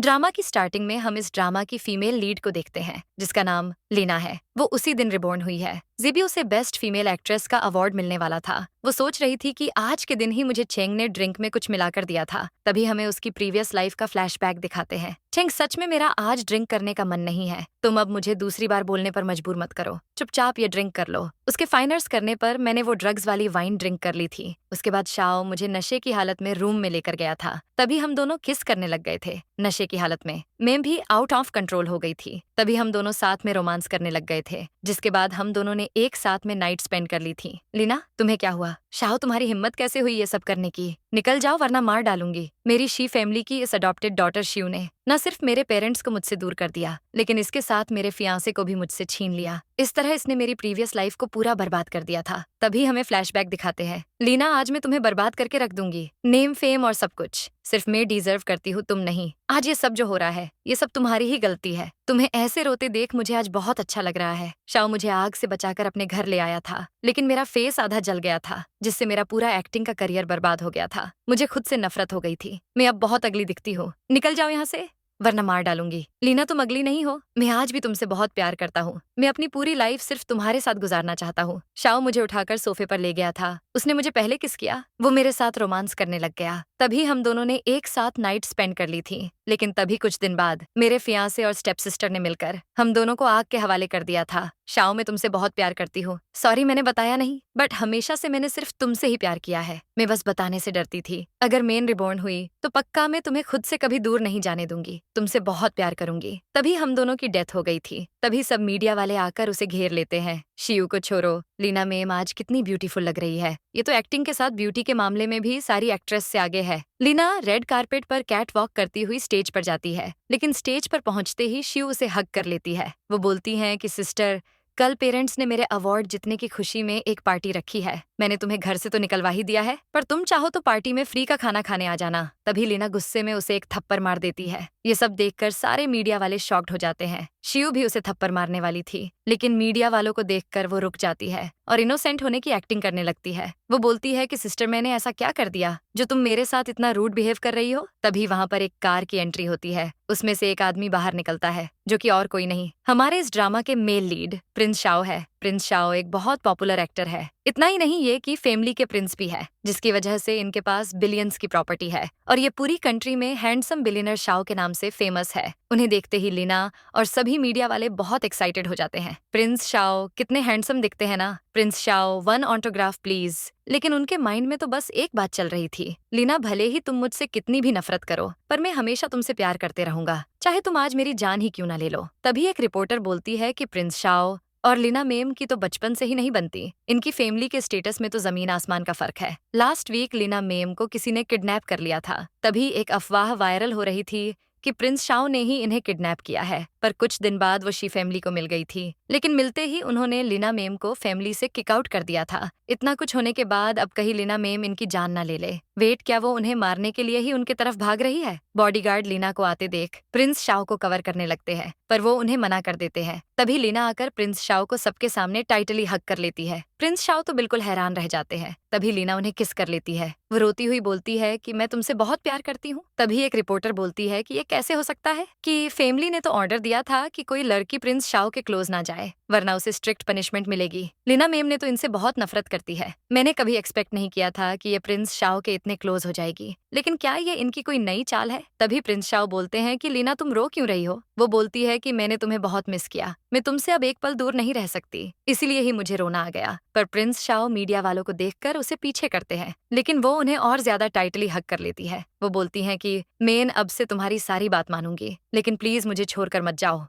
Drama की starting में हम इस ड्रामा की फीमेल लीड को देखते हैं जिसका नाम लीना है। वो उसी दिन रिबॉर्न हुई है। जिबी उसे बेस्ट फीमेल एक्ट्रेस का अवार्ड मिलने वाला था। वो सोच रही थी कि आज के दिन ही मुझे चेंग ने ड्रिंक में कुछ मिलाकर दिया था। तभी हमें उसकी प्रीवियस लाइफ का फ्लैशबैक दिखाते हैं। चेंग, सच में मेरा आज ड्रिंक करने का मन नहीं है। तुम अब मुझे दूसरी बार बोलने पर मजबूर मत करो। चुपचाप ये ड्रिंक कर लो। उसके फाइनर्स करने पर मैंने वो ड्रग्स वाली वाइन ड्रिंक कर ली थी। उसके बाद शाओ मुझे नशे की हालत में रूम में लेकर गया था। तभी हम दोनों किस करने लग गए थे नशे की हालत में। मैं भी आउट ऑफ कंट्रोल हो गई थी। तभी हम दोनों साथ में रोमांस करने लग गए थे, जिसके बाद हम दोनों ने एक साथ में नाइट स्पेंड कर ली थी। लीना, तुम्हें क्या हुआ? शाओ, तुम्हारी हिम्मत कैसे हुई ये सब करने की? निकल जाओ वरना मार डालूंगी। मेरी शी फैमिली की इस अडॉप्टेड डॉटर शिव ने न सिर्फ मेरे पेरेंट्स को मुझसे दूर कर दिया, लेकिन इसके साथ मेरे फियांसे को भी मुझसे छीन लिया। इस तरह इसने मेरी प्रीवियस लाइफ को पूरा बर्बाद कर दिया था। तभी हमें फ्लैशबैक दिखाते हैं। लीना, आज मैं तुम्हें बर्बाद करके रख दूंगी, नेम, फेम और सब कुछ। सिर्फ मैं डिजर्व करती हूँ, तुम नहीं। आज ये सब जो हो रहा है, ये सब तुम्हारी ही गलती है। तुम्हें ऐसे रोते देख मुझे आज बहुत अच्छा लग रहा है। शाओ मुझे आग से बचाकर अपने घर ले आया था, लेकिन मेरा फेस आधा जल गया था, जिससे मेरा पूरा एक्टिंग का करियर बर्बाद हो गया था। मुझे खुद से नफरत हो गई थी। मैं अब बहुत अगली दिखती हूँ। निकल जाओ यहाँ से वरना मार डालूंगी। लीना, तुम अगली नहीं हो। मैं आज भी तुमसे बहुत प्यार करता हूँ। मैं अपनी पूरी लाइफ सिर्फ तुम्हारे साथ गुजारना चाहता हूँ। शाओ मुझे उठाकर सोफे पर ले गया था। उसने मुझे पहले किस किया। वो मेरे साथ रोमांस करने लग गया। तभी हम दोनों ने एक साथ नाइट स्पेंड कर ली थी। लेकिन तभी कुछ दिन बाद मेरे फियांसे और स्टेप सिस्टर ने मिलकर हम दोनों को आग के हवाले कर दिया था। शाओ, मैं तुमसे बहुत प्यार करती हूँ। सॉरी, मैंने बताया नहीं, बट हमेशा से मैंने सिर्फ तुमसे ही प्यार किया है। मैं बस बताने से डरती थी। अगर मेन रिबॉर्न हुई तो पक्का मैं तुम्हें खुद से कभी दूर नहीं जाने दूंगी। तुमसे बहुत प्यार करूंगी। तभी हम दोनों की डेथ हो गई थी। तभी सब मीडिया वाले आकर उसे घेर लेते हैं। शिव को छोड़ो, लीना मैम आज कितनी ब्यूटीफुल लग रही है। ये तो एक्टिंग के साथ ब्यूटी के मामले में भी सारी एक्ट्रेस से आगे है। लीना रेड कारपेट पर कैट वॉक करती हुई स्टेज पर जाती है, लेकिन स्टेज पर पहुंचते ही शिव उसे हग कर लेती है। वो बोलती हैं कि सिस्टर, कल पेरेंट्स ने मेरे अवार्ड जीतने की खुशी में एक पार्टी रखी है। मैंने तुम्हें घर से तो निकलवा ही दिया है, पर तुम चाहो तो पार्टी में फ्री का खाना खाने आ जाना। तभी लीना गुस्से में उसे एक थप्पड़ मार देती है। ये सब देखकर सारे मीडिया वाले शॉक्ड हो जाते हैं। शिव भी उसे थप्पड़ मारने वाली थी, लेकिन मीडिया वालों को देखकर वो रुक जाती है और इनोसेंट होने की एक्टिंग करने लगती है। वो बोलती है कि सिस्टर, मैंने ऐसा क्या कर दिया जो तुम मेरे साथ इतना रूड बिहेव कर रही हो। तभी वहां पर एक कार की एंट्री होती है। उसमें से एक आदमी बाहर निकलता है, जो कि और कोई नहीं, हमारे इस ड्रामा के मेल लीड प्रिंस शाओ है। प्रिंस शाओ एक बहुत पॉपुलर एक्टर है। इतना ही नहीं, ये कि फैमिली के प्रिंस भी है, जिसकी वजह से इनके पास बिलियंस की प्रॉपर्टी है और ये पूरी कंट्री में हैंडसम बिलियनर शाओ के नाम से फेमस है। उन्हें देखते ही लीना और सभी मीडिया वाले बहुत एक्साइटेड हो जाते हैं। प्रिंस शाओ कितने हैंडसम दिखते हैं ना। Prince Shao, one autograph please. लेकिन उनके माइंड में तो बस एक बात चल रही थी, लीना भले ही तुम मुझसे कितनी भी नफरत करो, पर मैं हमेशा तुमसे प्यार करते रहूंगा, चाहे तुम आज मेरी जान ही क्यों ना ले लो। तभी एक रिपोर्टर बोलती है कि प्रिंस शाओ और लीना मेम की तो बचपन से ही नहीं बनती। इनकी फैमिली के स्टेटस में तो जमीन आसमान का फर्क है। लास्ट वीक लीना मेम को किसी ने किडनैप कर लिया था। तभी एक अफवाह वायरल हो रही थी कि प्रिंस शाओ ने ही इन्हें किडनैप किया है। पर कुछ दिन बाद वो शी फैमिली को मिल गई थी, लेकिन मिलते ही उन्होंने लीना मेम को फैमिली से किक आउट कर दिया था। इतना कुछ होने के बाद अब कहीं लीना मेम इनकी जान ना ले ले। वेट, क्या वो उन्हें मारने के लिए ही उनकी तरफ भाग रही है? बॉडीगार्ड लीना को आते देख प्रिंस शाओ को कवर करने लगते हैं, पर वो उन्हें मना कर देते हैं। तभी लीना आकर प्रिंस शाओ को सबके सामने टाइटली हग कर लेती है। प्रिंस शाओ तो बिल्कुल हैरान रह जाते हैं। तभी लीना उन्हें किस कर लेती है। वो रोती हुई बोलती है कि मैं तुमसे बहुत प्यार करती हूँ। तभी एक रिपोर्टर बोलती है कि ये कैसे हो सकता है, कि फैमिली ने तो ऑर्डर दिया था कि कोई लड़की प्रिंस शाओ के क्लोज ना जाए, वरना उसे स्ट्रिक्ट पनिशमेंट मिलेगी। लीना मेम ने तो इनसे बहुत नफरत करती है। मैंने कभी एक्सपेक्ट नहीं किया था कि ये प्रिंस शाओ के इतने क्लोज हो जाएगी, लेकिन क्या ये इनकी कोई नई चाल है? तभी प्रिंस शाओ बोलते हैं कि लीना, तुम रो क्यों रही हो? वो बोलती है कि मैंने तुम्हें बहुत मिस किया, मैं तुमसे अब एक पल दूर नहीं रह सकती, इसीलिए ही मुझे रोना आ गया। पर प्रिंस शाओ मीडिया वालों को देखकर उसे पीछे करते हैं, लेकिन वो उन्हें और ज्यादा टाइटली हग कर लेती है। वो बोलती हैं कि मैं अब से तुम्हारी सारी बात मानूंगी, लेकिन प्लीज मुझे छोड़कर मत जाओ।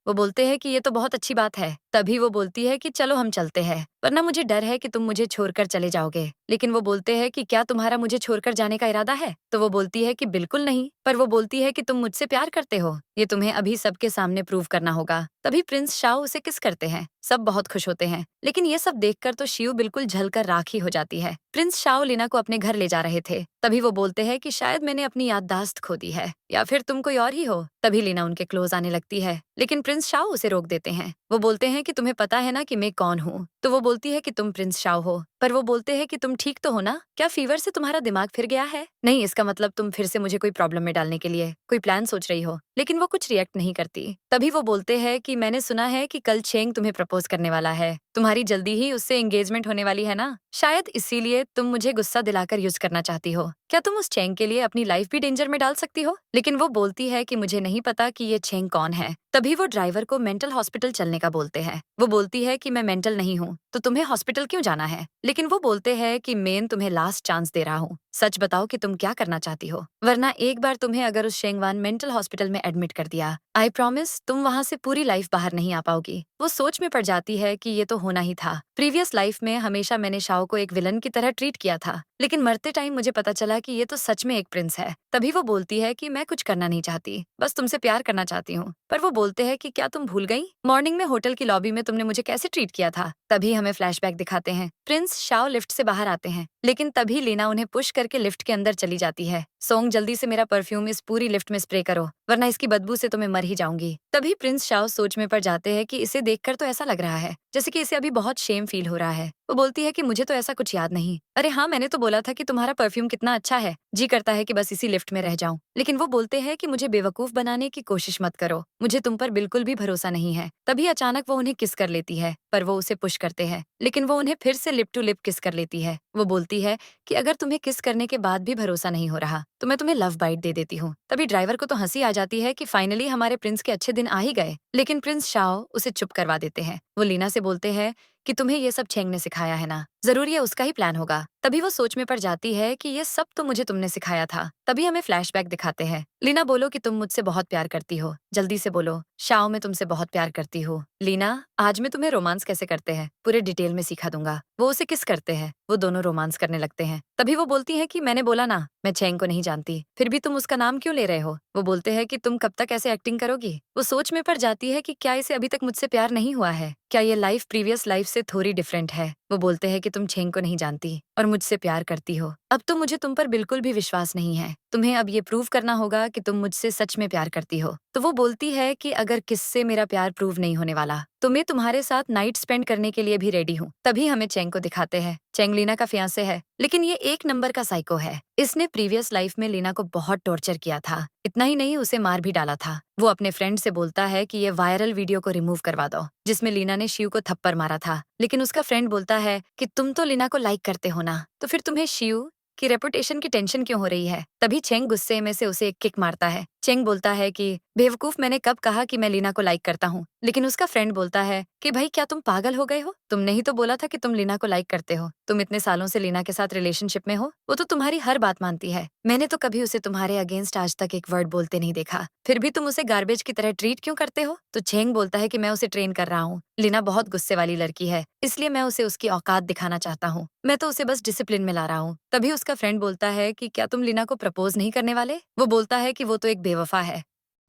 वो बोलते हैं कि ये तो बहुत अच्छी बात है। तभी वो बोलती है कि चलो हम चलते हैं, वरना मुझे डर है कि तुम मुझे छोड़कर चले जाओगे। लेकिन वो बोलते हैं कि क्या तुम्हारा मुझे छोड़कर जाने का इरादा है? तो वो बोलती है कि बिल्कुल नहीं। पर वो बोलती है कि तुम मुझसे प्यार करते हो, ये तुम्हें अभी सबके सामने प्रूव करना होगा। तभी प्रिंस शाओ उसे किस करते हैं। सब बहुत खुश होते हैं, लेकिन ये सब देखकर तो शिव बिल्कुल जलकर राख ही हो जाती है। प्रिंस शाओ लीना को अपने घर ले जा रहे थे। तभी वो बोलते हैं कि शायद मैंने अपनी याददाश्त खो दी है, या फिर तुम कोई और ही हो। तभी लीना उनके क्लोज आने लगती है, लेकिन प्रिंस शाओ उसे रोक देते हैं। वो बोलते हैं कि तुम्हें पता है ना कि मैं कौन हूँ। तो वो बोलती है कि तुम प्रिंस शाओ हो, पर वो बोलते हैं कि तुम ठीक तो हो ना? क्या फीवर से तुम्हारा दिमाग फिर गया है? नहीं, इसका मतलब तुम फिर से मुझे कोई प्रॉब्लम में डालने के लिए कोई प्लान सोच रही हो। लेकिन वो कुछ रिएक्ट नहीं करती। तभी वो बोलते हैं कि मैंने सुना है कि कल चेंग तुम्हें प्रपोज करने वाला है। तुम्हारी जल्दी ही उससे एंगेजमेंट होने वाली है ना? शायद इसीलिए तुम मुझे गुस्सा दिलाकर यूज करना चाहती हो। क्या तुम उस चेंग के लिए अपनी लाइफ भी डेंजर में डाल सकती हो? लेकिन वो बोलती है कि मुझे नहीं पता कि ये चेंग कौन है। तभी वो ड्राइवर को मेंटल हॉस्पिटल चलने का बोलते हैं। वो बोलती है कि मैं मेंटल नहीं हूँ, तो तुम्हें हॉस्पिटल क्यों जाना है? लेकिन वो बोलते हैं कि मैं तुम्हें लास्ट चांस दे रहा हूँ। सच बताओ कि तुम क्या करना चाहती हो, वरना एक बार तुम्हें अगर उस शेंगवान मेंटल हॉस्पिटल में एडमिट कर दिया, आई प्रॉमिस तुम वहाँ से पूरी लाइफ बाहर नहीं आ पाओगी। वो सोच में पड़ जाती है कि ये तो होना ही था। प्रीवियस लाइफ में हमेशा मैंने शाओ को एक विलन की तरह ट्रीट किया था, लेकिन मरते टाइम मुझे पता चला कि ये तो सच में एक प्रिंस है। तभी वो बोलती है कि मैं कुछ करना नहीं चाहती, बस तुमसे प्यार करना चाहती हूँ। पर वो बोलते हैं कि क्या तुम भूल गई मॉर्निंग में होटल की लॉबी में तुमने मुझे कैसे ट्रीट किया था? तभी हमें फ्लैशबैक दिखाते हैं। प्रिंस शाओ लिफ्ट से बाहर आते हैं, लेकिन तभी लीना उन्हें पुश करके लिफ्ट के अंदर चली जाती है। सोंग, जल्दी से मेरा परफ्यूम इस पूरी लिफ्ट में स्प्रे करो, वरना इसकी बदबू से तो मैं मर ही जाऊंगी। तभी प्रिंस शाओ सोच में पड़ जाते हैं कि इसे देखकर तो ऐसा लग रहा है जैसे कि इसे अभी बहुत शेम फील हो रहा है। वो बोलती है कि मुझे तो ऐसा कुछ याद नहीं। अरे हाँ, मैंने तो बोला था कि तुम्हारा परफ्यूम कितना अच्छा है, जी करता है कि बस इसी लिफ्ट में रह जाऊं। लेकिन वो बोलते हैं कि मुझे बेवकूफ बनाने की कोशिश मत करो, मुझे तुम पर बिल्कुल भी भरोसा नहीं है। तभी अचानक वो उन्हें किस कर लेती है, पर वो उसे पुश करते हैं, लेकिन वो उन्हें फिर से लिप टू लिप किस कर लेती है। वो बोलती है कि अगर तुम्हें किस करने के बाद भी भरोसा नहीं हो रहा, तो मैं तुम्हें लव बाइट दे देती हूँ। तभी ड्राइवर को तो हंसी आ जाती है कि फाइनली हमारे प्रिंस के अच्छे दिन आ ही गए। लेकिन प्रिंस शाओ उसे चुप करवा देते हैं। वो लीना से बोलते हैं कि तुम्हें ये सब चेंग ने सिखाया है ना, जरूर ये उसका ही प्लान होगा। तभी वो सोच में पड़ जाती है कि ये सब तो मुझे तुमने सिखाया था। तभी हमें फ्लैशबैक दिखाते हैं। लीना, बोलो कि तुम मुझसे बहुत प्यार करती हो, जल्दी से बोलो। शाओ, मैं तुमसे बहुत प्यार करती हूँ। लीना, आज मैं तुम्हें रोमांस कैसे करते हैं पूरे डिटेल में सिखा दूंगा। वो उसे किस करते हैं, वो दोनों रोमांस करने लगते हैं। तभी वो बोलती है कि मैंने बोला ना, मैं चेंग को नहीं जानती, फिर भी तुम उसका नाम क्यों ले रहे हो? वो बोलते हैं कि तुम कब तक ऐसे एक्टिंग करोगी? वो सोच में पड़ जाती है कि क्या इसे अभी तक मुझसे प्यार नहीं हुआ है? क्या ये लाइफ प्रीवियस लाइफ से थोड़ी डिफरेंट है? वो बोलते हैं कि तुम चेंग को नहीं जानती और मुझसे प्यार करती हो। अब तो मुझे तुम पर बिल्कुल भी विश्वास नहीं है। तुम्हें अब ये प्रूव करना होगा कि तुम मुझसे सच में प्यार करती हो। तो वो बोलती है कि अगर किससे मेरा प्यार प्रूव नहीं होने वाला, तो मैं तुम्हारे साथ नाइट स्पेंड करने के लिए भी रेडी हूँ। तभी हमें चेंग को दिखाते हैं। चेंग लीना का फियांसे है, लेकिन ये एक नंबर का साइको है। इसने प्रीवियस लाइफ में लीना को बहुत टॉर्चर किया था। इतना ही नहीं, उसे मार भी डाला था। वो अपने फ्रेंड से बोलता है कि ये वायरल वीडियो को रिमूव करवा दो, जिसमें लीना ने शिव को थप्पड़ मारा था। लेकिन उसका फ्रेंड बोलता है कि तुम तो लीना को लाइक करते हो ना, तो फिर तुम्हें शिव की रेपुटेशन की टेंशन क्यों हो रही है? तभी चेंग गुस्से में से उसे एक किक मारता है। चेंग बोलता है कि बेवकूफ, मैंने कब कहा कि मैं लीना को लाइक करता हूँ? लेकिन उसका फ्रेंड बोलता है कि भाई, क्या तुम पागल हो गए हो? तुमने ही तो बोला था कि तुम लीना को लाइक करते हो। तुम इतने सालों से लीना के साथ रिलेशनशिप में हो, वो तो तुम्हारी हर बात मानती है। मैंने तो कभी उसे तुम्हारे अगेंस्ट आज तक एक वर्ड बोलते नहीं देखा, फिर भी तुम उसे गार्बेज की तरह ट्रीट क्यों करते हो? तो चेंग बोलता है कि मैं उसे ट्रेन कर रहा हूँ। लीना बहुत गुस्से वाली लड़की है, इसलिए मैं उसे उसकी औकात दिखाना चाहता हूँ। मैं तो उसे बस डिसिप्लिन में ला रहा हूँ। तभी उसका फ्रेंड बोलता है कि क्या तुम लीना को प्रपोज नहीं करने वाले? वो बोलता है कि वो तो एक बेवफा है।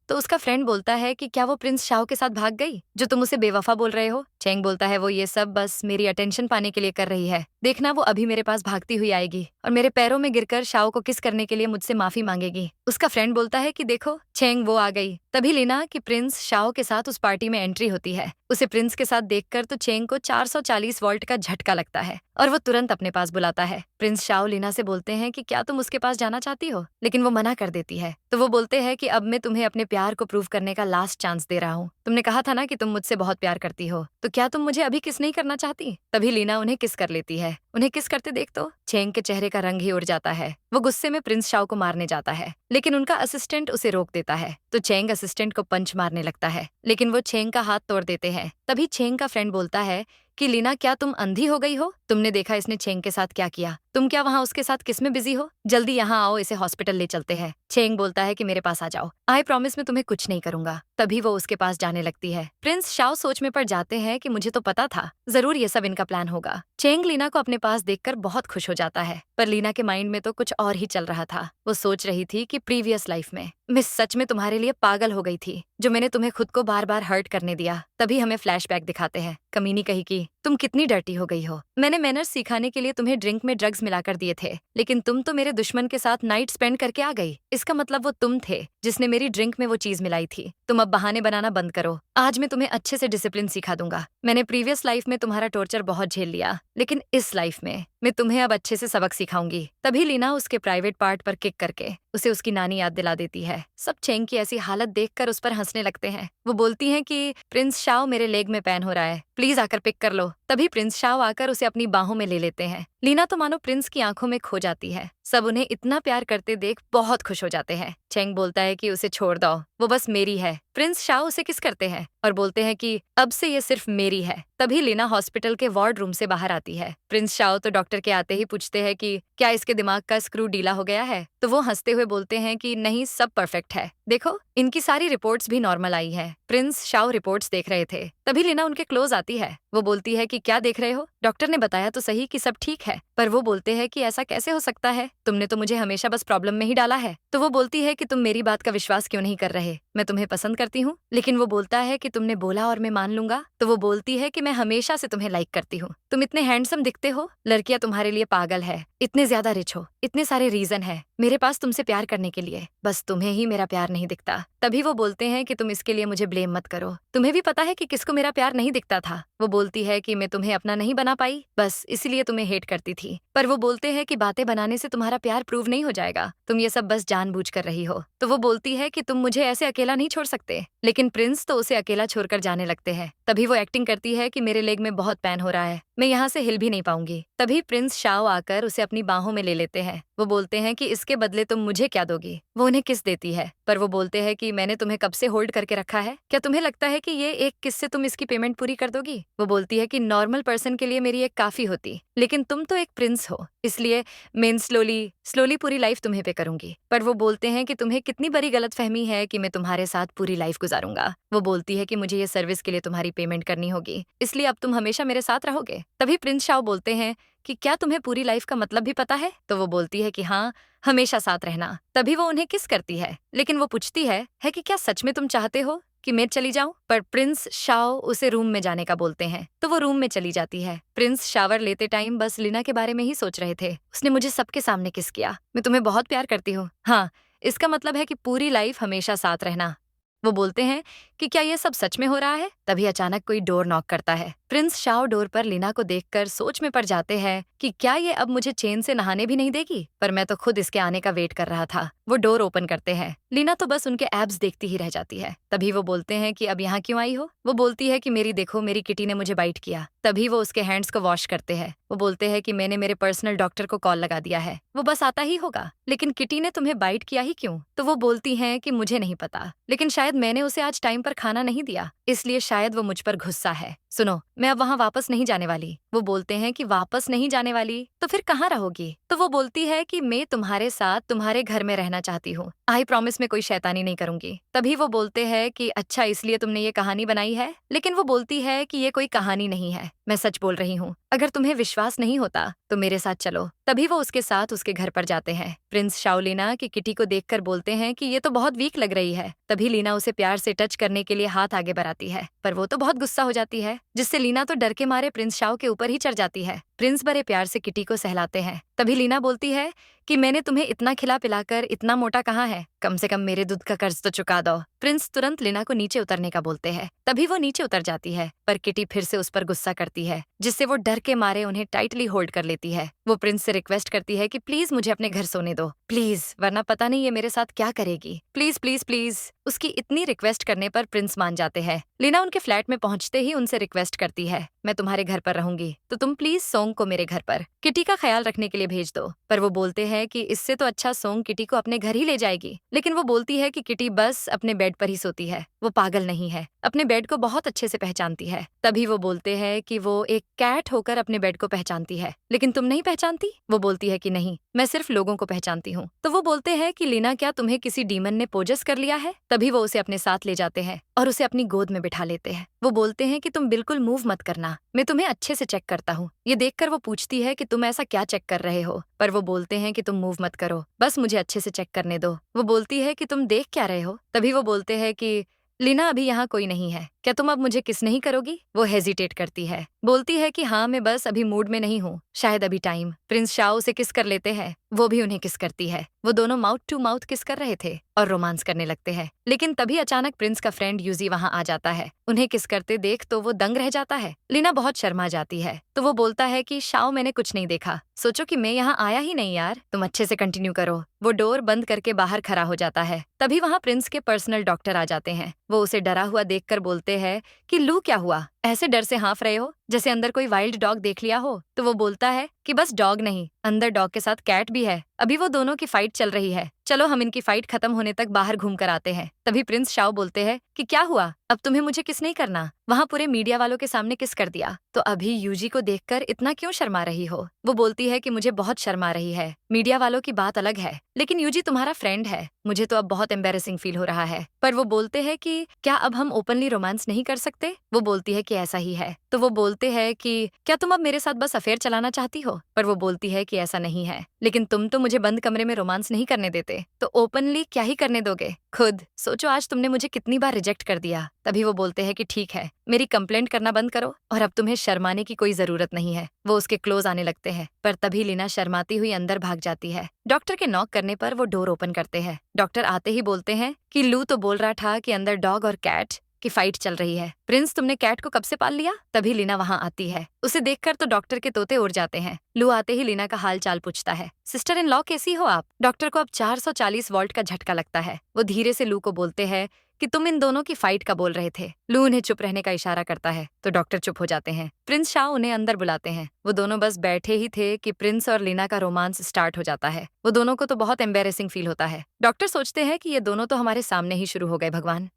तो उसका फ्रेंड बोलता है कि क्या वो प्रिंस शाओ के साथ भाग गई, जो तुम उसे बेवफा बोल रहे हो? चेंग बोलता है वो ये सब बस मेरी अटेंशन पाने के लिए कर रही है। देखना, वो अभी मेरे पास भागती हुई आएगी और मेरे पैरों में गिरकर शाओ को किस करने के लिए मुझसे माफी मांगेगी। उसका फ्रेंड बोलता है कि देखो चेंग, वो आ गई। तभी लीना कि प्रिंस शाओ के साथ उस पार्टी में एंट्री होती है। उसे प्रिंस के साथ देखकर तो चेंग को 440 वोल्ट का झटका लगता है और वो तुरंत अपने पास बुलाता है। प्रिंस शाओ लीना से बोलते हैं कि क्या तुम उसके पास जाना चाहती हो, लेकिन वो मना कर देती है। तो वो बोलते हैं कि अब मैं तुम्हें अपने प्यार को प्रूव करने का लास्ट चांस दे रहा हूँ। तुमने कहा था ना कि तुम मुझसे बहुत प्यार करती हो, तो क्या तुम मुझे अभी किस नहीं करना चाहती? तभी लीना उन्हें किस कर लेती है। उन्हें किस करते देख तो चेंग के चेहरे का रंग ही उड़ जाता है। वो गुस्से में प्रिंस शाओ को मारने जाता है, लेकिन उनका असिस्टेंट उसे रोक देता है। तो चेंग असिस्टेंट को पंच मारने लगता है, लेकिन वो चेंग का हाथ तोड़ देते हैं। तभी चेंग का फ्रेंड बोलता है कि लीना, क्या तुम अंधी हो गई हो? तुमने देखा इसने चेंग के साथ क्या किया? तुम क्या वहाँ उसके साथ किस में बिजी हो? जल्दी यहाँ आओ, इसे हॉस्पिटल ले चलते हैं। चेंग बोलता है कि मेरे पास आ जाओ, आई प्रॉमिस मैं तुम्हें कुछ नहीं करूंगा। तभी वो उसके पास जाने लगती है। प्रिंस शाओ सोच में पड़ जाते हैं कि मुझे तो पता था, जरूर ये सब इनका प्लान होगा। चेंग लीना को अपने पास देखकर बहुत खुश हो जाता है, पर लीना के माइंड में तो कुछ और ही चल रहा था। वो सोच रही थी कि प्रीवियस लाइफ में मैं सच में तुम्हारे लिए पागल हो गई थी, जो मैंने तुम्हें खुद को बार बार हर्ट करने दिया। तभी हमें फ्लैशबैक दिखाते हैं। कमीनी कही की तुम कितनी डर्टी हो गई हो। मैंने मैनर्स सिखाने के लिए तुम्हें ड्रिंक में ड्रग्स मिलाकर दिए थे, लेकिन तुम तो मेरे दुश्मन के साथ नाइट स्पेंड करके आ गई। इसका मतलब वो तुम थे जिसने मेरी ड्रिंक में वो चीज मिलाई थी। तुम अब बहाने बनाना बंद करो। आज मैं तुम्हें अच्छे से डिसिप्लिन सिखा दूंगा। मैंने प्रीवियस लाइफ में तुम्हारा टॉर्चर बहुत झेल लिया, लेकिन इस लाइफ में मैं तुम्हें अब अच्छे से सबक सिखाऊंगी। तभी लीना उसके प्राइवेट पार्ट पर किक करके उसे उसकी नानी याद दिला देती है। सब चेंग की ऐसी हालत देखकर उस पर हंसने लगते हैं। वो बोलती हैं कि प्रिंस शाओ, मेरे लेग में पेन हो रहा है, प्लीज आकर पिक कर लो। तभी प्रिंस शाओ आकर उसे अपनी बाहों में ले लेते हैं। लीना तो मानो प्रिंस की आंखों में खो जाती है। सब उन्हें इतना प्यार करते देख बहुत खुश हो जाते हैं। चेंग बोलता है कि उसे छोड़ दो, वो बस मेरी है। प्रिंस शाओ उसे किस करते हैं और बोलते हैं कि अब से ये सिर्फ मेरी है। तभी लीना हॉस्पिटल के वार्ड रूम से बाहर आती है। प्रिंस शाओ तो डॉक्टर के आते ही पूछते हैं कि क्या इसके दिमाग का स्क्रू ढीला हो गया है, तो वो हंसते हुए बोलते हैं कि नहीं, सब परफेक्ट है, देखो इनकी सारी रिपोर्ट्स भी नॉर्मल आई है। प्रिंस शाओ रिपोर्ट्स देख रहे थे। तभी लीना उनके क्लोज आती है। वो बोलती है कि क्या देख रहे हो, डॉक्टर ने बताया तो सही कि सब ठीक है। पर वो बोलते हैं कि ऐसा कैसे हो सकता है, तुमने तो मुझे हमेशा बस प्रॉब्लम में ही डाला है। तो वो बोलती है कि तुम मेरी बात का विश्वास क्यों नहीं कर रहे, मैं तुम्हें पसंद करती हूँ। लेकिन वो बोलता है कि तुमने बोला और मैं मान लूंगा। तो वो बोलती है कि मैं हमेशा से तुम्हें लाइक करती हूँ, तुम इतने हैंडसम दिखते हो, लड़कियां तुम्हारे लिए पागल है, इतने ज्यादा रिच हो, इतने सारे रीजन है मेरे पास तुमसे प्यार करने के लिए, बस तुम्हें ही मेरा प्यार नहीं दिखता। तभी वो बोलते हैं कि तुम इसके लिए मुझे ब्लेम मत करो, तुम्हें भी पता है कि किसको मेरा प्यार नहीं दिखता था। वो बोलती है कि मैं तुम्हें अपना नहीं बना पाई, बस इसलिए तुम्हें हेट करती थी। पर वो बोलते हैं कि बातें बनाने से तुम्हारा प्यार प्रूव नहीं हो जाएगा, तुम ये सब बस जानबूझ कर रही हो। तो वो बोलती है कि तुम मुझे ऐसे अकेला नहीं छोड़ सकते। लेकिन प्रिंस तो उसे अकेला छोड़कर जाने लगते हैं। तभी वो एक्टिंग करती है कि मेरे लेग में बहुत पेन हो रहा है, मैं यहाँ से हिल भी नहीं पाऊंगी। तभी प्रिंस शाओ आकर उसे अपनी बाहों में ले लेते हैं। वो बोलते हैं कि इसके बदले तुम मुझे क्या दोगी। वो उन्हें किस देती है, पर वो बोलते हैं कि मैंने तुम्हें कब से होल्ड करके रखा है, क्या तुम्हें लगता है कि ये एक किस से तुम इसकी पेमेंट पूरी कर दोगी। वो बोलती है कि नॉर्मल पर्सन के लिए मेरी एक काफी होती, लेकिन तुम तो एक प्रिंस हो, इसलिए मैं स्लोली स्लोली पूरी लाइफ तुम्हें पे करूंगी। पर वो बोलते हैं कि तुम्हें कितनी बड़ी गलतफहमी है कि मैं तुम्हारे साथ पूरी लाइफ गुजारूंगा। वो बोलती है कि मुझे ये सर्विस के लिए तुम्हारी पेमेंट करनी होगी, इसलिए अब तुम हमेशा मेरे साथ रहोगे। तभी प्रिंस शाओ बोलते हैं कि क्या तुम्हें पूरी लाइफ का मतलब भी पता है। तो वो बोलती है कि हाँ, हमेशा साथ रहना। तभी वो उन्हें किस करती है, लेकिन वो पूछती है कि क्या सच में तुम चाहते हो कि मैं चली जाऊं। पर प्रिंस शाओ उसे रूम में जाने का बोलते हैं, तो वो रूम में चली जाती है। प्रिंस शावर लेते टाइम बस लीना के बारे में ही सोच रहे थे। उसने मुझे सबके सामने किस किया, मैं तुम्हें बहुत प्यार करती हूँ। हाँ, इसका मतलब है कि पूरी लाइफ हमेशा साथ रहना। वो बोलते हैं कि क्या ये सब सच में हो रहा है। तभी अचानक कोई डोर नॉक करता है। प्रिंस शाओ डोर पर लीना को देखकर सोच में पड़ जाते हैं कि क्या ये अब मुझे चैन से नहाने भी नहीं देगी। पर मैं तो खुद इसके आने का वेट कर रहा था। वो डोर ओपन करते हैं। लीना तो बस उनके एब्स देखती ही रह जाती है। तभी वो बोलते हैं कि अब यहाँ क्यों आई हो। वो बोलती है कि मेरी देखो, मेरी किटी ने मुझे बाइट किया। तभी वो उसके हैंड्स को वॉश करते हैं। वो बोलते हैं कि मैंने मेरे पर्सनल डॉक्टर को कॉल लगा दिया है, वो बस आता ही होगा। लेकिन किटी ने तुम्हें बाइट किया ही क्यों। तो वो बोलती हैं कि मुझे नहीं पता, लेकिन शायद मैंने उसे आज टाइम पर खाना नहीं दिया, इसलिए शायद वो मुझ पर गुस्सा है। सुनो, मैं अब वहाँ वापस नहीं जाने वाली। वो बोलते हैं कि वापस नहीं जाने वाली, तो फिर कहाँ रहोगी। तो वो बोलती है कि मैं तुम्हारे साथ तुम्हारे घर में रहना चाहती हूँ, आई प्रॉमिस मैं कोई शैतानी नहीं करूंगी। तभी वो बोलते हैं कि अच्छा, इसलिए तुमने ये कहानी बनाई है। लेकिन वो बोलती है कि ये कोई कहानी नहीं है, मैं सच बोल रही हूँ। अगर तुम्हें विश्वास नहीं होता तो मेरे साथ चलो। तभी वो उसके साथ उसके घर पर जाते हैं। प्रिंस शाओ लीना की किटी को देखकर बोलते हैं कि ये तो बहुत वीक लग रही है। तभी लीना उसे प्यार से टच करने के लिए हाथ आगे बढ़ाती है, पर वो तो बहुत गुस्सा हो जाती है, जिससे लीना तो डर के मारे प्रिंस शाओ के ऊपर ही चढ़ जाती है। प्रिंस बड़े प्यार से किटी को सहलाते हैं। तभी लीना बोलती है कि मैंने तुम्हें इतना खिला पिलाकर इतना मोटा कहाँ है, कम से कम मेरे दूध का कर्ज तो चुका दो। प्रिंस तुरंत लीना को नीचे उतरने का बोलते हैं। तभी वो नीचे उतर जाती है, पर किटी फिर से उस पर गुस्सा करती है, जिससे वो डर के मारे उन्हें टाइटली होल्ड कर लेती है। वो प्रिंस से रिक्वेस्ट करती है कि प्लीज मुझे अपने घर सोने दो, प्लीज, वरना पता नहीं ये मेरे साथ क्या करेगी, प्लीज प्लीज प्लीज। उसकी इतनी रिक्वेस्ट करने पर प्रिंस मान जाते हैं। लीना उनके फ्लैट में पहुंचते ही उनसे रिक्वेस्ट करती है, मैं तुम्हारे घर पर रहूंगी, तो तुम प्लीज सोंग को मेरे घर पर किटी का ख्याल रखने के लिए भेज दो। पर वो बोलते हैं कि इससे तो अच्छा सोंग किटी को अपने घर ही ले जाएगी। लेकिन वो बोलती है कि किटी बस अपने बेड पर ही सोती है, वो पागल नहीं है, अपने बेड को बहुत अच्छे से पहचानती है। तभी वो बोलते हैं कि वो एक कैट होकर अपने बेड को पहचानती है, लेकिन तुम नहीं पहचानती। वो बोलती है कि नहीं, मैं सिर्फ लोगों को पहचानती हूँ। तो वो बोलते हैं कि लीना, क्या तुम्हें किसी डीमन ने पोजस कर लिया है। तभी वो उसे अपने साथ ले जाते हैं और उसे अपनी गोद में बिठा लेते हैं। वो बोलते हैं कि तुम बिल्कुल मूव मत करना, मैं तुम्हें अच्छे से चेक करता हूँ। ये देखकर वो पूछती है कि तुम ऐसा क्या चेक कर रहे हो। पर वो बोलते हैं कि तुम मूव मत करो, बस मुझे अच्छे से चेक करने दो। वो बोलती है कि तुम देख क्या रहे हो। तभी वो बोलते हैं कि लीना, अभी यहाँ कोई नहीं है, क्या तुम अब मुझे किस नहीं करोगी। वो हेजिटेट करती है, बोलती है कि हाँ मैं बस अभी मूड में नहीं हूँ, शायद अभी टाइम। प्रिंस शाओ उसे किस कर लेते हैं, वो भी उन्हें किस करती है। वो दोनों माउथ टू माउथ किस कर रहे थे और रोमांस करने लगते हैं। लेकिन तभी अचानक प्रिंस का फ्रेंड यूजी वहां आ जाता है। उन्हें किस करते देख तो वो दंग रह जाता है। लीना बहुत शर्मा जाती है तो वो बोलता है कि शाओ मैंने कुछ नहीं देखा, सोचो कि मैं यहाँ आया ही नहीं यार, तुम अच्छे से कंटिन्यू करो। वो डोर बंद करके बाहर खड़ा हो जाता है। तभी वहां प्रिंस के पर्सनल डॉक्टर आ जाते हैं। वो उसे डरा हुआ देखकर बोलते हैं कि लू क्या हुआ, ऐसे डर से हाँफ रहे हो जैसे अंदर कोई वाइल्ड डॉग देख लिया हो। तो वो बोलता है कि बस डॉग नहीं, अंदर डॉग के साथ कैट भी है। अभी वो दोनों की फाइट चल रही है, चलो हम इनकी फाइट खत्म होने तक बाहर घूम कर आते हैं। तभी प्रिंस शाओ बोलते हैं कि क्या हुआ, अब तुम्हें मुझे किस नहीं करना, वहां पूरे मीडिया वालों के सामने किस कर दिया, तो अभी यूजी को देखकर इतना क्यों शर्मा रही हो। वो बोलती है कि मुझे बहुत शर्मा रही है, मीडिया वालों की बात अलग है, लेकिन यूजी तुम्हारा फ्रेंड है, मुझे तो अब बहुत एम्बेरसिंग फील हो रहा है। पर वो बोलते हैं कि क्या अब हम ओपनली रोमांस नहीं कर सकते। वो बोलती है कि ऐसा ही है। तो वो बोलते हैं कि क्या तुम अब मेरे साथ बस अफेयर चलाना चाहती हो। पर वो बोलती है कि ऐसा नहीं है, लेकिन तुम तो मुझे बंद कमरे में रोमांस नहीं करने देते, तो ओपनली क्या ही करने दोगे। खुद सोचो आज तुमने मुझे कितनी बार रिजेक्ट कर दिया। तभी वो बोलते हैं कि ठीक है, मेरी कंप्लेंट करना बंद करो और अब तुम्हें शर्माने की कोई जरूरत नहीं है। वो उसके क्लोज आने लगते हैं, पर तभी लीना शर्माती हुई अंदर भाग जाती है। डॉक्टर के नॉक करने पर वो डोर ओपन करते हैं। डॉक्टर आते ही बोलते हैं कि लू तो बोल रहा था कि अंदर डॉग और कैट की फाइट चल रही है। प्रिंस तुमने कैट को कब से पाल लिया। तभी लीना वहां आती है। उसे देखकर तो डॉक्टर के तोते उड़ जाते हैं। लू आते ही लीना का हाल चाल पूछता है, सिस्टर इन लॉ कैसी हो आप। डॉक्टर को अब 440 वोल्ट का झटका लगता है। वो धीरे से लू को बोलते हैं कि तुम इन दोनों की फाइट का बोल रहे थे। लू उन्हें चुप रहने का इशारा करता है तो डॉक्टर चुप हो जाते हैं। प्रिंस शाओ उन्हें अंदर बुलाते हैं। वो दोनों बस बैठे ही थे कि प्रिंस और लीना का रोमांस स्टार्ट हो जाता है। वो दोनों को तो बहुत एम्बेरसिंग फील होता है। डॉक्टर सोचते हैं कि ये दोनों तो हमारे सामने ही शुरू हो गए भगवान।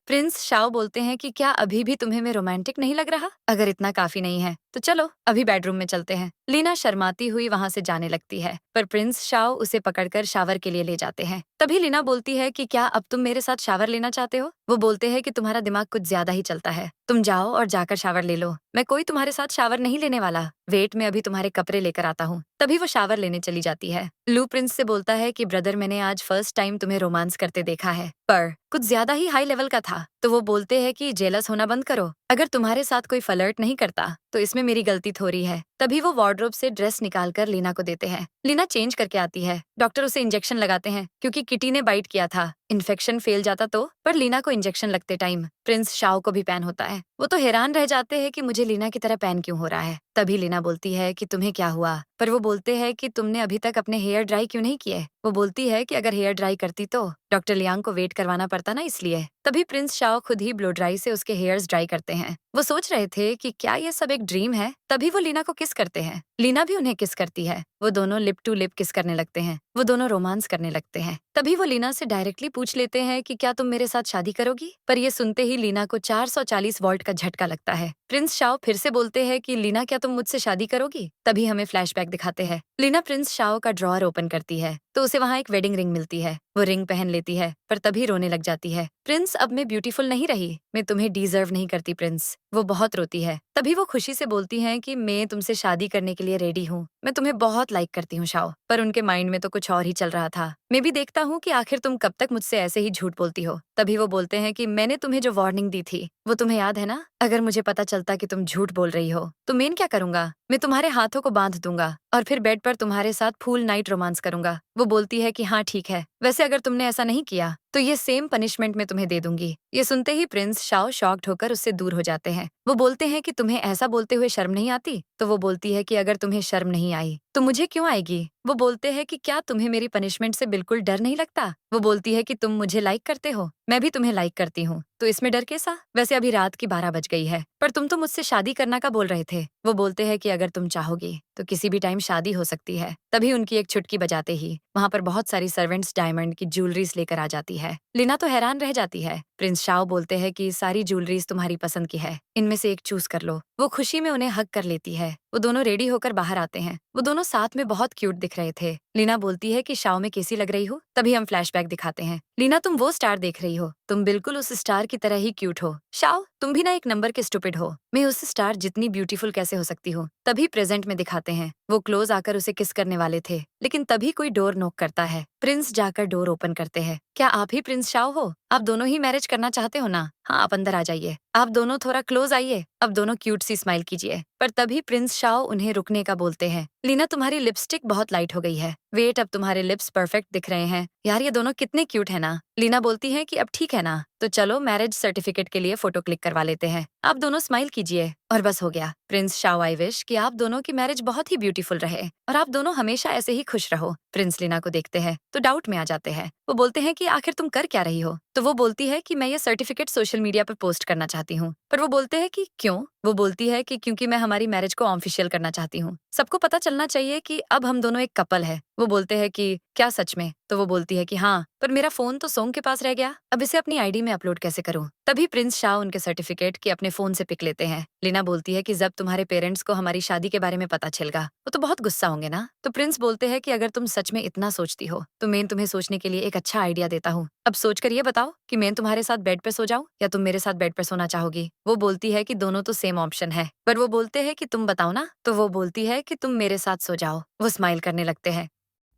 प्रिंस शाओ बोलते हैं कि क्या अभी भी तुम्हें मैं रोमांटिक नहीं लग रहा, अगर इतना काफी नहीं है तो चलो अभी बेडरूम में चलते हैं। लीना शर्माती हुई वहां से जाने लगती है, पर प्रिंस शाओ उसे पकड़कर शावर के लिए ले जाते हैं। तभी लीना बोलती है कि क्या अब तुम मेरे साथ शावर लेना चाहते हो। वो बोलते हैं कि तुम्हारा दिमाग कुछ ज्यादा ही चलता है, तुम जाओ और जाकर शावर ले लो, मैं कोई तुम्हारे साथ शावर नहीं लेने वाला, वेट में अभी तुम्हारे कपड़े लेकर आता हूँ। तभी वो शावर लेने चली जाती है। लू प्रिंस से बोलता है कि ब्रदर मैंने आज फर्स्ट टाइम तुम्हें रोमांस करते देखा है, पर कुछ ज्यादा ही हाई लेवल का था। तो वो बोलते हैं कि जेलस होना बंद करो, अगर तुम्हारे साथ कोई फ्लर्ट नहीं करता तो इसमें मेरी गलती थोड़ी है। तभी वो वार्डरोब से ड्रेस निकालकर लीना को देते हैं। लीना चेंज करके आती है। डॉक्टर उसे इंजेक्शन लगाते हैं क्योंकि किटी ने बाइट किया था, इन्फेक्शन फैल जाता तो। पर लीना को इंजेक्शन लगते टाइम प्रिंस शाओ को भी पैन होता है। वो तो हैरान रह जाते हैं कि मुझे लीना की तरह पैन क्यों हो रहा है। तभी लीना बोलती है कि तुम्हें क्या हुआ, पर वो बोलते हैं कि तुमने अभी तक अपने हेयर ड्राई क्यों नहीं किए। वो बोलती है कि अगर हेयर ड्राई करती तो डॉक्टर लियांग को वेट करवाना पड़ता ना, इसलिए। तभी प्रिंस शाओ खुद ही ब्लो ड्राई से उसके हेयर्स ड्राई करते हैं। वो सोच रहे थे कि क्या ये सब एक ड्रीम है। तभी वो लीना को किस करते हैं, लीना भी उन्हें किस करती है। वो दोनों लिप टू लिप किस करने लगते हैं। वो दोनों रोमांस करने लगते हैं। तभी वो लीना से डायरेक्टली पूछ लेते हैं कि क्या तुम मेरे साथ शादी करोगी। पर ये सुनते ही लीना को 440 वोल्ट का झटका लगता है। प्रिंस शाओ फिर से बोलते हैं कि लीना क्या तुम मुझसे शादी करोगी। तभी हमें फ्लैशबैक दिखाते हैं। लीना प्रिंस शाओ का ड्रॉअर ओपन करती है तो उसे वहाँ एक वेडिंग रिंग मिलती है। वो रिंग पहन लेती है, पर तभी रोने लग जाती है। प्रिंस अब मैं ब्यूटीफुल नहीं रही, मैं तुम्हें डिजर्व नहीं करती प्रिंस। वो बहुत रोती है। तभी वो खुशी से बोलती है कि मैं तुमसे शादी करने के लिए रेडी हूँ, मैं तुम्हें बहुत लाइक करती हूँ शाओ। पर उनके माइंड में तो कुछ और ही चल रहा था। मैं भी देखता हूँ कि आखिर तुम कब तक मुझसे ऐसे ही झूठ बोलती हो। तभी वो बोलते हैं कि मैंने तुम्हें जो वार्निंग दी थी वो तुम्हें याद है ना। अगर मुझे पता चलता कि तुम झूठ बोल रही हो तो मैं क्या करूंगा, मैं तुम्हारे हाथों को बांध दूंगा और फिर बेड पर तुम्हारे साथ फुल नाइट रोमांस करूंगा। वो बोलती है कि हाँ ठीक है, वैसे अगर तुमने ऐसा नहीं किया तो ये सेम पनिशमेंट मैं तुम्हें दे दूंगी। ये सुनते ही प्रिंस शाओ शॉक्ड होकर उससे दूर हो जाते हैं। वो बोलते हैं कि तुम्हें ऐसा बोलते हुए शर्म नहीं आती। तो वो बोलती है कि अगर तुम्हें शर्म नहीं आई तो मुझे क्यों आएगी। वो बोलते हैं कि क्या तुम्हें मेरी पनिशमेंट से बिल्कुल डर नहीं लगता। वो बोलती है कि तुम मुझे लाइक करते हो, मैं भी तुम्हें लाइक करती हूँ, तो इसमें डर कैसा। वैसे अभी रात की 12 बज गई है, पर तुम तो मुझसे शादी करना का बोल रहे थे। वो बोलते हैं कि अगर तुम चाहोगी तो किसी भी टाइम शादी हो सकती है। तभी उनकी एक चुटकी बजाते ही वहाँ पर बहुत सारी सर्वेंट्स डायमंड की ज्वेलरीज लेकर आ जाती है। लीना तो हैरान रह जाती है। प्रिंस शाओ बोलते हैं कि सारी ज्वेलरीज तुम्हारी पसंद की है, इनमें से एक चूज कर लो। वो खुशी में उन्हें हक कर लेती है। वो दोनों रेडी होकर बाहर आते हैं। वो दोनों साथ में बहुत क्यूट दिख रहे थे। लीना बोलती है कि शाओ में कैसी लग रही हो। तभी हम फ्लैशबैक दिखाते हैं लीना, तुम वो स्टार देख रही हो, तुम बिल्कुल उस स्टार की तरह ही क्यूट हो। शाओ, तुम भी ना एक नंबर के स्टूपिड हो। मैं उस स्टार जितनी ब्यूटीफुल कैसे हो सकती हूँ? तभी प्रेजेंट में दिखाते हैं वो क्लोज आकर उसे किस करने वाले थे, लेकिन तभी कोई डोर नॉक करता है। प्रिंस जाकर डोर ओपन करते हैं। क्या आप ही प्रिंस शाओ हो? आप दोनों ही मैरिज करना चाहते हो ना? हाँ, आप अंदर आ जाइए। आप दोनों थोड़ा क्लोज आइए। अब दोनों क्यूट सी स्माइल कीजिए। पर तभी प्रिंस शाओ उन्हें रुकने का बोलते हैं। लीना, तुम्हारी लिपस्टिक बहुत लाइट हो गई है। वेट, अब तुम्हारे लिप्स परफेक्ट दिख रहे हैं। यार, ये दोनों कितने क्यूट है ना। लीना बोलती है कि अब ठीक है ना, तो चलो मैरिज सर्टिफिकेट के लिए फोटो क्लिक करवा लेते हैं। आप दोनों स्माइल कीजिए और बस हो गया। प्रिंस शाओ, आई विश कि आप दोनों की मैरिज बहुत ही ब्यूटीफुल रहे और आप दोनों हमेशा ऐसे ही खुश रहो। प्रिंस लीना को देखते हैं तो डाउट में आ जाते हैं। वो बोलते हैं कि आखिर तुम कर क्या रही हो? तो वो बोलती है कि मैं ये सर्टिफिकेट सोशल मीडिया पर पोस्ट करना चाहती हूँ। पर वो बोलते हैं कि क्यों? वो बोलती है कि क्योंकि मैं हमारी मैरिज को ऑफिशियल करना चाहती हूँ। सबको पता चलना चाहिए कि अब हम दोनों एक कपल है। वो बोलते हैं कि क्या सच में? तो वो बोलती है कि हाँ, पर मेरा फोन तो सोंग के पास रह गया। अब इसे अपनी आईडी में अपलोड कैसे करूँ? तभी प्रिंस शाह उनके सर्टिफिकेट की अपने फोन से पिक लेते हैं। लीना बोलती है कि जब तुम्हारे पेरेंट्स को हमारी शादी के बारे में पता चलेगा, वो तो बहुत गुस्सा होंगे ना। तो प्रिंस बोलते हैं कि अगर तुम सच में इतना सोचती हो तो मैं तुम्हें सोचने के लिए एक अच्छा आइडिया देता हूँ। अब सोचकर ये बताओ कि मैं तुम्हारे साथ बेड पे सो जाऊं या तुम मेरे साथ बेड पे सोना चाहोगी? वो बोलती है कि दोनों तो सेम ऑप्शन है, पर वो बोलते हैं कि तुम बताओ ना। तो वो बोलती है कि तुम मेरे साथ सो जाओ। वो स्माइल करने लगते हैं।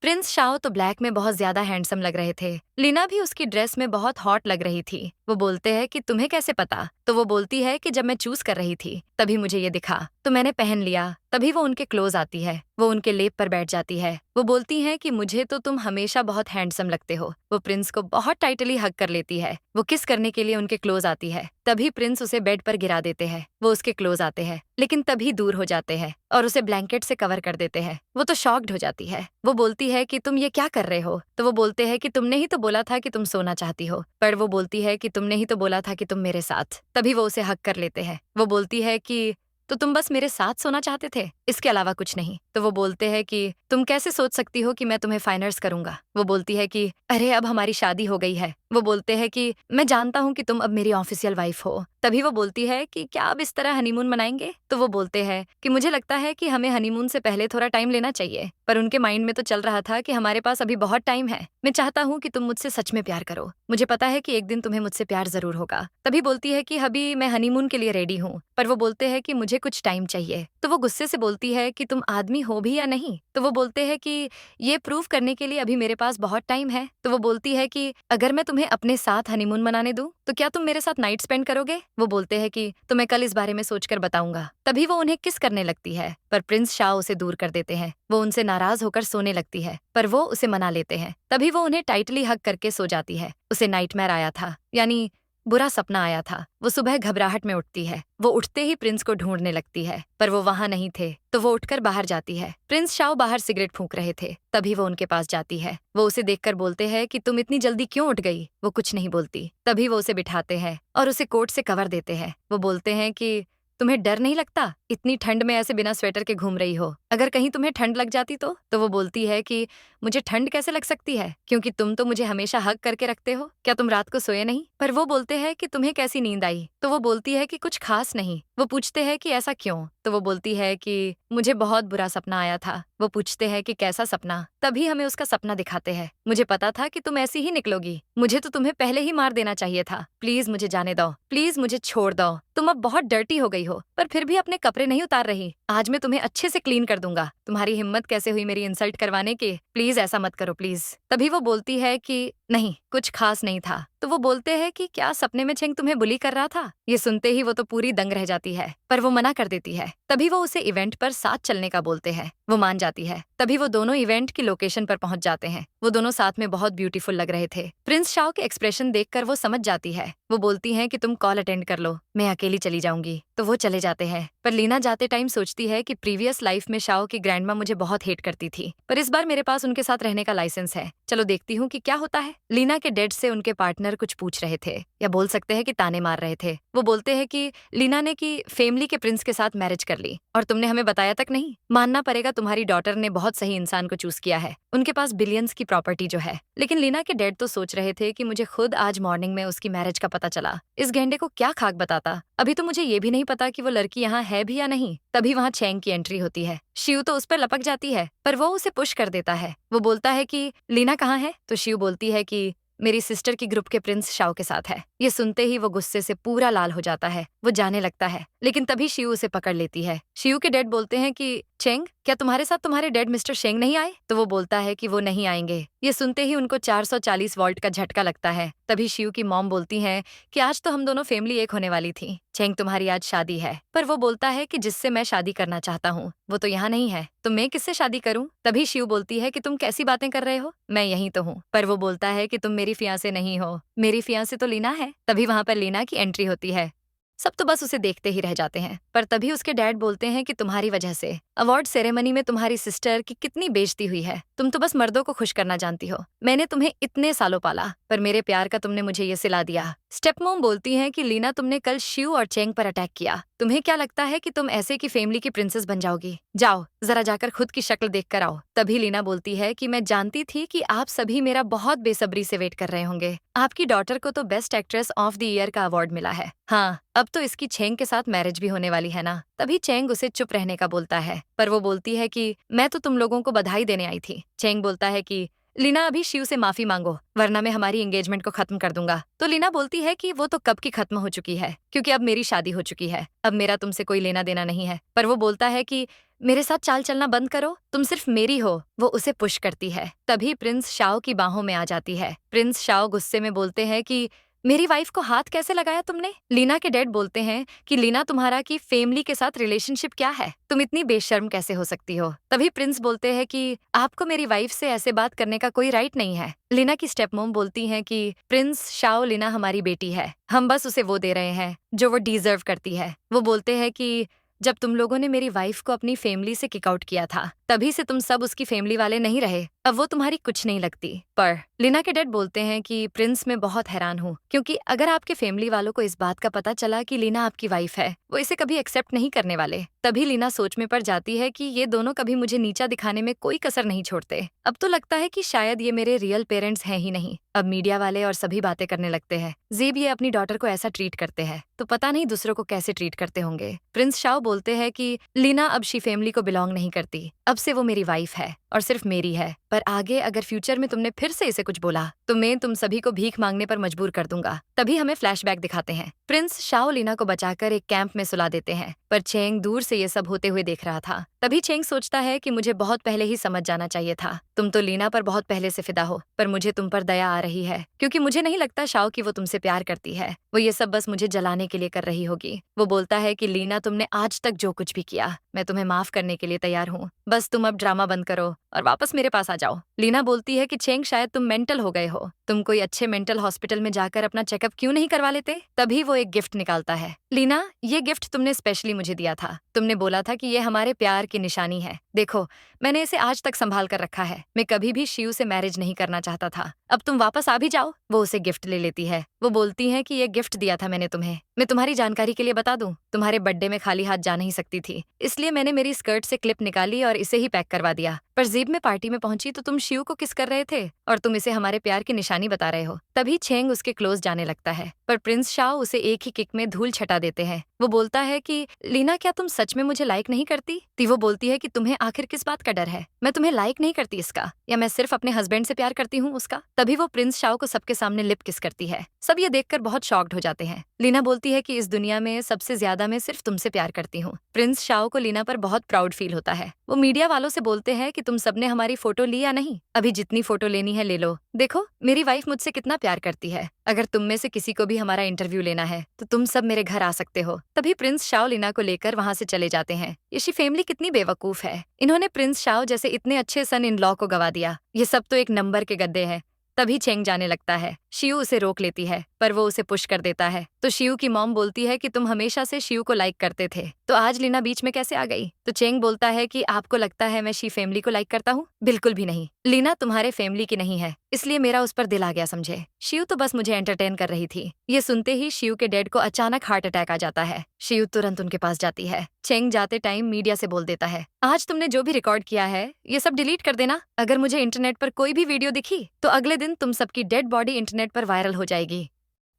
प्रिंस शाओ तो ब्लैक में बहुत ज्यादा हैंडसम लग रहे थे। लीना भी उसकी ड्रेस में बहुत हॉट लग रही थी। वो बोलते हैं कि तुम्हें कैसे पता? तो वो बोलती है कि जब मैं चूज कर रही थी तभी मुझे ये दिखा, तो मैंने पहन लिया। तभी वो उनके क्लोज आती है। वो उनके लेप पर बैठ जाती है। वो बोलती है कि मुझे तो तुम हमेशा बहुत हैंडसम लगते हो। वो प्रिंस को बहुत टाइटली हग कर लेती है। वो किस करने के लिए उनके क्लोज आती है। तभी प्रिंस उसे बेड पर गिरा देते हैं। वो उसके क्लोज आते हैं, लेकिन तभी दूर हो जाते हैं और उसे ब्लैंकेट से कवर कर देते हैं। वो तो शॉक्ड हो जाती है। वो बोलती है कि तुम ये क्या कर रहे हो? तो वो बोलते हैं कि तुमने ही तो बोला था कि तुम सोना चाहती हो। पर वो बोलती है कि तुमने ही तो बोला था कि तुम मेरे साथ। तभी वो उसे हक कर लेते हैं। वो बोलती है कि तो तुम बस मेरे साथ सोना चाहते थे, इसके अलावा कुछ नहीं? तो वो बोलते हैं कि तुम कैसे सोच सकती हो कि मैं तुम्हें फाइनर्स करूंगा? वो बोलती है कि अरे, अब हमारी शादी हो गई है। वो बोलते हैं कि मैं जानता हूँ कि तुम अब मेरी ऑफिशियल वाइफ हो। तभी वो बोलती है कि क्या अब इस तरह हनीमून मनाएंगे? तो वो बोलते हैं कि मुझे लगता है कि हमें हनीमून से पहले थोड़ा टाइम लेना चाहिए। पर उनके माइंड में तो चल रहा था कि हमारे पास अभी बहुत टाइम है। मैं चाहता हूँ कि तुम मुझसे सच में प्यार करो। मुझे पता है कि एक दिन तुम्हें मुझसे प्यार जरूर होगा। तभी बोलती है कि अभी मैं हनीमून के लिए रेडी हूँ। पर वो बोलते हैं कि मुझे कुछ टाइम चाहिए। तो वो गुस्से से बोलती है कि तुम आदमी हो भी या नहीं? तो वो बोलते हैं कि ये प्रूव करने के लिए अभी मेरे पास बहुत टाइम है। तो वो बोलती है कि अगर मैं तुम्हें अपने साथ हनीमून मनाने दूं तो क्या तुम मेरे साथ नाइट स्पेंड करोगे? वो बोलते हैं कि तो मैं कल इस बारे में सोचकर बताऊंगा। तभी वो उन्हें किस करने लगती है, पर प्रिंस शाह उसे दूर कर देते हैं। वो उनसे नाराज होकर सोने लगती है, पर वो उसे मना लेते हैं। तभी वो उन्हें टाइटली हग करके सो जाती है। उसे नाइटमेयर आया था, यानी बुरा सपना आया था। वो सुबह घबराहट में उठती है। वो उठते ही प्रिंस को ढूंढने लगती है, पर वो वहां नहीं थे। तो वो उठकर बाहर जाती है। प्रिंस शाओ बाहर सिगरेट फूंक रहे थे। तभी वो उनके पास जाती है। वो उसे देखकर बोलते हैं कि तुम इतनी जल्दी क्यों उठ गई? वो कुछ नहीं बोलती। तभी वो उसे बिठाते हैं और उसे कोट से कवर देते हैं। वो बोलते हैं कि तुम्हें डर नहीं लगता? इतनी ठंड में ऐसे बिना स्वेटर के घूम रही हो, अगर कहीं तुम्हें ठंड लग जाती तो? तो वो बोलती है कि मुझे ठंड कैसे लग सकती है, क्योंकि तुम तो मुझे हमेशा हग करके रखते हो। क्या तुम रात को सोए नहीं? पर वो बोलते हैं कि तुम्हें कैसी नींद आई? तो वो बोलती है कि कुछ खास नहीं। वो पूछते हैं कि ऐसा क्यों? तो वो बोलती है कि मुझे बहुत बुरा सपना आया था। वो पूछते हैं कि कैसा सपना? तभी हमें उसका सपना दिखाते हैं। मुझे पता था कि तुम ऐसी ही निकलोगी। मुझे तो तुम्हें पहले ही मार देना चाहिए था। प्लीज मुझे जाने दो, प्लीज मुझे छोड़ दो। तुम अब बहुत डर्टी हो गई हो, पर फिर भी अपने कपड़े नहीं उतार रही। आज मैं तुम्हें अच्छे से क्लीन कर दूंगा। तुम्हारी हिम्मत कैसे हुई मेरी इंसल्ट करवाने की? प्लीज ऐसा मत करो प्लीज। तभी वो बोलती है कि नहीं, कुछ खास नहीं था। तो वो बोलते हैं कि क्या सपने में चेंग तुम्हें बुली कर रहा था? ये सुनते ही वो तो पूरी दंग रह जाती है, पर वो मना कर देती है। तभी वो उसे इवेंट पर साथ चलने का बोलते हैं। वो मान जाती है। तभी वो दोनों इवेंट की लोकेशन पर पहुंच जाते हैं। वो दोनों साथ में बहुत ब्यूटीफुल लग रहे थे। प्रिंस शाओ के एक्सप्रेशन देखकर वो समझ जाती है। वो बोलती है कि तुम कॉल अटेंड कर लो, मैं अकेली चली जाऊंगी। तो वो चले जाते हैं। पर लीना जाते टाइम सोचती है कि प्रीवियस लाइफ में शाओ की ग्रैंडमा मुझे बहुत हेट करती थी, पर इस बार मेरे पास उनके साथ रहने का लाइसेंस है। चलो देखती हूँ कि क्या होता है। लीना के डेड से उनके पार्टनर कुछ पूछ रहे थे, या बोल सकते हैं कि ताने मार रहे थे। वो बोलते हैं कि लीना ने की फैमिली के प्रिंस के साथ मैरिज कर ली और तुमने हमें बताया तक नहीं। मानना पड़ेगा तुम्हारी डॉटर ने बहुत सही इंसान को चूज किया है। उनके पास बिलियंस की प्रॉपर्टी जो है। लेकिन लीना के डैड तो सोच रहे थे कि मुझे खुद आज मॉर्निंग में उसकी मैरिज का पता चला। इस गेंडे को क्या खाक बताता। अभी तो मुझे ये भी नहीं पता कि वो लड़की यहाँ है भी या नहीं। तभी वहाँ चैंग की एंट्री होती है। शिव तो उस पर लपक जाती है, पर वो उसे पुश कर देता है। वो बोलता है कि लीना कहाँ है? तो शिव बोलती है कि मेरी सिस्टर की ग्रुप के प्रिंस शाओ के साथ है। ये सुनते ही वो गुस्से से पूरा लाल हो जाता है। वो जाने लगता है, लेकिन तभी शियू उसे पकड़ लेती है। शियू के डैड बोलते हैं कि चेंग, क्या तुम्हारे साथ तुम्हारे डैड मिस्टर शेंग नहीं आए? तो वो बोलता है कि वो नहीं आएंगे। ये सुनते ही उनको 440 वोल्ट का झटका लगता है। तभी शियू की मॉम बोलती हैं कि आज तो हम दोनों फैमिली एक होने वाली थी। चेंग, तुम्हारी आज शादी है। पर वो बोलता है कि जिससे मैं शादी करना चाहता हूँ वो तो यहाँ नहीं है, तो मैं किससे शादी करूँ? तभी शियू बोलती है कि तुम कैसी बातें कर रहे हो, मैं यहीं तो हूँ। पर वो बोलता है कि तुम मेरी फियांसे नहीं हो, मेरी फियांसे तो लीना है। तभी वहां पर लीना की एंट्री होती है। सब तो बस उसे देखते ही रह जाते हैं, पर तभी उसके डैड बोलते हैं कि तुम्हारी वजह से अवार्ड सेरेमनी में तुम्हारी सिस्टर की कितनी बेइज्जती हुई है। तुम तो बस मर्दों को खुश करना जानती हो। मैंने तुम्हें इतने सालों पाला, पर मेरे प्यार का तुमने मुझे ये सिला दिया। स्टेप मॉम बोलती हैं कि लीना, तुमने कल शिव और चेंग पर अटैक किया। तुम्हें क्या लगता है कि तुम ऐसे की फैमिली की प्रिंसेस बन जाओगी? जाओ जरा जाकर खुद की शक्ल देख कर आओ। तभी लीना बोलती है कि मैं जानती थी कि आप सभी मेरा बहुत बेसब्री से वेट कर रहे होंगे। आपकी डॉटर को तो best actress of the year का अवार्ड मिला है। हाँ, अब तो इसकी चेंग के साथ मैरिज भी होने वाली है ना। तभी चेंग उसे चुप रहने का बोलता है, पर वो बोलती है कि मैं तो तुम लोगों को बधाई देने आई थी। चेंग बोलता है कि लीना, अभी शिव से माफी मांगो, वरना मैं हमारी एंगेजमेंट को खत्म कर दूंगा। तो लीना बोलती है कि वो तो कब की खत्म हो चुकी है, क्योंकि अब मेरी शादी हो चुकी है। अब मेरा तुमसे कोई लेना देना नहीं है। पर वो बोलता है कि मेरे साथ चाल चलना बंद करो, तुम सिर्फ मेरी हो। वो उसे पुश करती है। तभी प्रिंस शाओ की बाहों में आ जाती है। प्रिंस शाओ गुस्से में बोलते हैं कि मेरी वाइफ को हाथ कैसे लगाया तुमने? लीना के डैड बोलते हैं कि लीना, तुम्हारा की फैमिली के साथ रिलेशनशिप क्या है? तुम इतनी बेशर्म कैसे हो सकती हो? तभी प्रिंस बोलते हैं कि आपको मेरी वाइफ से ऐसे बात करने का कोई राइट नहीं है। लीना की स्टेपमॉम बोलती हैं कि प्रिंस शाओ, लीना हमारी बेटी है, हम बस उसे वो दे रहे हैं जो वो डिजर्व करती है। वो बोलते हैं कि जब तुम लोगों ने मेरी वाइफ को अपनी फैमिली से किक आउट किया था, तभी से तुम सब उसकी फैमिली वाले नहीं रहे। अब वो तुम्हारी कुछ नहीं लगती। पर लीना के डैड बोलते हैं कि प्रिंस, मैं बहुत हैरान हूँ, क्योंकि अगर आपके फैमिली वालों को इस बात का पता चला कि लीना आपकी वाइफ है, वो इसे कभी एक्सेप्ट नहीं करने वाले। तभी लीना सोच में पड़ जाती है कि ये दोनों कभी मुझे नीचा दिखाने में कोई कसर नहीं छोड़ते। अब तो लगता है कि शायद ये मेरे रियल पेरेंट्स हैं ही नहीं। अब मीडिया वाले और सभी बातें करने लगते हैं। जेब ये अपनी डॉटर को ऐसा ट्रीट करते हैं, तो पता नहीं दूसरों को कैसे ट्रीट करते होंगे। प्रिंस शाओ बोलते हैं कि लीना अब शी फैमिली को बिलोंग नहीं करती, अब से वो मेरी वाइफ है और सिर्फ मेरी है। पर आगे अगर फ्यूचर में तुमने फिर से इसे कुछ बोला तो मैं तुम सभी को भीख मांगने पर मजबूर कर दूंगा। तभी हमें फ्लैशबैक दिखाते हैं। प्रिंस शाओ लीना को बचाकर एक कैंप में सुला देते हैं, पर चेंग दूर से ये सब होते हुए देख रहा था। तभी चेंग सोचता है कि मुझे बहुत पहले ही समझ जाना चाहिए था। तुम तो लीना पर बहुत पहले से फिदा हो, पर मुझे तुम पर दया आ रही है, क्योंकि मुझे नहीं लगता शाओ कि वो तुमसे प्यार करती है। वो ये सब बस मुझे जलाने के लिए कर रही होगी। वो बोलता है कि लीना, तुमने आज तक जो कुछ भी किया, मैं तुम्हें माफ करने के लिए तैयार हूँ। बस तुम अब ड्रामा बंद करो और वापस मेरे पास आ जाओ। लीना बोलती है कि चेंग, शायद तुम मेंटल हो गए हो। तुम कोई अच्छे मेंटल हॉस्पिटल में जाकर अपना चेकअप क्यों नहीं करवा लेते? तभी वो एक गिफ्ट निकालता है। लीना, ये गिफ्ट तुमने स्पेशली मुझे दिया था। तुमने बोला था कि ये हमारे प्यार की निशानी है। देखो, मैंने इसे आज तक संभाल कर रखा है। मैं कभी भी शिव से मैरिज नहीं करना चाहता था। अब तुम वापस आ भी जाओ। वो उसे गिफ्ट ले लेती है। वो बोलती है कि ये गिफ्ट दिया था मैंने तुम्हें। मैं तुम्हारी जानकारी के लिए बता दूं, तुम्हारे बर्थडे में खाली हाथ जा नहीं सकती थी, इसलिए मैंने मेरी स्कर्ट से क्लिप निकाली और इसे ही पैक करवा दिया। पर जेब में पार्टी में पहुंची तो तुम शिव को किस कर रहे थे और तुम इसे हमारे प्यार की निशानी बता रहे हो। तभी चेंग उसके क्लोज जाने लगता है, पर प्रिंस शाओ उसे एक ही किक में धूल छटा देते हैं। वो बोलता है कि लीना, क्या तुम सच में मुझे लाइक नहीं करती? तो वो बोलती है कि तुम्हें आखिर किस बात का डर है? मैं तुम्हें लाइक नहीं करती इसका, या मैं सिर्फ अपने हस्बैंड से प्यार करती हूँ उसका? तभी वो प्रिंस शाओ को सबके सामने लिप किस करती है। सब ये देखकर बहुत शॉक्ड हो जाते हैं। लीना बोलती है कि इस दुनिया में सबसे ज्यादा मैं सिर्फ तुमसे प्यार करती हूँ। प्रिंस शाओ को लीना पर बहुत प्राउड फील होता है। वो मीडिया वालों से बोलते हैं कि तुम सबने हमारी फोटो ली या नहीं? अभी जितनी फोटो लेनी है ले लो। देखो, मेरी वाइफ मुझसे कितना प्यार करती है। अगर तुम में से किसी को भी हमारा इंटरव्यू लेना है तो तुम सब मेरे घर आ सकते हो। तभी प्रिंस शाओ लीना को लेकर वहां से चले जाते हैं। ये फैमिली कितनी बेवकूफ है, इन्होंने प्रिंस शाओ जैसे इतने अच्छे सन इन लॉ को गवा दिया। ये सब तो एक नंबर के गद्दे हैं। तभी चेंग जाने लगता है। शियू उसे रोक लेती है, पर वो उसे पुश कर देता है। तो शियू की मॉम बोलती है कि तुम हमेशा से शियू को लाइक करते थे, तो आज लीना बीच में कैसे आ गई? तो चेंग बोलता है कि आपको लगता है मैं शी फैमिली को लाइक करता हूँ? बिल्कुल भी नहीं। लीना तुम्हारे फैमिली की नहीं है, इसलिए मेरा उस पर दिल आ गया, समझे? शियू तो बस मुझे एंटरटेन कर रही थी। ये सुनते ही शियू के डैड को अचानक हार्ट अटैक आ जाता है। शियू तुरंत उनके पास जाती है। चेंग जाते टाइम मीडिया से बोल देता है, आज तुमने जो भी रिकॉर्ड किया है ये सब डिलीट कर देना। अगर मुझे इंटरनेट पर कोई भी वीडियो दिखी तो अगले दिन तुम सबकी डेड बॉडी इंटरनेट पर वायरल हो जाएगी।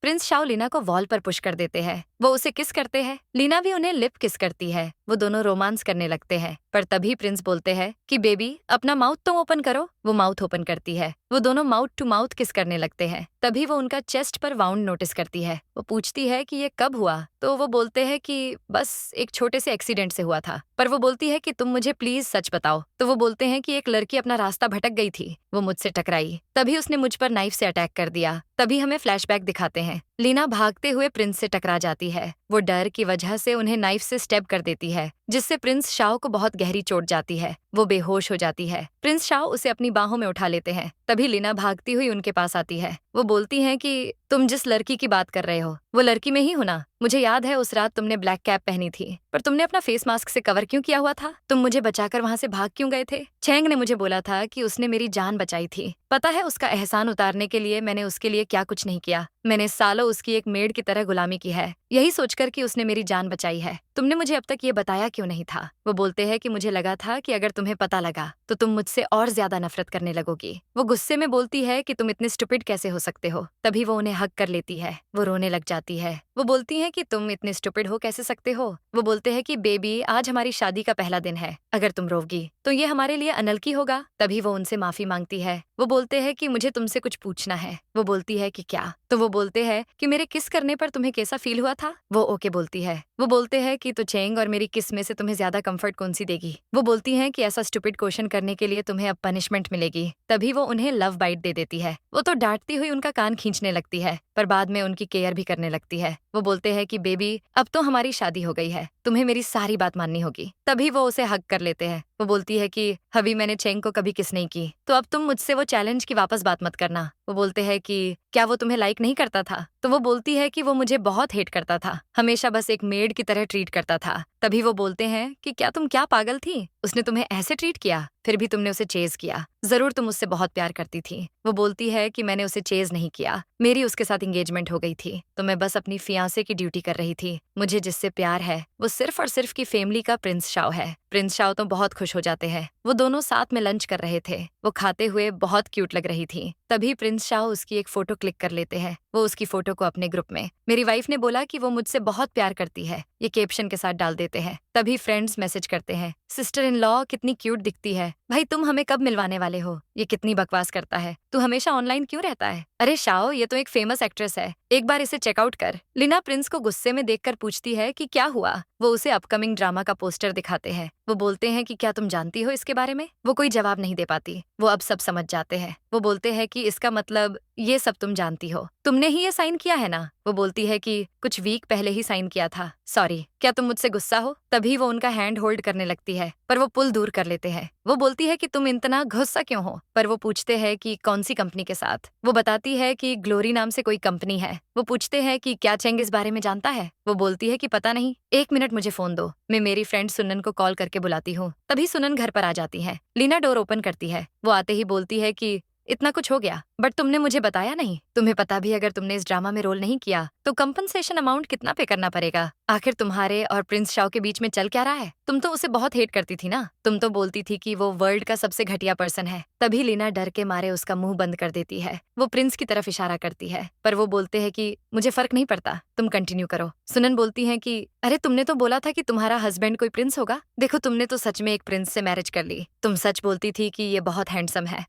प्रिंस शाओ लीना को वॉल पर पुश कर देते हैं। वो उसे किस करते हैं, लीना भी उन्हें लिप किस करती है। वो दोनों रोमांस करने लगते हैं, पर तभी प्रिंस बोलते हैं कि बेबी अपना माउथ तो ओपन करो। वो माउथ ओपन करती है। वो दोनों माउथ टू माउथ किस करने लगते हैं। तभी वो उनका चेस्ट पर वाउंड नोटिस करती है। वो पूछती है कि ये कब हुआ, तो वो बोलते हैं कि बस एक छोटे से एक्सीडेंट से हुआ था। पर वो बोलती है कि तुम मुझे प्लीज सच बताओ। तो वो बोलते हैं कि एक लड़की अपना रास्ता भटक गई थी, वो मुझसे टकराई, तभी उसने मुझ पर नाइफ से अटैक कर दिया। तभी हमें फ्लैशबैक दिखाते हैं। लीना भागते हुए प्रिंस से टकरा जाती है। वो डर की वजह से उन्हें नाइफ से स्टेप कर देती है, जिससे प्रिंस शाओ को बहुत गहरी चोट जाती है। वो बेहोश हो जाती है। प्रिंस शाओ उसे अपनी बाहों में उठा लेते हैं। तभी लीना भागती हुई उनके पास आती है। वो बोलती हैं कि तुम जिस लड़की की बात कर रहे हो वो लड़की में ही हो ना। मुझे याद है उस रात तुमने ब्लैक कैप पहनी थी, पर तुमने अपना फेस मास्क से कवर क्यों किया हुआ था? तुम मुझे बचाकर वहां से भाग क्यों गए थे? चैंग ने मुझे बोला था कि उसने मेरी जान बचाई थी। पता है उसका एहसान उतारने के लिए मैंने उसके लिए क्या कुछ नहीं किया। मैंने सालों उसकी एक मेड की तरह गुलामी की है, यही सोचकर कि उसने मेरी जान बचाई है। तुमने मुझे अब तक ये बताया क्यों नहीं था? वो बोलते हैं कि मुझे लगा था कि अगर तुम्हें पता लगा तो तुम मुझसे और ज्यादा नफरत करने लगोगी। वो गुस्से में बोलती है कि तुम इतने स्टूपिड कैसे हो सकते हो। तभी वो उन्हें हक कर लेती है। वो रोने लग जाती है। वो बोलती है कि तुम इतने स्टूपिड हो कैसे सकते हो। वो बोलते हैं कि बेबी आज हमारी शादी का पहला दिन है, अगर तुम रोगी तो ये हमारे लिए अनलकी होगा। तभी वो उनसे माफी मांगती है। वो बोलते हैं कि मुझे तुमसे कुछ पूछना है। वो बोलती है कि क्या? तो वो बोलते हैं कि मेरे किस करने पर तुम्हें कैसा फील हुआ था? वो ओके बोलती है। वो बोलते हैं कि तो चेंग और मेरी किस में से तुम्हें ज्यादा कंफर्ट कौन सी देगी? वो बोलती हैं कि ऐसा स्टूपिड क्वेश्चन करने के लिए तुम्हें अब पनिशमेंट मिलेगी। तभी वो उन्हें लव बाइट दे देती है। वो तो डांटती हुई उनका कान खींचने लगती है, पर बाद में उनकी केयर भी करने लगती है। वो बोलते हैं कि बेबी अब तो हमारी शादी हो गई है, तुम्हें मेरी सारी बात माननी होगी। तभी वो उसे हक कर लेते हैं। वो बोलती है कि अभी मैंने चेंग को कभी किस नहीं की, तो अब तुम मुझसे वो चैलेंज की वापस बात मत करना। वो बोलते हैं कि क्या वो तुम्हें लाइक नहीं करता था? तो वो बोलती है कि वो मुझे बहुत हेट करता था, हमेशा बस एक मेड की तरह ट्रीट करता था। तभी वो बोलते हैं कि क्या तुम क्या पागल थी? उसने तुम्हें ऐसे ट्रीट किया, फिर भी तुमने उसे चेज किया। जरूर तुम उससे बहुत प्यार करती थी। वो बोलती है कि मैंने उसे चेज नहीं किया, मेरी उसके साथ एंगेजमेंट हो गई थी, तो मैं बस अपनी फियांसे की ड्यूटी कर रही थी। मुझे जिससे प्यार है वो सिर्फ और सिर्फ की फैमिली का प्रिंस शाओ है। प्रिंस शाओ तो बहुत खुश हो जाते हैं। वो दोनों साथ में लंच कर रहे थे। वो खाते हुए बहुत क्यूट लग रही थी। तभी प्रिंस शाओ उसकी एक फोटो क्लिक कर लेते हैं। वो उसकी फोटो को अपने ग्रुप में मेरी वाइफ ने बोला कि वो मुझसे बहुत प्यार करती है, ये कैप्शन के साथ डाल देते हैं। तभी फ्रेंड्स मैसेज करते हैं, सिस्टर इन लॉ कितनी क्यूट दिखती है। भाई तुम हमें कब मिलवाने वाले हो? ये कितनी बकवास करता है, तू हमेशा ऑनलाइन क्यों रहता है? अरे शाओ ये तो एक फेमस एक्ट्रेस है, एक बार इसे चेकआउट कर। लिना प्रिंस को गुस्से में देखकर पूछती है कि क्या हुआ। वो उसे अपकमिंग ड्रामा का पोस्टर दिखाते हैं। वो बोलते हैं कि क्या तुम जानती हो इसके बारे में? वो कोई जवाब नहीं दे पाती। वो अब सब समझ जाते हैं। वो बोलते हैं कि इसका मतलब ये सब तुम जानती हो, तुमने ही ये साइन किया है ना? वो बोलती है कि कुछ वीक पहले ही साइन किया था, सॉरी। क्या तुम मुझसे गुस्सा हो? तभी वो उनका हैंड होल्ड करने लगती है, पर वो पुल दूर कर लेते हैं। वो बोलती है कि तुम इतना गुस्सा क्यों हो? पर वो पूछते हैं कि कौन सी कंपनी के साथ? वो बताती है कि ग्लोरी नाम से कोई कंपनी है। वो पूछते हैं कि क्या चेंग इस बारे में जानता है? वो बोलती है कि पता नहीं, एक मिनट मुझे फोन दो, मैं मेरी फ्रेंड सुनन को कॉल करके बुलाती हूँ। तभी सुनन घर पर आ जाती है। लीना डोर ओपन करती है। वो आते ही बोलती है कि इतना कुछ हो गया, बट तुमने मुझे बताया नहीं। तुम्हें पता भी अगर तुमने इस ड्रामा में रोल नहीं किया तो कंपनसेशन अमाउंट कितना पे करना पड़ेगा? आखिर तुम्हारे और प्रिंस शाओ के बीच में चल क्या रहा है? तुम तो उसे बहुत हेट करती थी ना। तुम तो बोलती थी कि वो वर्ल्ड का सबसे घटिया पर्सन है। तभी लीना डर के मारे उसका मुंह बंद कर देती है। वो प्रिंस की तरफ इशारा करती है, पर वो बोलते हैं कि मुझे फर्क नहीं पड़ता, तुम कंटिन्यू करो। सुनन बोलती है कि अरे तुमने तो बोला था कि तुम्हारा हस्बैंड कोई प्रिंस होगा, देखो तुमने तो सच में एक प्रिंस से मैरिज कर ली। तुम सच बोलती थी कि ये बहुत हैंडसम है।